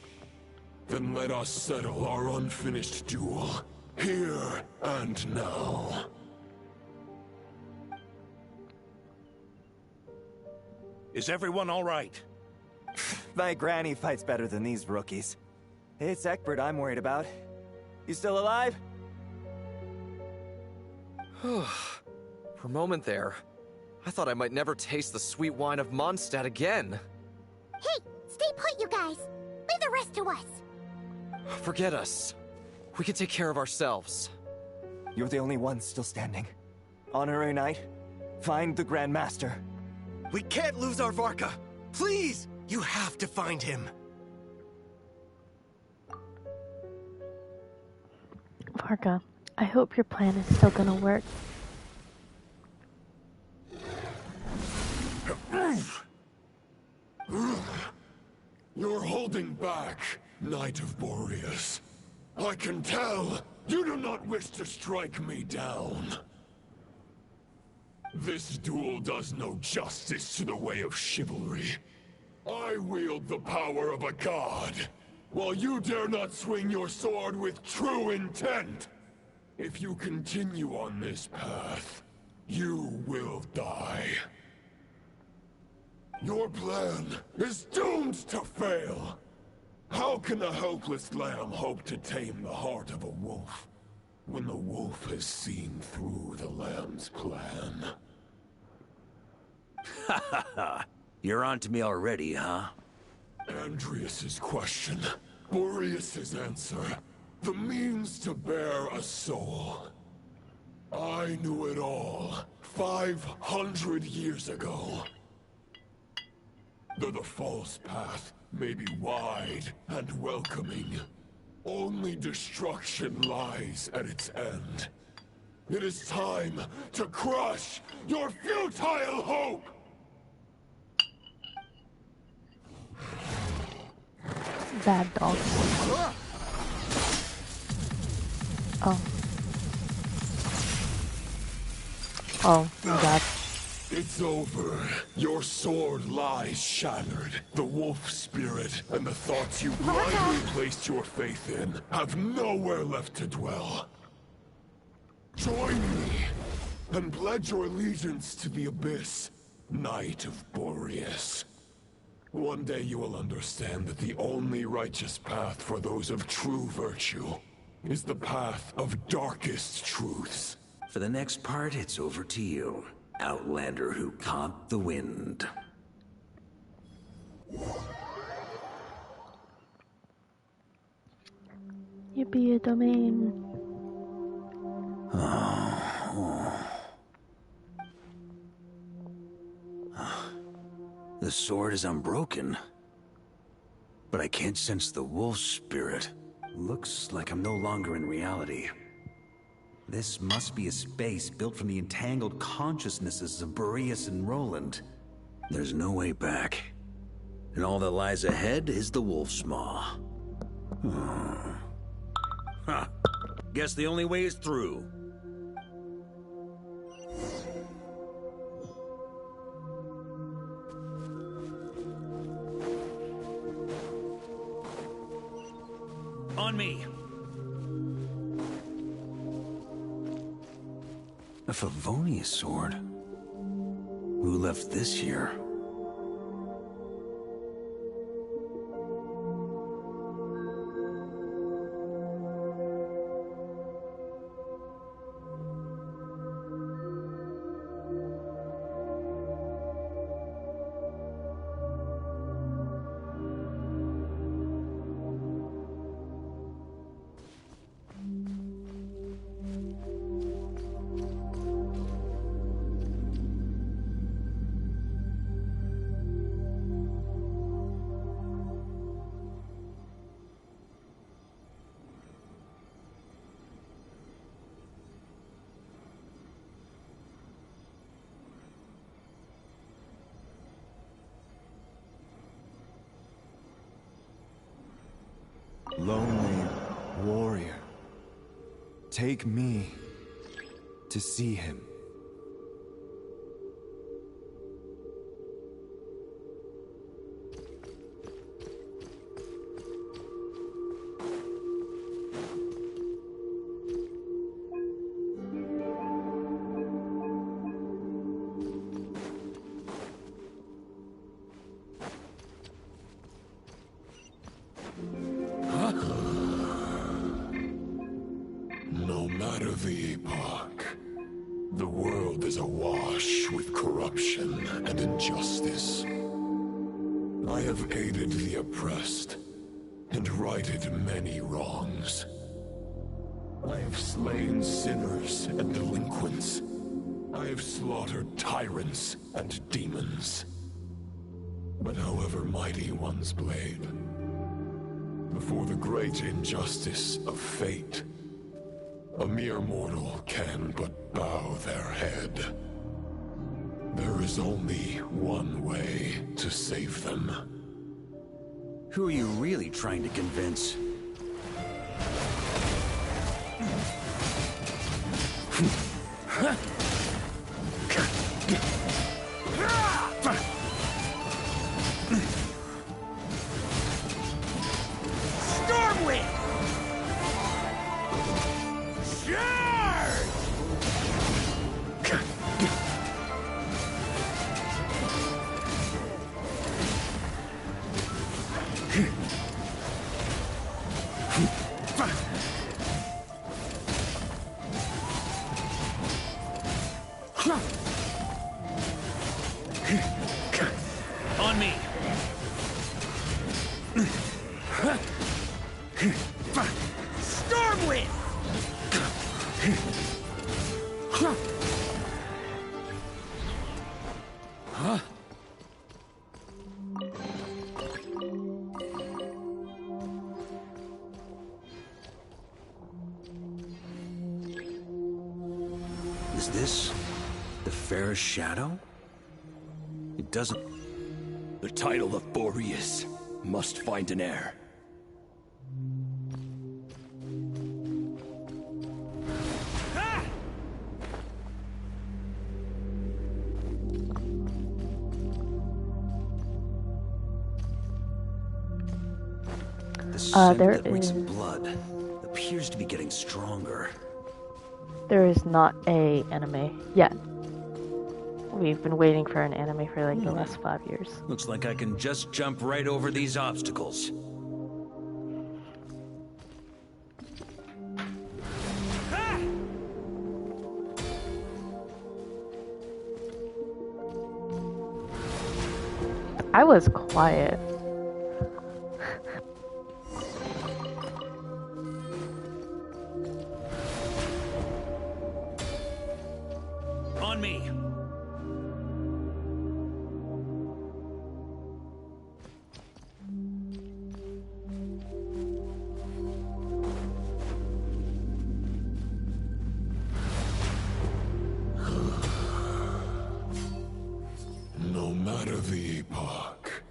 Then let us settle our unfinished duel, here and now. Is everyone all right? My granny fights better than these rookies. It's Egbert I'm worried about. You still alive? For a moment there, I thought I might never taste the sweet wine of Mondstadt again. Hey, stay put, you guys. Leave the rest to us. Forget us. We can take care of ourselves. You're the only one still standing. Honorary Knight, find the Grand Master. We can't lose our Varka! Please! You have to find him! Varka, I hope your plan is still gonna work. You're holding back, Knight of Boreas. I can tell you do not wish to strike me down. This duel does no justice to the way of chivalry. I wield the power of a god, while you dare not swing your sword with true intent. If you continue on this path, you will die. Your plan is doomed to fail. How can a helpless lamb hope to tame the heart of a wolf, when the wolf has seen through the lamb's plan? Ha ha ha! You're on to me already, huh? Andreas's question, Boreas's answer, the means to bear a soul. I knew it all 500 years ago. Though the false path may be wide and welcoming, only destruction lies at its end. It is time to crush your futile hope! Bad dog. Oh. Oh my god. It's over. Your sword lies shattered. The wolf spirit and the thoughts you blindly placed your faith in have nowhere left to dwell. Join me and pledge your allegiance to the abyss, Knight of Boreas. One day you will understand that the only righteous path for those of true virtue is the path of darkest truths. For the next part, it's over to you, Outlander who caught the wind. Yippee a domain. The sword is unbroken, but I can't sense the wolf spirit. Looks like I'm no longer in reality. This must be a space built from the entangled consciousnesses of Boreas and Roland. There's no way back. And all that lies ahead is the wolf's maw. Guess the only way is through. On me! A Favonius sword? Who left this here? Lonely warrior, take me to see him. No matter the epoch, the world is awash with corruption and injustice. I have aided the oppressed and righted many wrongs. I have slain sinners and delinquents. I have slaughtered tyrants and demons. But however mighty one's blade, before the great injustice of fate, a mere mortal can but bow their head. There is only one way to save them. Who are you really trying to convince? Stormwind! Charge! On me! Stormwind! Huh? Is this the fairest shadow? It doesn't... The title of Boreas must find an heir. The scent there that reeks is- of blood appears to be getting stronger. There is not a anime yet. We've been waiting for an anime for like the last 5 years. Looks like I can just jump right over these obstacles. I was quiet. On me. No matter the epoch,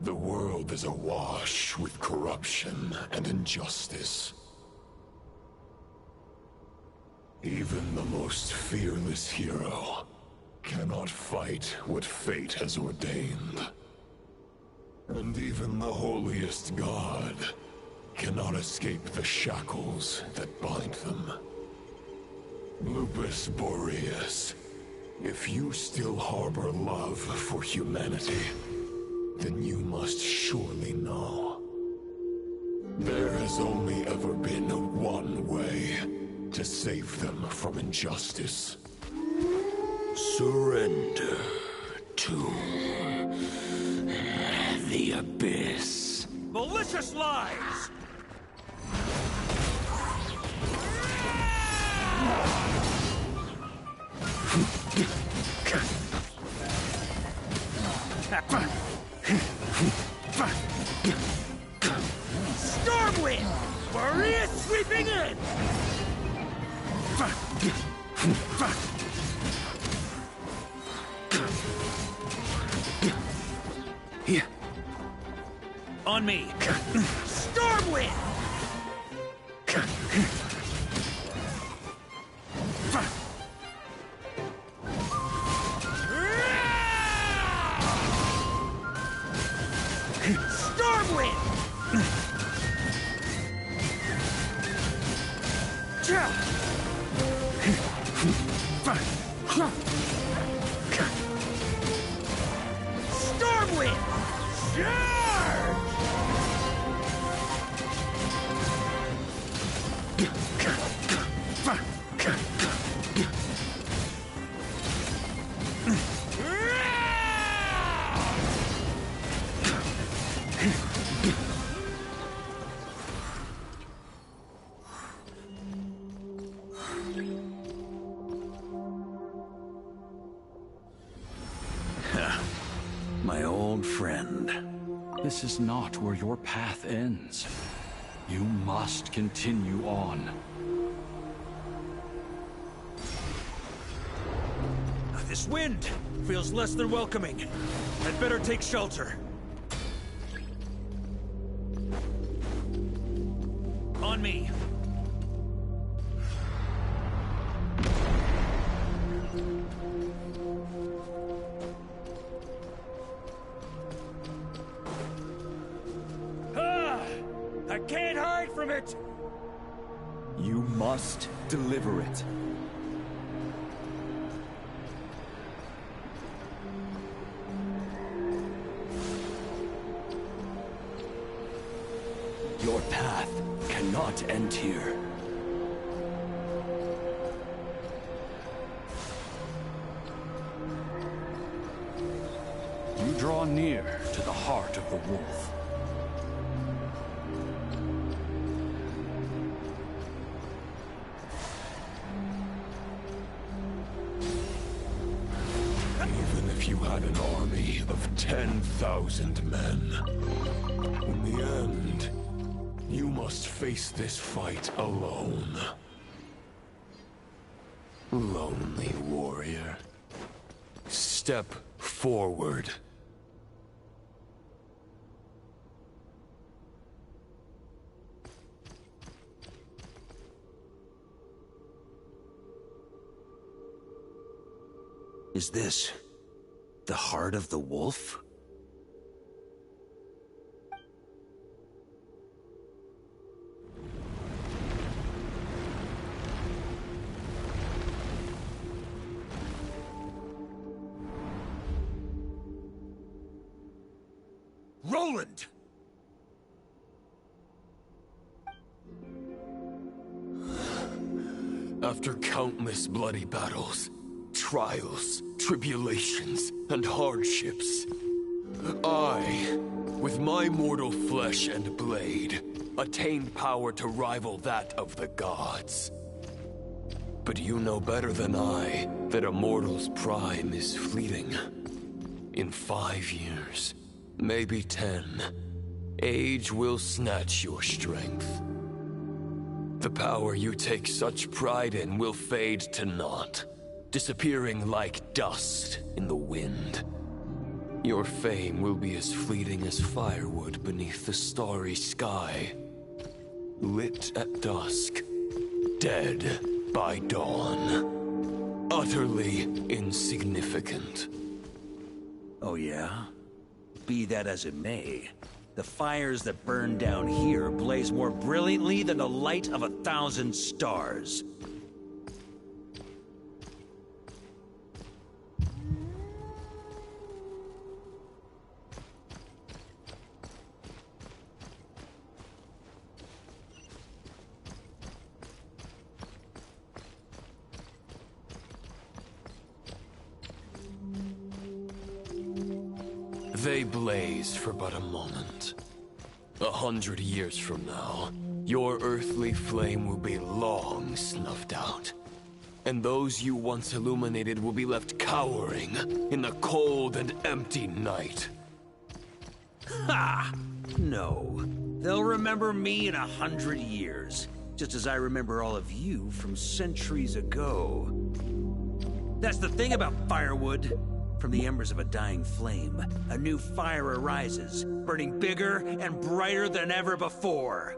the world is awash with corruption and injustice. Even the most fearless hero cannot fight what fate has ordained. And even the holiest god cannot escape the shackles that bind them. Lupus Boreas, if you still harbor love for humanity, then you must surely know. There has only ever been one way to save them from injustice. Surrender to the abyss. Malicious lies! Stormwind! Maria sweeping in! Here. On me. Stormwind! Stormwind! Stormwind! Charge! My old friend. This is not where your path ends. You must continue on. This wind feels less than welcoming. I'd better take shelter. On me. I can't hide from it! You must deliver it. Your path cannot end here. You draw near to the heart of the wolf. Even if you had an army of 10,000 men, in the end, you must face this fight alone. Lonely warrior. Step forward. Is this the heart of the wolf? Roland! After countless bloody battles, trials, tribulations, and hardships, I, with my mortal flesh and blade, attained power to rival that of the gods. But you know better than I that a mortal's prime is fleeting. In 5 years, maybe 10, age will snatch your strength. The power you take such pride in will fade to naught, disappearing like dust in the wind. Your fame will be as fleeting as firewood beneath the starry sky, lit at dusk, dead by dawn, utterly insignificant. Oh yeah? Be that as it may, the fires that burn down here blaze more brilliantly than the light of 1,000 stars. They blaze for but a moment. 100 years from now, your earthly flame will be long snuffed out. And those you once illuminated will be left cowering in the cold and empty night. Ha! No. They'll remember me in 100 years, just as I remember all of you from centuries ago. That's the thing about firewood. From the embers of a dying flame, a new fire arises, burning bigger and brighter than ever before.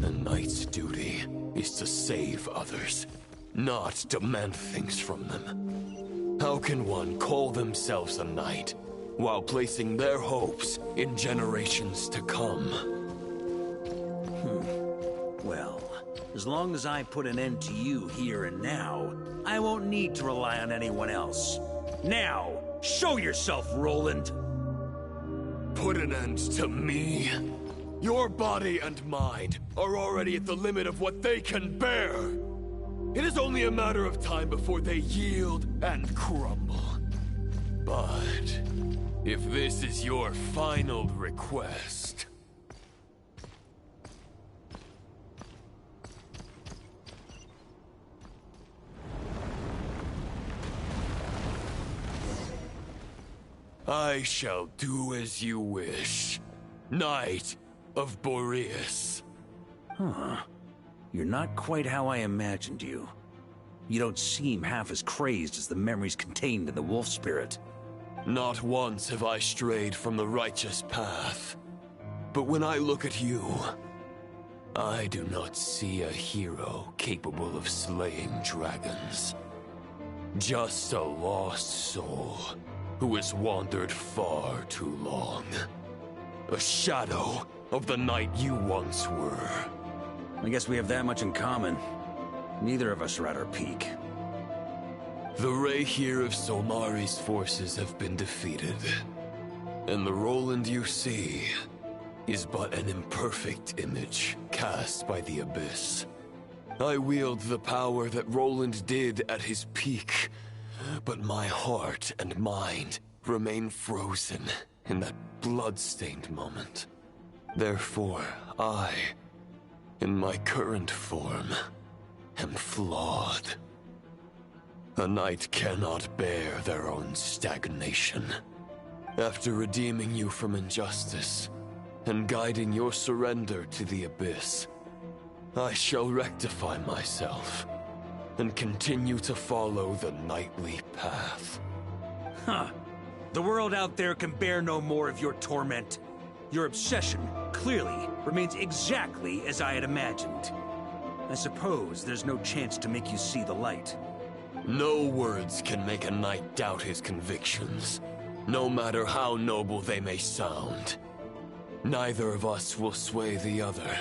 A knight's duty is to save others, not demand things from them. How can one call themselves a knight while placing their hopes in generations to come? Well, as long as I put an end to you here and now, I won't need to rely on anyone else. Now, show yourself, Roland! Put an end to me? Your body and mind are already at the limit of what they can bear. It is only a matter of time before they yield and crumble. But if this is your final request... I shall do as you wish, Knight of Boreas. Huh. You're not quite how I imagined you. You don't seem half as crazed as the memories contained in the wolf spirit. Not once have I strayed from the righteous path. But when I look at you, I do not see a hero capable of slaying dragons. Just a lost soul who has wandered far too long. A shadow of the knight you once were. I guess we have that much in common. Neither of us are at our peak. The Rayhir of Solmari's forces have been defeated. And the Roland you see is but an imperfect image cast by the Abyss. I wield the power that Roland did at his peak, but my heart and mind remain frozen in that blood-stained moment. Therefore, I, in my current form, am flawed. A knight cannot bear their own stagnation. After redeeming you from injustice and guiding your surrender to the Abyss, I shall rectify myself and continue to follow the knightly path. Huh. The world out there can bear no more of your torment. Your obsession, clearly, remains exactly as I had imagined. I suppose there's no chance to make you see the light. No words can make a knight doubt his convictions, no matter how noble they may sound. Neither of us will sway the other.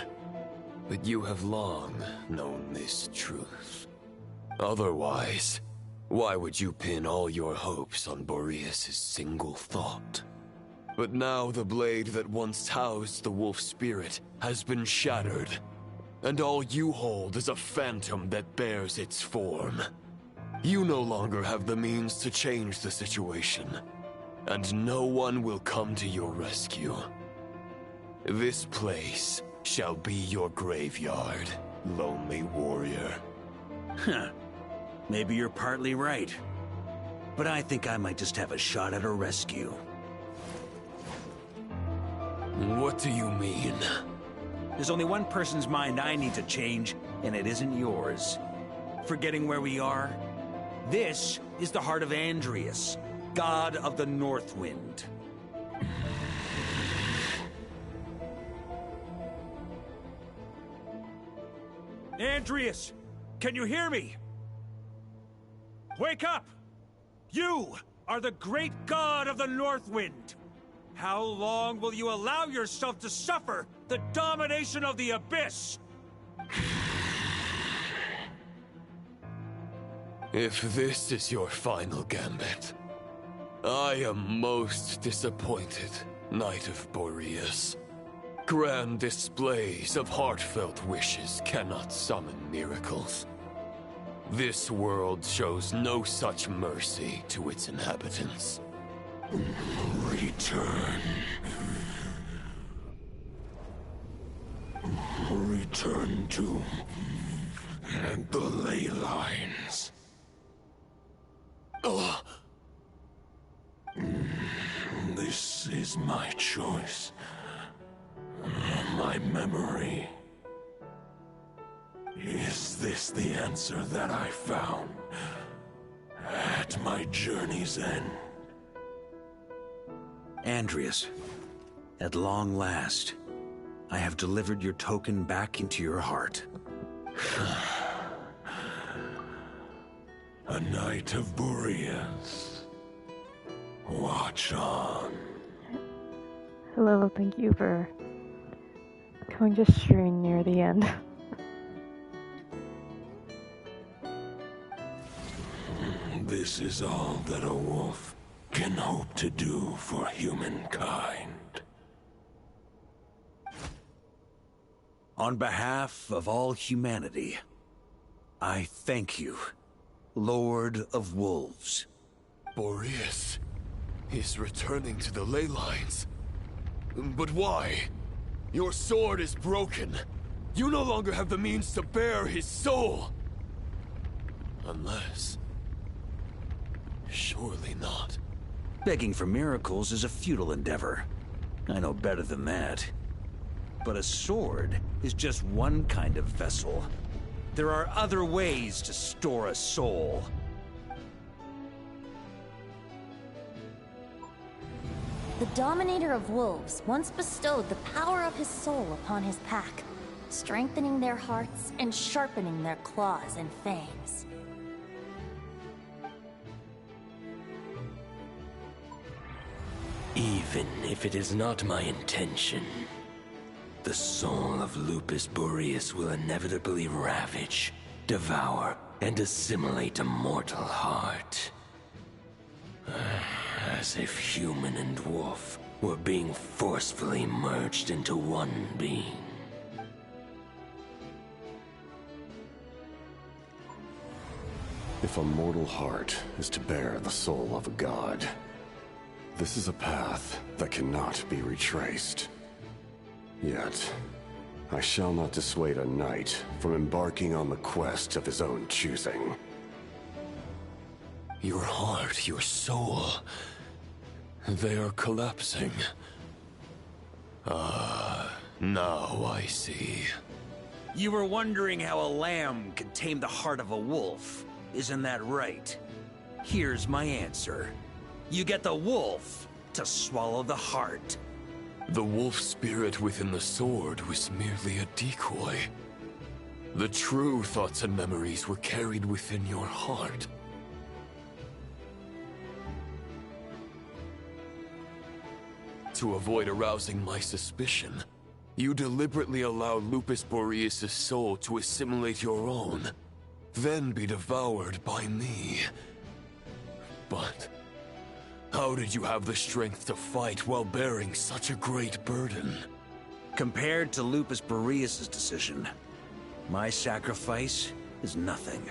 but you have long known this truth. Otherwise, why would you pin all your hopes on Boreas' single thought? But now the blade that once housed the wolf spirit has been shattered, and all you hold is a phantom that bears its form. You no longer have the means to change the situation, and no one will come to your rescue. This place shall be your graveyard, lonely warrior. Huh. Maybe you're partly right. But I think I might just have a shot at a rescue. What do you mean? There's only one person's mind I need to change, and it isn't yours. Forgetting where we are? This is the heart of Andreas, god of the North Wind. Andreas! Can you hear me? Wake up! You are the great god of the North Wind! How long will you allow yourself to suffer the domination of the Abyss? If this is your final gambit, I am most disappointed, Knight of Boreas. Grand displays of heartfelt wishes cannot summon miracles. This world shows no such mercy to its inhabitants. Return. Return to the ley lines. This is my choice. My memory. Is this the answer that I found at my journey's end? Andreas, at long last, I have delivered your token back into your heart. A Knight of Boreas. Watch on. Hello, thank you for coming to stream near the end. This is all that a wolf can hope to do for humankind. On behalf of all humanity, I thank you, Lord of Wolves. Boreas is returning to the ley lines. But why? Your sword is broken. You no longer have the means to bear his soul. Unless... surely not. Begging for miracles is a futile endeavor. I know better than that. But a sword is just one kind of vessel. There are other ways to store a soul. The Dominator of Wolves once bestowed the power of his soul upon his pack, strengthening their hearts and sharpening their claws and fangs. Even if it is not my intention, the soul of Lupus Boreas will inevitably ravage, devour, and assimilate a mortal heart. As if human and wolf were being forcefully merged into one being. If a mortal heart is to bear the soul of a god, this is a path that cannot be retraced. Yet, I shall not dissuade a knight from embarking on the quest of his own choosing. Your heart, your soul... they are collapsing. Now I see. You were wondering how a lamb could tame the heart of a wolf, isn't that right? Here's my answer. You get the wolf to swallow the heart. The wolf spirit within the sword was merely a decoy. The true thoughts and memories were carried within your heart. To avoid arousing my suspicion, You deliberately allow Lupus Boreas' soul to assimilate your own, then be devoured by me. But how did you have the strength to fight while bearing such a great burden? Compared to Lupus Boreas' decision, my sacrifice is nothing.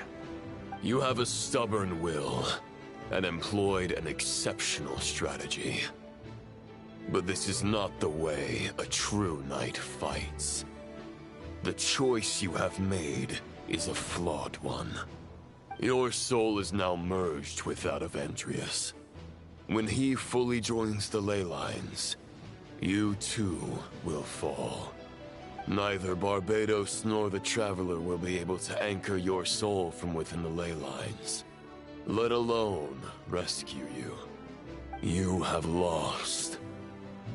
You have a stubborn will, and employed an exceptional strategy. But this is not the way a true knight fights. The choice you have made is a flawed one. Your soul is now merged with that of Andreas. When he fully joins the ley lines, you too will fall. Neither Barbados nor the Traveler will be able to anchor your soul from within the ley lines, let alone rescue you. You have lost,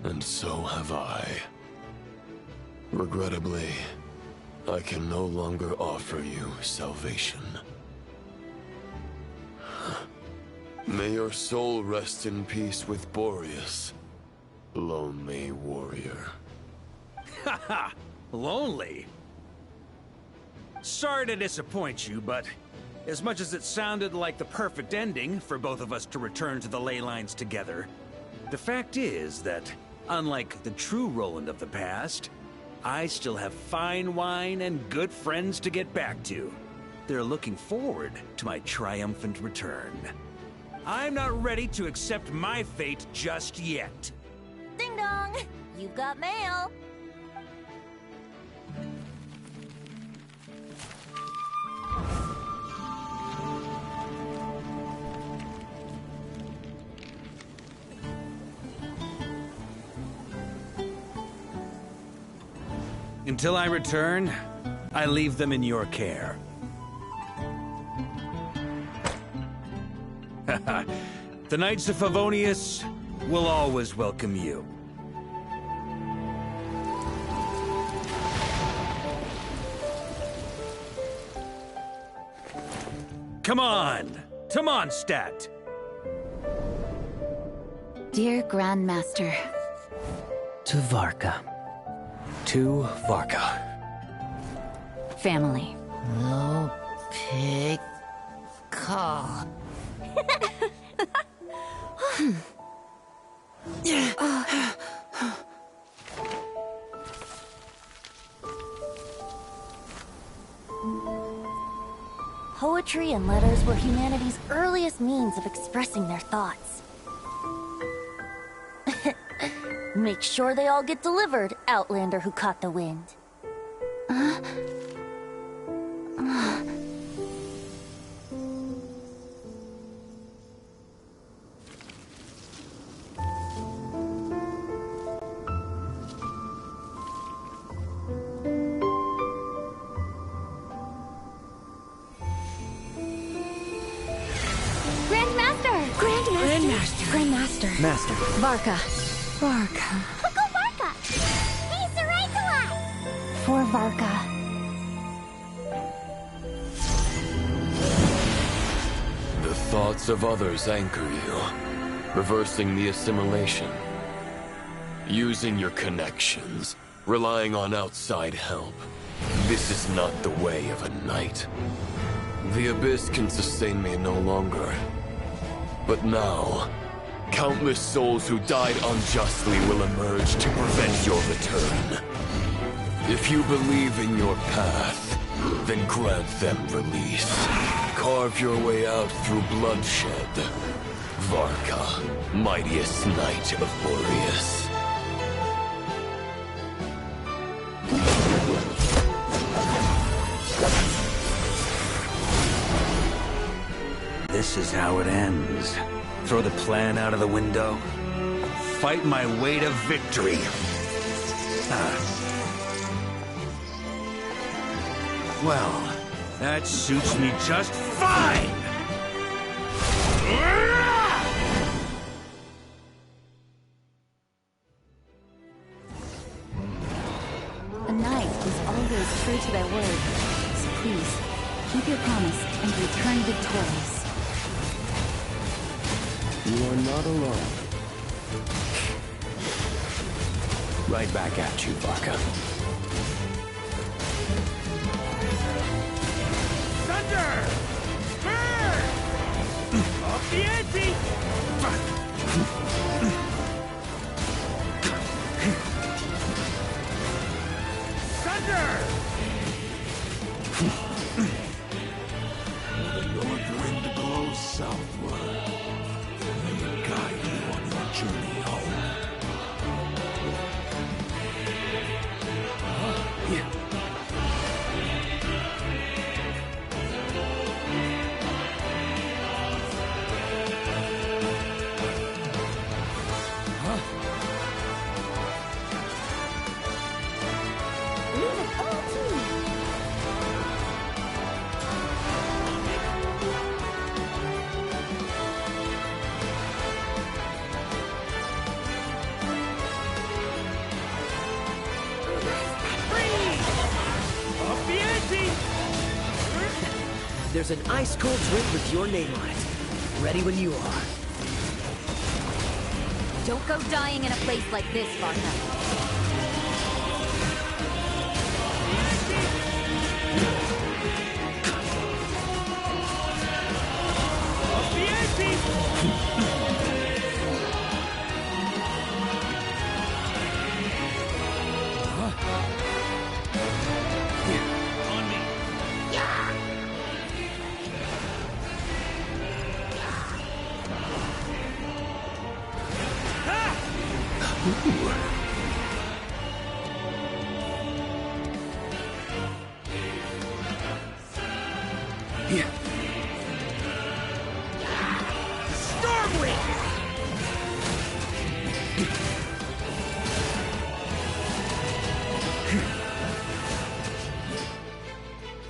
and so have I. Regrettably, I can no longer offer you salvation. May your soul rest in peace with Boreas, lonely warrior. Haha! Lonely? Sorry to disappoint you, but as much as it sounded like the perfect ending for both of us to return to the ley lines together, the fact is that, unlike the true Roland of the past, I still have fine wine and good friends to get back to. They're looking forward to my triumphant return. I'm not ready to accept my fate just yet. Ding dong! You've got mail! Until I return, I leave them in your care. The Knights of Favonius will always welcome you. Come on, to Mondstadt! Dear Grandmaster. To Varka. To Varka. Family. No pig call. Poetry and letters were humanity's earliest means of expressing their thoughts. Make sure they all get delivered, Outlander who caught the wind. Grandmaster. Master. Varka. Go Varka! He's the right to us! For Varka. The thoughts of others anchor you, reversing the assimilation. Using your connections, relying on outside help. This is not the way of a knight. The Abyss can sustain me no longer. But now, countless souls who died unjustly will emerge to prevent your return. If you believe in your path, then grant them release. Carve your way out through bloodshed. Varka, mightiest knight of Boreas. This is how it ends. Throw the plan out of the window. Fight my way to victory. Well, that suits me just fine! A knight is always true to their word. So please, keep your promise and return victorious. You are not alone. Right back at you, Varka. Thunder! Burn! Off the ante! Thunder! The north wind blows southward. May it guide you on your journey home. There's an ice-cold drink with your name on it. Ready when you are. Don't go dying in a place like this, Varka.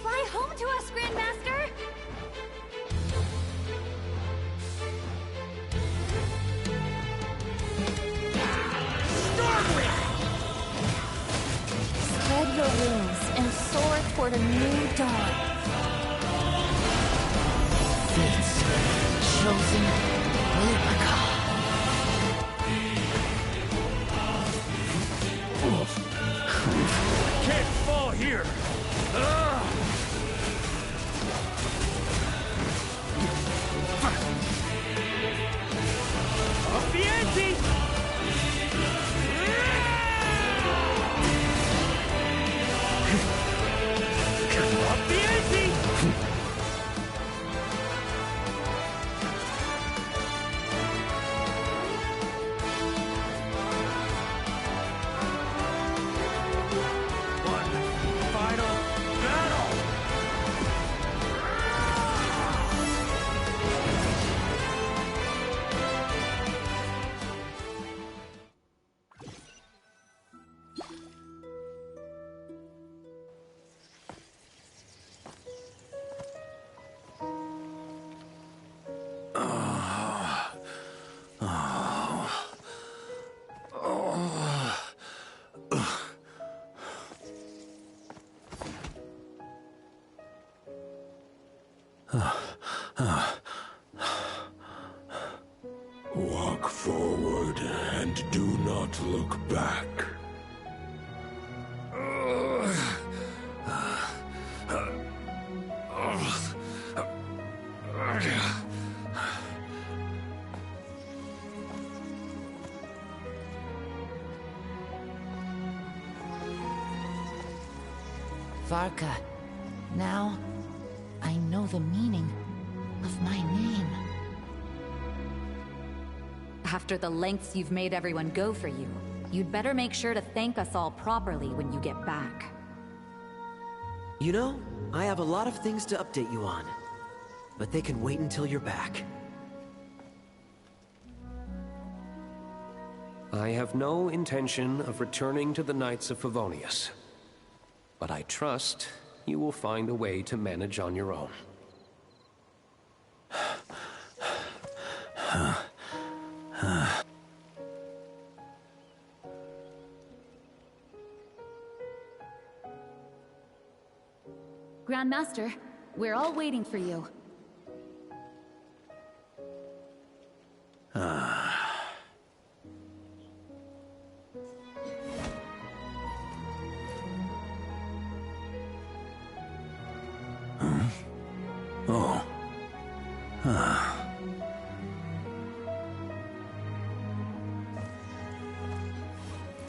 Fly home to us, Grandmaster! Spread your wings and soar toward a new dawn. Fate's chosen Varka. Can't fall here! Off the ante! Off the ante! Final battle! Walk forward and do not look back. Varka, now I know the meaning of my name. After the lengths you've made everyone go for you, you'd better make sure to thank us all properly when you get back. You know, I have a lot of things to update you on. But they can wait until you're back. I have no intention of returning to the Knights of Favonius. But I trust you will find a way to manage on your own. Grandmaster, we're all waiting for you.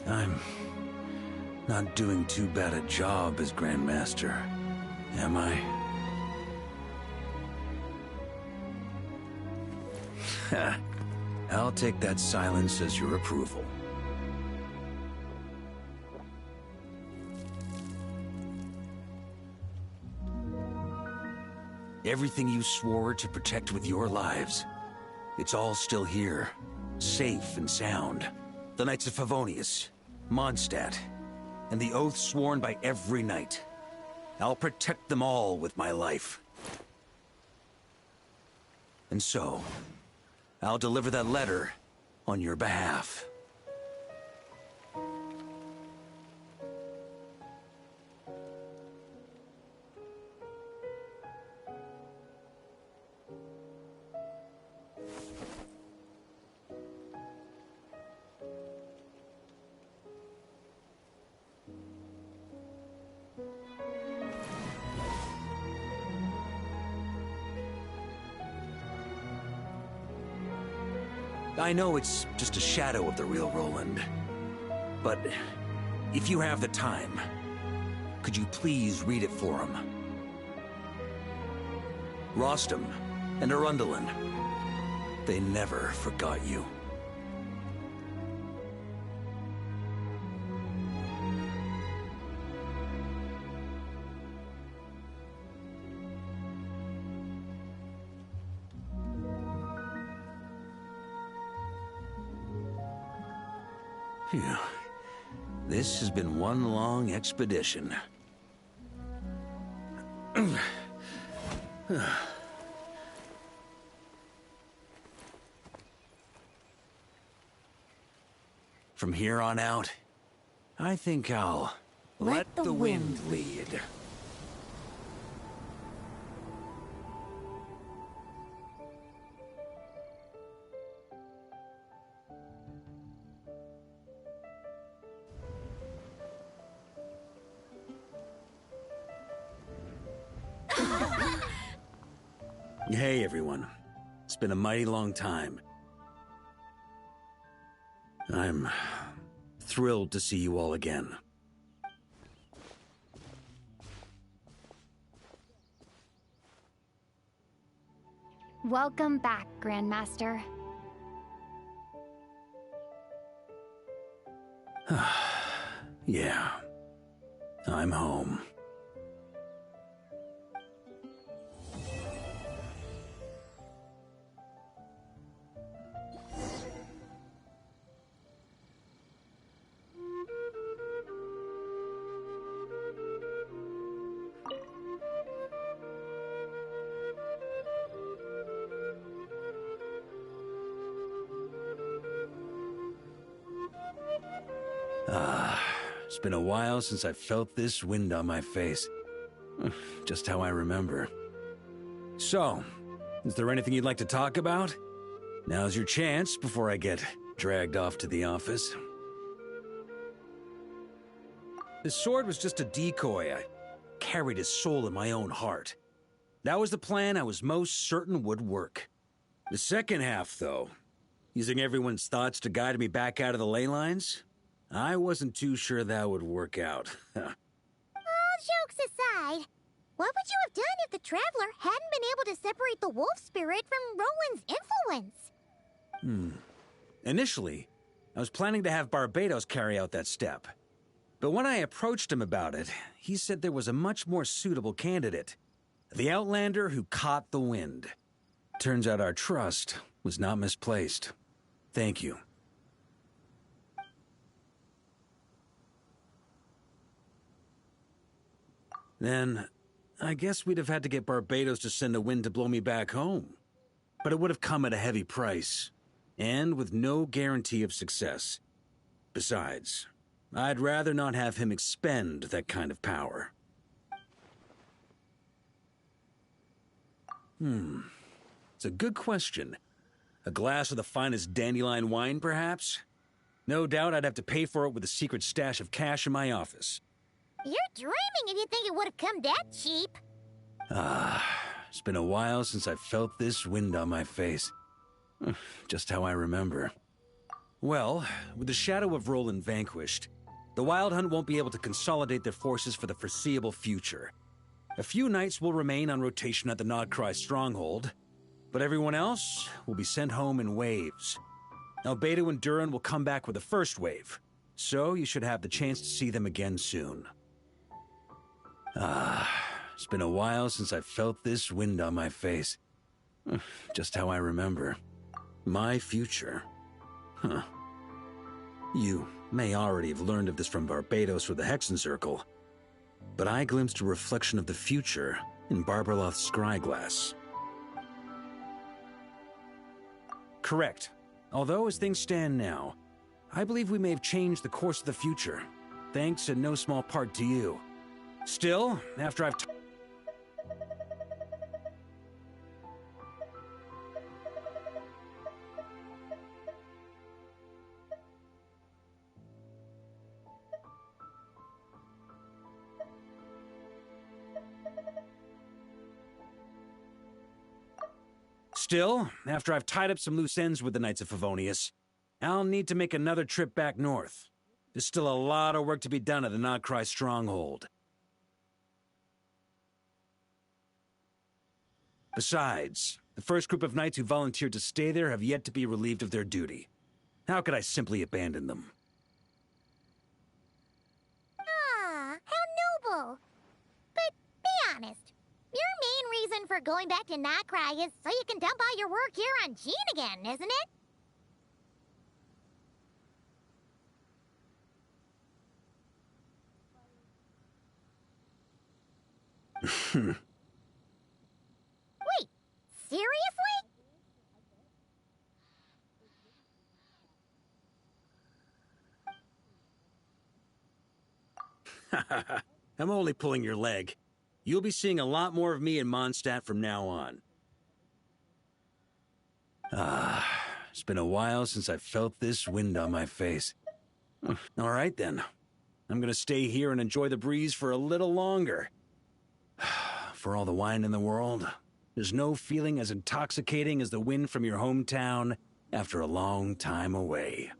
I'm not doing too bad a job as Grandmaster, am I? I'll take that silence as your approval. Everything you swore to protect with your lives, it's all still here, safe and sound. The Knights of Favonius, Mondstadt, and the oath sworn by every knight. I'll protect them all with my life. And so, I'll deliver that letter on your behalf. I know it's just a shadow of the real Roland, but if you have the time, could you please read it for him? Rostam and Arundelen, they never forgot you. Phew. This has been one long expedition. From here on out, I think I'll let the wind lead. Hey, everyone. It's been a mighty long time. I'm thrilled to see you all again. Welcome back, Grandmaster. Yeah. I'm home. It's been a while since I felt this wind on my face. Just how I remember. So, is there anything you'd like to talk about? Now's your chance before I get dragged off to the office. This sword was just a decoy. I carried his soul in my own heart. That was the plan I was most certain would work. The second half, though, using everyone's thoughts to guide me back out of the ley lines, I wasn't too sure that would work out. All jokes aside, what would you have done if the Traveler hadn't been able to separate the wolf spirit from Roland's influence? Initially, I was planning to have Barbados carry out that step. But when I approached him about it, he said there was a much more suitable candidate. The Outlander who caught the wind. Turns out our trust was not misplaced. Thank you. Then, I guess we'd have had to get Barbados to send a wind to blow me back home. But it would have come at a heavy price, and with no guarantee of success. Besides, I'd rather not have him expend that kind of power. It's a good question. A glass of the finest dandelion wine, perhaps? No doubt I'd have to pay for it with a secret stash of cash in my office. You're dreaming if you think it would have come that cheap. it's been a while since I felt this wind on my face. Just how I remember. Well, with the shadow of Roland vanquished, the Wild Hunt won't be able to consolidate their forces for the foreseeable future. A few knights will remain on rotation at the Nodcry stronghold, but everyone else will be sent home in waves. Albedo and Duran will come back with the first wave, so you should have the chance to see them again soon. It's been a while since I felt this wind on my face. Just how I remember. My future. Huh. You may already have learned of this from Barbados or the Hexen Circle, but I glimpsed a reflection of the future in Barbarloth's scryglass. Correct. Although as things stand now, I believe we may have changed the course of the future, thanks in no small part to you. Still, after I've tied up some loose ends with the Knights of Favonius, I'll need to make another trip back north. There's still a lot of work to be done at the Nodcry stronghold. Besides, the first group of knights who volunteered to stay there have yet to be relieved of their duty. How could I simply abandon them? Ah, how noble. But be honest, your main reason for going back to Nodcry is so you can dump all your work here on Jean again, isn't it? Wait, seriously? I'm only pulling your leg. You'll be seeing a lot more of me in Mondstadt from now on. It's been a while since I felt this wind on my face. All right then. I'm gonna stay here and enjoy the breeze for a little longer. For all the wine in the world, there's no feeling as intoxicating as the wind from your hometown after a long time away.